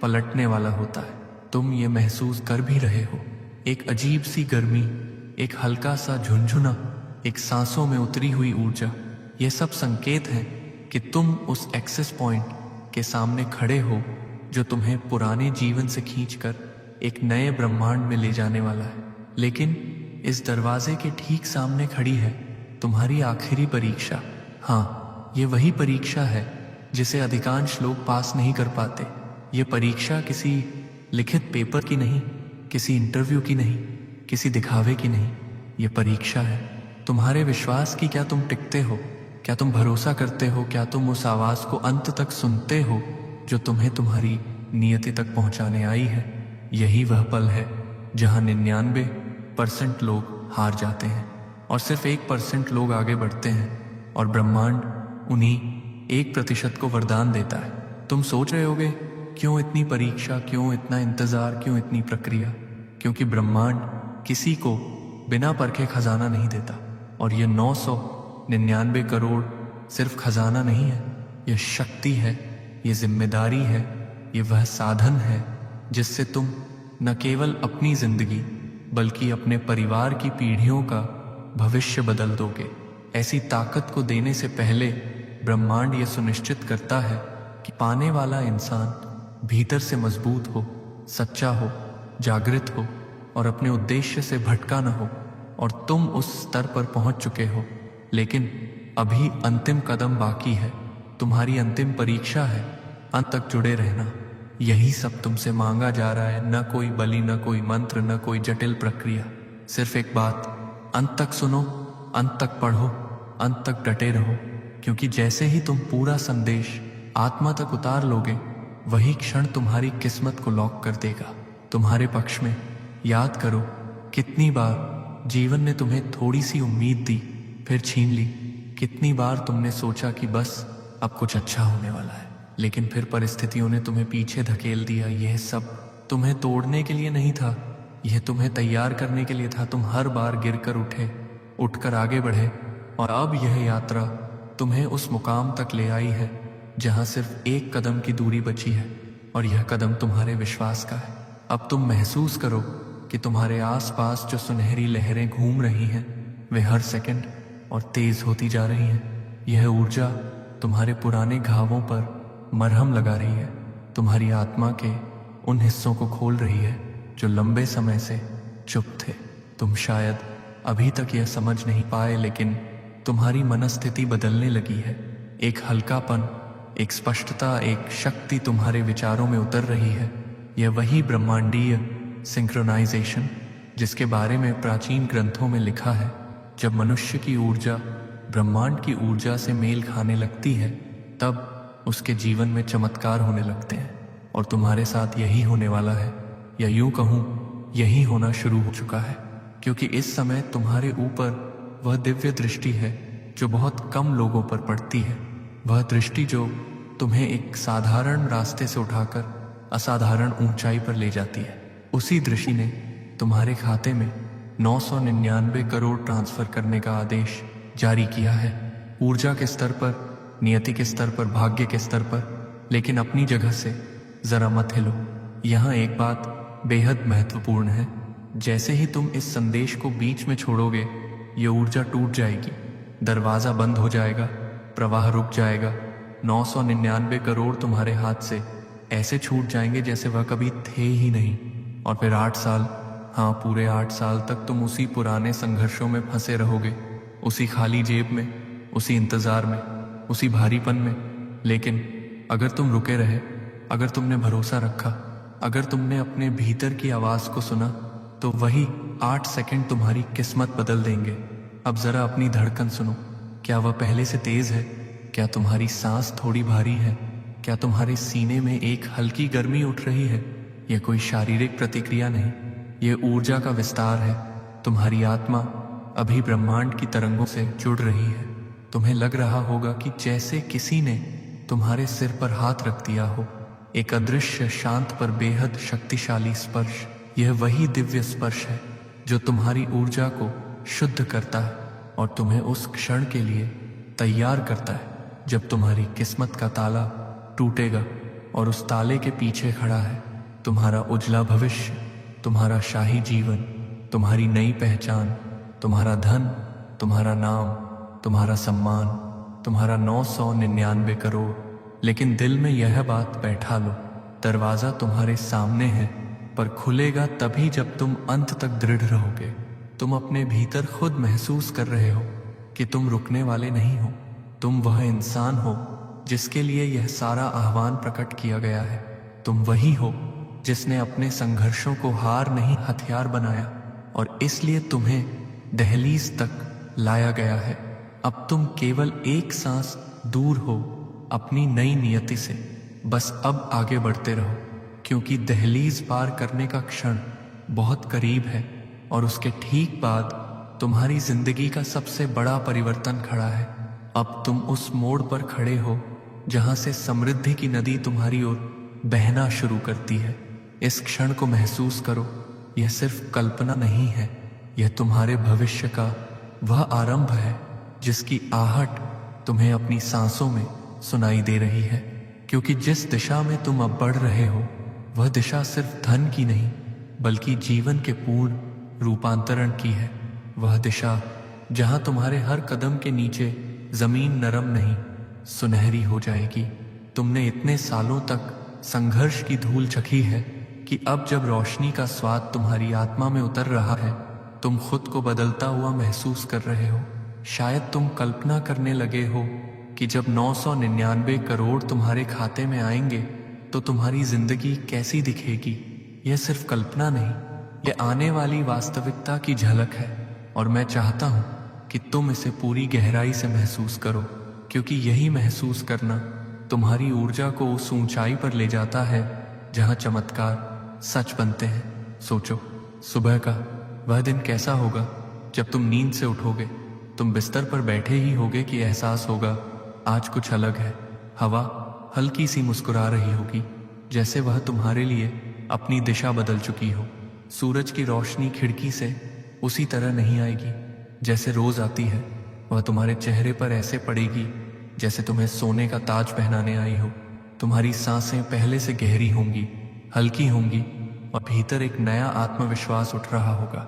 पलटने वाला होता है। तुम ये महसूस कर भी रहे हो, एक अजीब सी गर्मी, एक हल्का सा झुनझुना, एक सांसों में उतरी हुई ऊर्जा। ये सब संकेत हैं कि तुम उस एक्सेस पॉइंट के सामने खड़े हो जो तुम्हें पुराने जीवन से खींचकर एक नए ब्रह्मांड में ले जाने वाला है। लेकिन इस दरवाजे के ठीक सामने खड़ी है तुम्हारी आखिरी परीक्षा। हाँ, ये वही परीक्षा है जिसे अधिकांश लोग पास नहीं कर पाते। ये परीक्षा किसी लिखित पेपर की नहीं, किसी इंटरव्यू की नहीं, किसी दिखावे की नहीं। ये परीक्षा है तुम्हारे विश्वास की। क्या तुम टिकते हो? क्या तुम भरोसा करते हो? क्या तुम उस आवाज को अंत तक सुनते हो जो तुम्हें तुम्हारी नियति तक पहुंचाने आई है? यही वह पल है जहां 99% लोग हार जाते हैं और सिर्फ 1% लोग आगे बढ़ते हैं, और ब्रह्मांड उन्हीं 1% को वरदान देता है। तुम सोच रहे होगे, क्यों इतनी परीक्षा, क्यों इतना इंतजार, क्यों इतनी प्रक्रिया? क्योंकि ब्रह्मांड किसी को बिना परखे खजाना नहीं देता। और यह 999 करोड़ सिर्फ खजाना नहीं है, यह शक्ति है, यह जिम्मेदारी है, यह वह साधन है जिससे तुम न केवल अपनी जिंदगी बल्कि अपने परिवार की पीढ़ियों का भविष्य बदल दोगे। ऐसी ताकत को देने से पहले ब्रह्मांड यह सुनिश्चित करता है कि पाने वाला इंसान भीतर से मजबूत हो, सच्चा हो, जागृत हो और अपने उद्देश्य से भटका न हो। और तुम उस स्तर पर पहुंच चुके हो, लेकिन अभी अंतिम कदम बाकी है। तुम्हारी अंतिम परीक्षा है अंत तक जुड़े रहना। यही सब तुमसे मांगा जा रहा है, न कोई बलि, न कोई मंत्र, न कोई जटिल प्रक्रिया। सिर्फ एक बात, अंत तक सुनो, अंत तक पढ़ो, अंत तक डटे रहो, क्योंकि जैसे ही तुम पूरा संदेश आत्मा तक उतार लोगे, वही क्षण तुम्हारी किस्मत को लॉक कर देगा, तुम्हारे पक्ष में। याद करो, कितनी बार जीवन ने तुम्हें थोड़ी सी उम्मीद दी फिर छीन ली। कितनी बार तुमने सोचा कि बस अब कुछ अच्छा होने वाला है, लेकिन फिर परिस्थितियों ने तुम्हें पीछे धकेल दिया। यह सब तुम्हें तोड़ने के लिए नहीं था, यह तुम्हें तैयार करने के लिए था। तुम हर बार गिरकर उठे, उठकर आगे बढ़े, और अब यह यात्रा तुम्हें उस मुकाम तक ले आई है जहां सिर्फ एक कदम की दूरी बची है, और यह कदम तुम्हारे विश्वास का है। अब तुम महसूस करो कि तुम्हारे आसपास जो सुनहरी लहरें घूम रही हैं वे हर सेकंड और तेज होती जा रही हैं। यह ऊर्जा तुम्हारे पुराने घावों पर मरहम लगा रही है, तुम्हारी आत्मा के उन हिस्सों को खोल रही है जो लंबे समय से चुप थे। तुम शायद अभी तक यह समझ नहीं पाए, लेकिन तुम्हारी मनस्थिति बदलने लगी है। एक हल्कापन, एक स्पष्टता, एक शक्ति तुम्हारे विचारों में उतर रही है। यह वही ब्रह्मांडीय सिंक्रोनाइजेशन जिसके बारे में प्राचीन ग्रंथों में लिखा है। जब मनुष्य की ऊर्जा ब्रह्मांड की ऊर्जा से मेल खाने लगती है तब उसके जीवन में चमत्कार होने लगते हैं, और तुम्हारे साथ यही होने वाला है, या यूं कहूं यही होना शुरू हो चुका है, क्योंकि इस समय तुम्हारे ऊपर वह दिव्य दृष्टि है जो बहुत कम लोगों पर पड़ती है। वह दृष्टि जो तुम्हें एक साधारण रास्ते से उठाकर असाधारण ऊंचाई पर ले जाती है। उसी दृष्टि ने तुम्हारे खाते में 999 करोड़ ट्रांसफर करने का आदेश जारी किया है। ऊर्जा के स्तर पर, नियति के स्तर पर, भाग्य के स्तर पर, लेकिन अपनी जगह से जरा मत हिलो। यहाँ एक बात बेहद महत्वपूर्ण है। जैसे ही तुम इस संदेश को बीच में छोड़ोगे, ये ऊर्जा टूट जाएगी, दरवाजा बंद हो जाएगा, प्रवाह रुक जाएगा। 999 करोड़ तुम्हारे हाथ से ऐसे छूट जाएंगे जैसे वह कभी थे ही नहीं। और फिर 8 साल, हाँ पूरे 8 साल तक तुम उसी पुराने संघर्षों में फंसे रहोगे, उसी खाली जेब में, उसी इंतजार में, उसी भारीपन में। लेकिन अगर तुम रुके रहे, अगर तुमने भरोसा रखा, अगर तुमने अपने भीतर की आवाज को सुना, तो वही 8 सेकंड तुम्हारी किस्मत बदल देंगे। अब जरा अपनी धड़कन सुनो। क्या वह पहले से तेज है? क्या तुम्हारी सांस थोड़ी भारी है? क्या तुम्हारे सीने में एक हल्की गर्मी उठ रही है? यह कोई शारीरिक प्रतिक्रिया नहीं, यह ऊर्जा का विस्तार है। तुम्हारी आत्मा अभी ब्रह्मांड की तरंगों से जुड़ रही है। तुम्हें लग रहा होगा कि जैसे किसी ने तुम्हारे सिर पर हाथ रख दिया हो, एक अदृश्य शांत पर बेहद शक्तिशाली स्पर्श। यह वही दिव्य स्पर्श है जो तुम्हारी ऊर्जा को शुद्ध करता है और तुम्हें उस क्षण के लिए तैयार करता है जब तुम्हारी किस्मत का ताला टूटेगा, और उस ताले के पीछे खड़ा है तुम्हारा उजला भविष्य, तुम्हारा शाही जीवन, तुम्हारी नई पहचान, तुम्हारा धन, तुम्हारा नाम, तुम्हारा सम्मान, तुम्हारा 999 करोड़। लेकिन दिल में यह बात बैठा लो, दरवाजा तुम्हारे सामने है, पर खुलेगा तभी जब तुम अंत तक दृढ़ रहोगे। तुम अपने भीतर खुद महसूस कर रहे हो कि तुम रुकने वाले नहीं हो। तुम वह इंसान हो जिसके लिए यह सारा आह्वान प्रकट किया गया है। तुम वही हो जिसने अपने संघर्षों को हार नहीं हथियार बनाया, और इसलिए तुम्हें दहलीज तक लाया गया है। अब तुम केवल एक सांस दूर हो अपनी नई नियति से। बस अब आगे बढ़ते रहो, क्योंकि दहलीज पार करने का क्षण बहुत करीब है, और उसके ठीक बाद तुम्हारी जिंदगी का सबसे बड़ा परिवर्तन खड़ा है। अब तुम उस मोड़ पर खड़े हो जहां से समृद्धि की नदी तुम्हारी ओर बहना शुरू करती है। इस क्षण को महसूस करो। यह सिर्फ कल्पना नहीं है, यह तुम्हारे भविष्य का वह आरंभ है जिसकी आहट तुम्हें अपनी सांसों में सुनाई दे रही है। क्योंकि जिस दिशा में तुम अब बढ़ रहे हो, वह दिशा सिर्फ धन की नहीं बल्कि जीवन के पूर्ण रूपांतरण की है। वह दिशा जहां तुम्हारे हर कदम के नीचे जमीन नरम नहीं सुनहरी हो जाएगी। तुमने इतने सालों तक संघर्ष की धूल चखी है कि अब जब रोशनी का स्वाद तुम्हारी आत्मा में उतर रहा है, तुम खुद को बदलता हुआ महसूस कर रहे हो। शायद तुम कल्पना करने लगे हो कि जब 999 करोड़ तुम्हारे खाते में आएंगे तो तुम्हारी जिंदगी कैसी दिखेगी। यह सिर्फ कल्पना नहीं, यह आने वाली वास्तविकता की झलक है, और मैं चाहता हूं कि तुम इसे पूरी गहराई से महसूस करो, क्योंकि यही महसूस करना तुम्हारी ऊर्जा को उस ऊंचाई पर ले जाता है जहां चमत्कार सच बनते हैं। सोचो, सुबह का वह दिन कैसा होगा जब तुम नींद से उठोगे। तुम बिस्तर पर बैठे ही होगे कि एहसास होगा आज कुछ अलग है। हवा हल्की सी मुस्कुरा रही होगी, जैसे वह तुम्हारे लिए अपनी दिशा बदल चुकी हो। सूरज की रोशनी खिड़की से उसी तरह नहीं आएगी जैसे रोज आती है। वह तुम्हारे चेहरे पर ऐसे पड़ेगी जैसे तुम्हें सोने का ताज पहनाने आई हो। तुम्हारी सांसें पहले से गहरी होंगी, हल्की होंगी, और भीतर एक नया आत्मविश्वास उठ रहा होगा।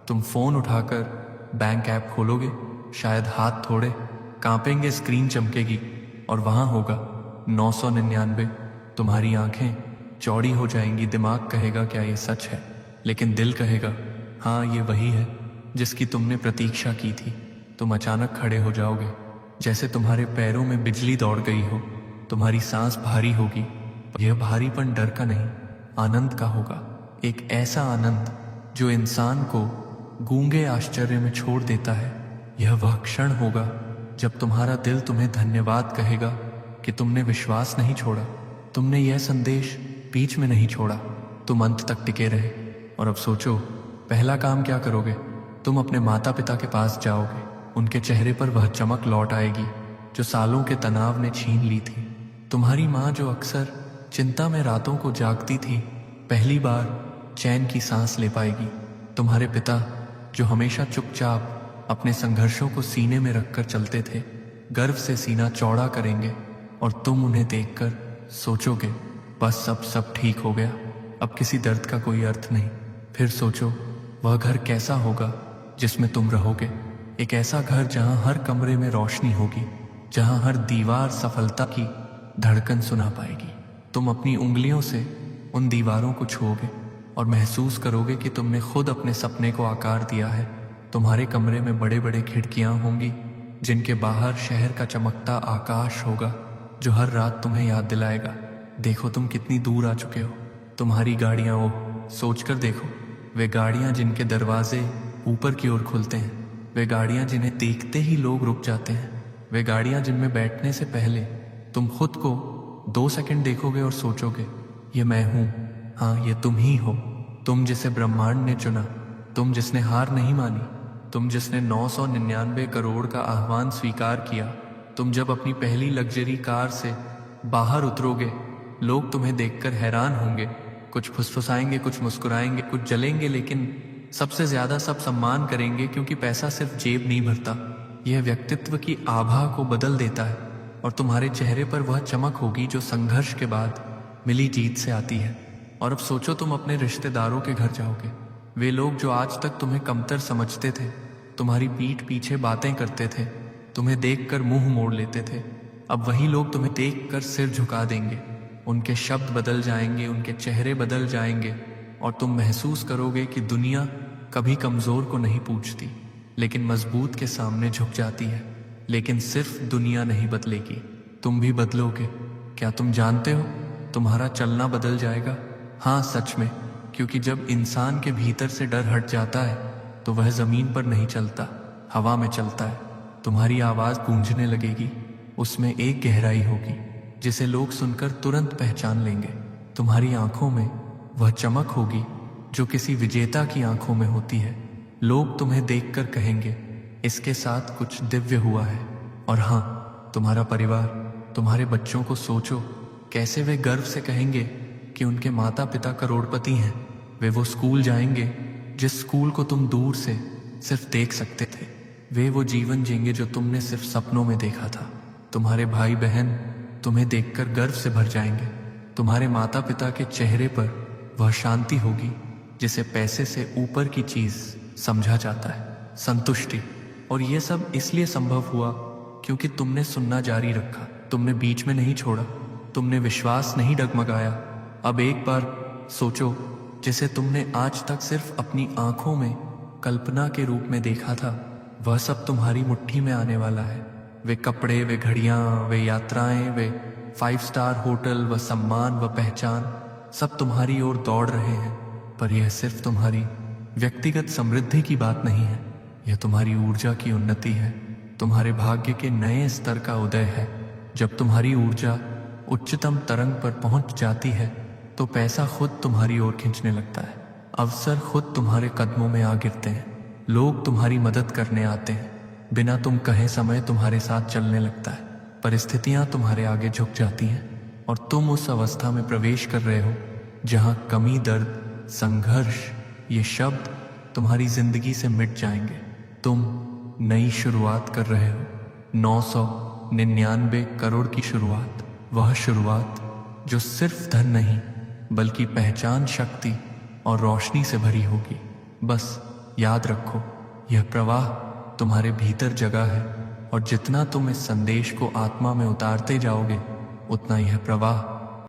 तुम फोन उठाकर बैंक ऐप खोलोगे, शायद हाथ थोड़े कांपेंगे, स्क्रीन चमकेगी और वहां होगा 999। तुम्हारी आंखें चौड़ी हो जाएंगी, दिमाग कहेगा क्या ये सच है, लेकिन दिल कहेगा हाँ ये वही है जिसकी तुमने प्रतीक्षा की थी। तुम अचानक खड़े हो जाओगे, जैसे तुम्हारे पैरों में बिजली दौड़ गई हो। तुम्हारी सांस भारी होगी। यह भारीपन डर का नहीं, आनंद का होगा। एक ऐसा आनंद जो इंसान को गूंगे आश्चर्य में छोड़ देता है। यह वह क्षण होगा जब तुम्हारा दिल तुम्हें धन्यवाद कहेगा कि तुमने विश्वास नहीं छोड़ा, तुमने यह संदेश बीच में नहीं छोड़ा, तुम अंत तक टिके रहे। और अब सोचो, पहला काम क्या करोगे? तुम अपने माता पिता के पास जाओगे। उनके चेहरे पर वह चमक लौट आएगी जो सालों के तनाव ने छीन ली थी। तुम्हारी माँ जो अक्सर चिंता में रातों को जागती थी, पहली बार चैन की सांस ले पाएगी। तुम्हारे पिता जो हमेशा चुपचाप अपने संघर्षों को सीने में रखकर चलते थे, गर्व से सीना चौड़ा करेंगे और तुम उन्हें देखकर सोचोगे बस अब सब ठीक हो गया, अब किसी दर्द का कोई अर्थ नहीं। फिर सोचो वह घर कैसा होगा जिसमें तुम रहोगे। एक ऐसा घर जहां हर कमरे में रोशनी होगी, जहां हर दीवार सफलता की धड़कन सुना पाएगी। तुम अपनी उंगलियों से उन दीवारों को छुओगे और महसूस करोगे कि तुमने खुद अपने सपने को आकार दिया है। तुम्हारे कमरे में बड़े बड़े खिड़कियां होंगी जिनके बाहर शहर का चमकता आकाश होगा जो हर रात तुम्हें याद दिलाएगा देखो तुम कितनी दूर आ चुके हो। तुम्हारी गाड़ियां, वो सोचकर देखो, वे गाड़ियां जिनके दरवाजे ऊपर की ओर खुलते हैं, वे गाड़ियां जिन्हें देखते ही लोग रुक जाते हैं, वे गाड़ियां जिनमें बैठने से पहले तुम खुद को 2 सेकंड देखोगे और सोचोगे ये मैं हूं, हाँ ये तुम ही हो। तुम जिसे ब्रह्मांड ने चुना, तुम जिसने हार नहीं मानी, तुम जिसने 999 करोड़ का आह्वान स्वीकार किया। तुम जब अपनी पहली लग्जरी कार से बाहर उतरोगे, लोग तुम्हें देखकर हैरान होंगे, कुछ फुसफुसाएंगे, कुछ मुस्कुराएंगे, कुछ जलेंगे, लेकिन सबसे ज्यादा सब सम्मान करेंगे, क्योंकि पैसा सिर्फ जेब नहीं भरता, यह व्यक्तित्व की आभा को बदल देता है। और तुम्हारे चेहरे पर वह चमक होगी जो संघर्ष के बाद मिली जीत से आती है। और अब सोचो तुम अपने रिश्तेदारों के घर जाओगे। वे लोग जो आज तक तुम्हें कमतर समझते थे, तुम्हारी पीठ पीछे बातें करते थे, तुम्हें देखकर मुंह मोड़ लेते थे, अब वही लोग तुम्हें देखकर सिर झुका देंगे। उनके शब्द बदल जाएंगे, उनके चेहरे बदल जाएंगे और तुम महसूस करोगे कि दुनिया कभी कमजोर को नहीं पूछती, लेकिन मजबूत के सामने झुक जाती है। लेकिन सिर्फ दुनिया नहीं बदलेगी, तुम भी बदलोगे। क्या तुम जानते हो, तुम्हारा चलना बदल जाएगा। हाँ सच में, क्योंकि जब इंसान के भीतर से डर हट जाता है तो वह जमीन पर नहीं चलता, हवा में चलता है। तुम्हारी आवाज गूंजने लगेगी, उसमें एक गहराई होगी जिसे लोग सुनकर तुरंत पहचान लेंगे। तुम्हारी आंखों में वह चमक होगी जो किसी विजेता की आंखों में होती है। लोग तुम्हें देखकर कहेंगे इसके साथ कुछ दिव्य हुआ है। और हाँ, तुम्हारा परिवार, तुम्हारे बच्चों को सोचो, कैसे वे गर्व से कहेंगे कि उनके माता पिता करोड़पति हैं। वे वो स्कूल जाएंगे जिस स्कूल को तुम दूर से सिर्फ देख सकते थे। वे वो जीवन जिएंगे जो तुमने सिर्फ सपनों में देखा था। तुम्हारे भाई बहन तुम्हें देखकर गर्व से भर जाएंगे। तुम्हारे माता पिता के चेहरे पर वह शांति होगी जिसे पैसे से ऊपर की चीज समझा जाता है, संतुष्टि। और ये सब इसलिए संभव हुआ क्योंकि तुमने सुनना जारी रखा, तुमने बीच में नहीं छोड़ा, तुमने विश्वास नहीं डगमगाया। अब एक बार सोचो, जिसे तुमने आज तक सिर्फ अपनी आंखों में कल्पना के रूप में देखा था, वह सब तुम्हारी मुट्ठी में आने वाला है। वे कपड़े, वे घड़ियां, वे यात्राएं, वे 5 स्टार होटल, वह सम्मान, वह पहचान, सब तुम्हारी ओर दौड़ रहे हैं। पर यह सिर्फ तुम्हारी व्यक्तिगत समृद्धि की बात नहीं है, यह तुम्हारी ऊर्जा की उन्नति है, तुम्हारे भाग्य के नए स्तर का उदय है। जब तुम्हारी ऊर्जा उच्चतम तरंग पर पहुंच जाती है तो पैसा खुद तुम्हारी ओर खींचने लगता है, अवसर खुद तुम्हारे कदमों में आ गिरते हैं, लोग तुम्हारी मदद करने आते हैं, बिना तुम कहे समय तुम्हारे साथ चलने लगता है, परिस्थितियां तुम्हारे आगे झुक जाती हैं और तुम उस अवस्था में प्रवेश कर रहे हो जहां कमी, दर्द, संघर्ष, ये शब्द तुम्हारी जिंदगी से मिट जाएंगे। तुम नई शुरुआत कर रहे हो, 999 करोड़ की शुरुआत, वह शुरुआत जो सिर्फ धन नहीं बल्कि पहचान, शक्ति और रोशनी से भरी होगी। बस याद रखो, यह प्रवाह तुम्हारे भीतर जगह है, और जितना तुम इस संदेश को आत्मा में उतारते जाओगे, उतना यह प्रवाह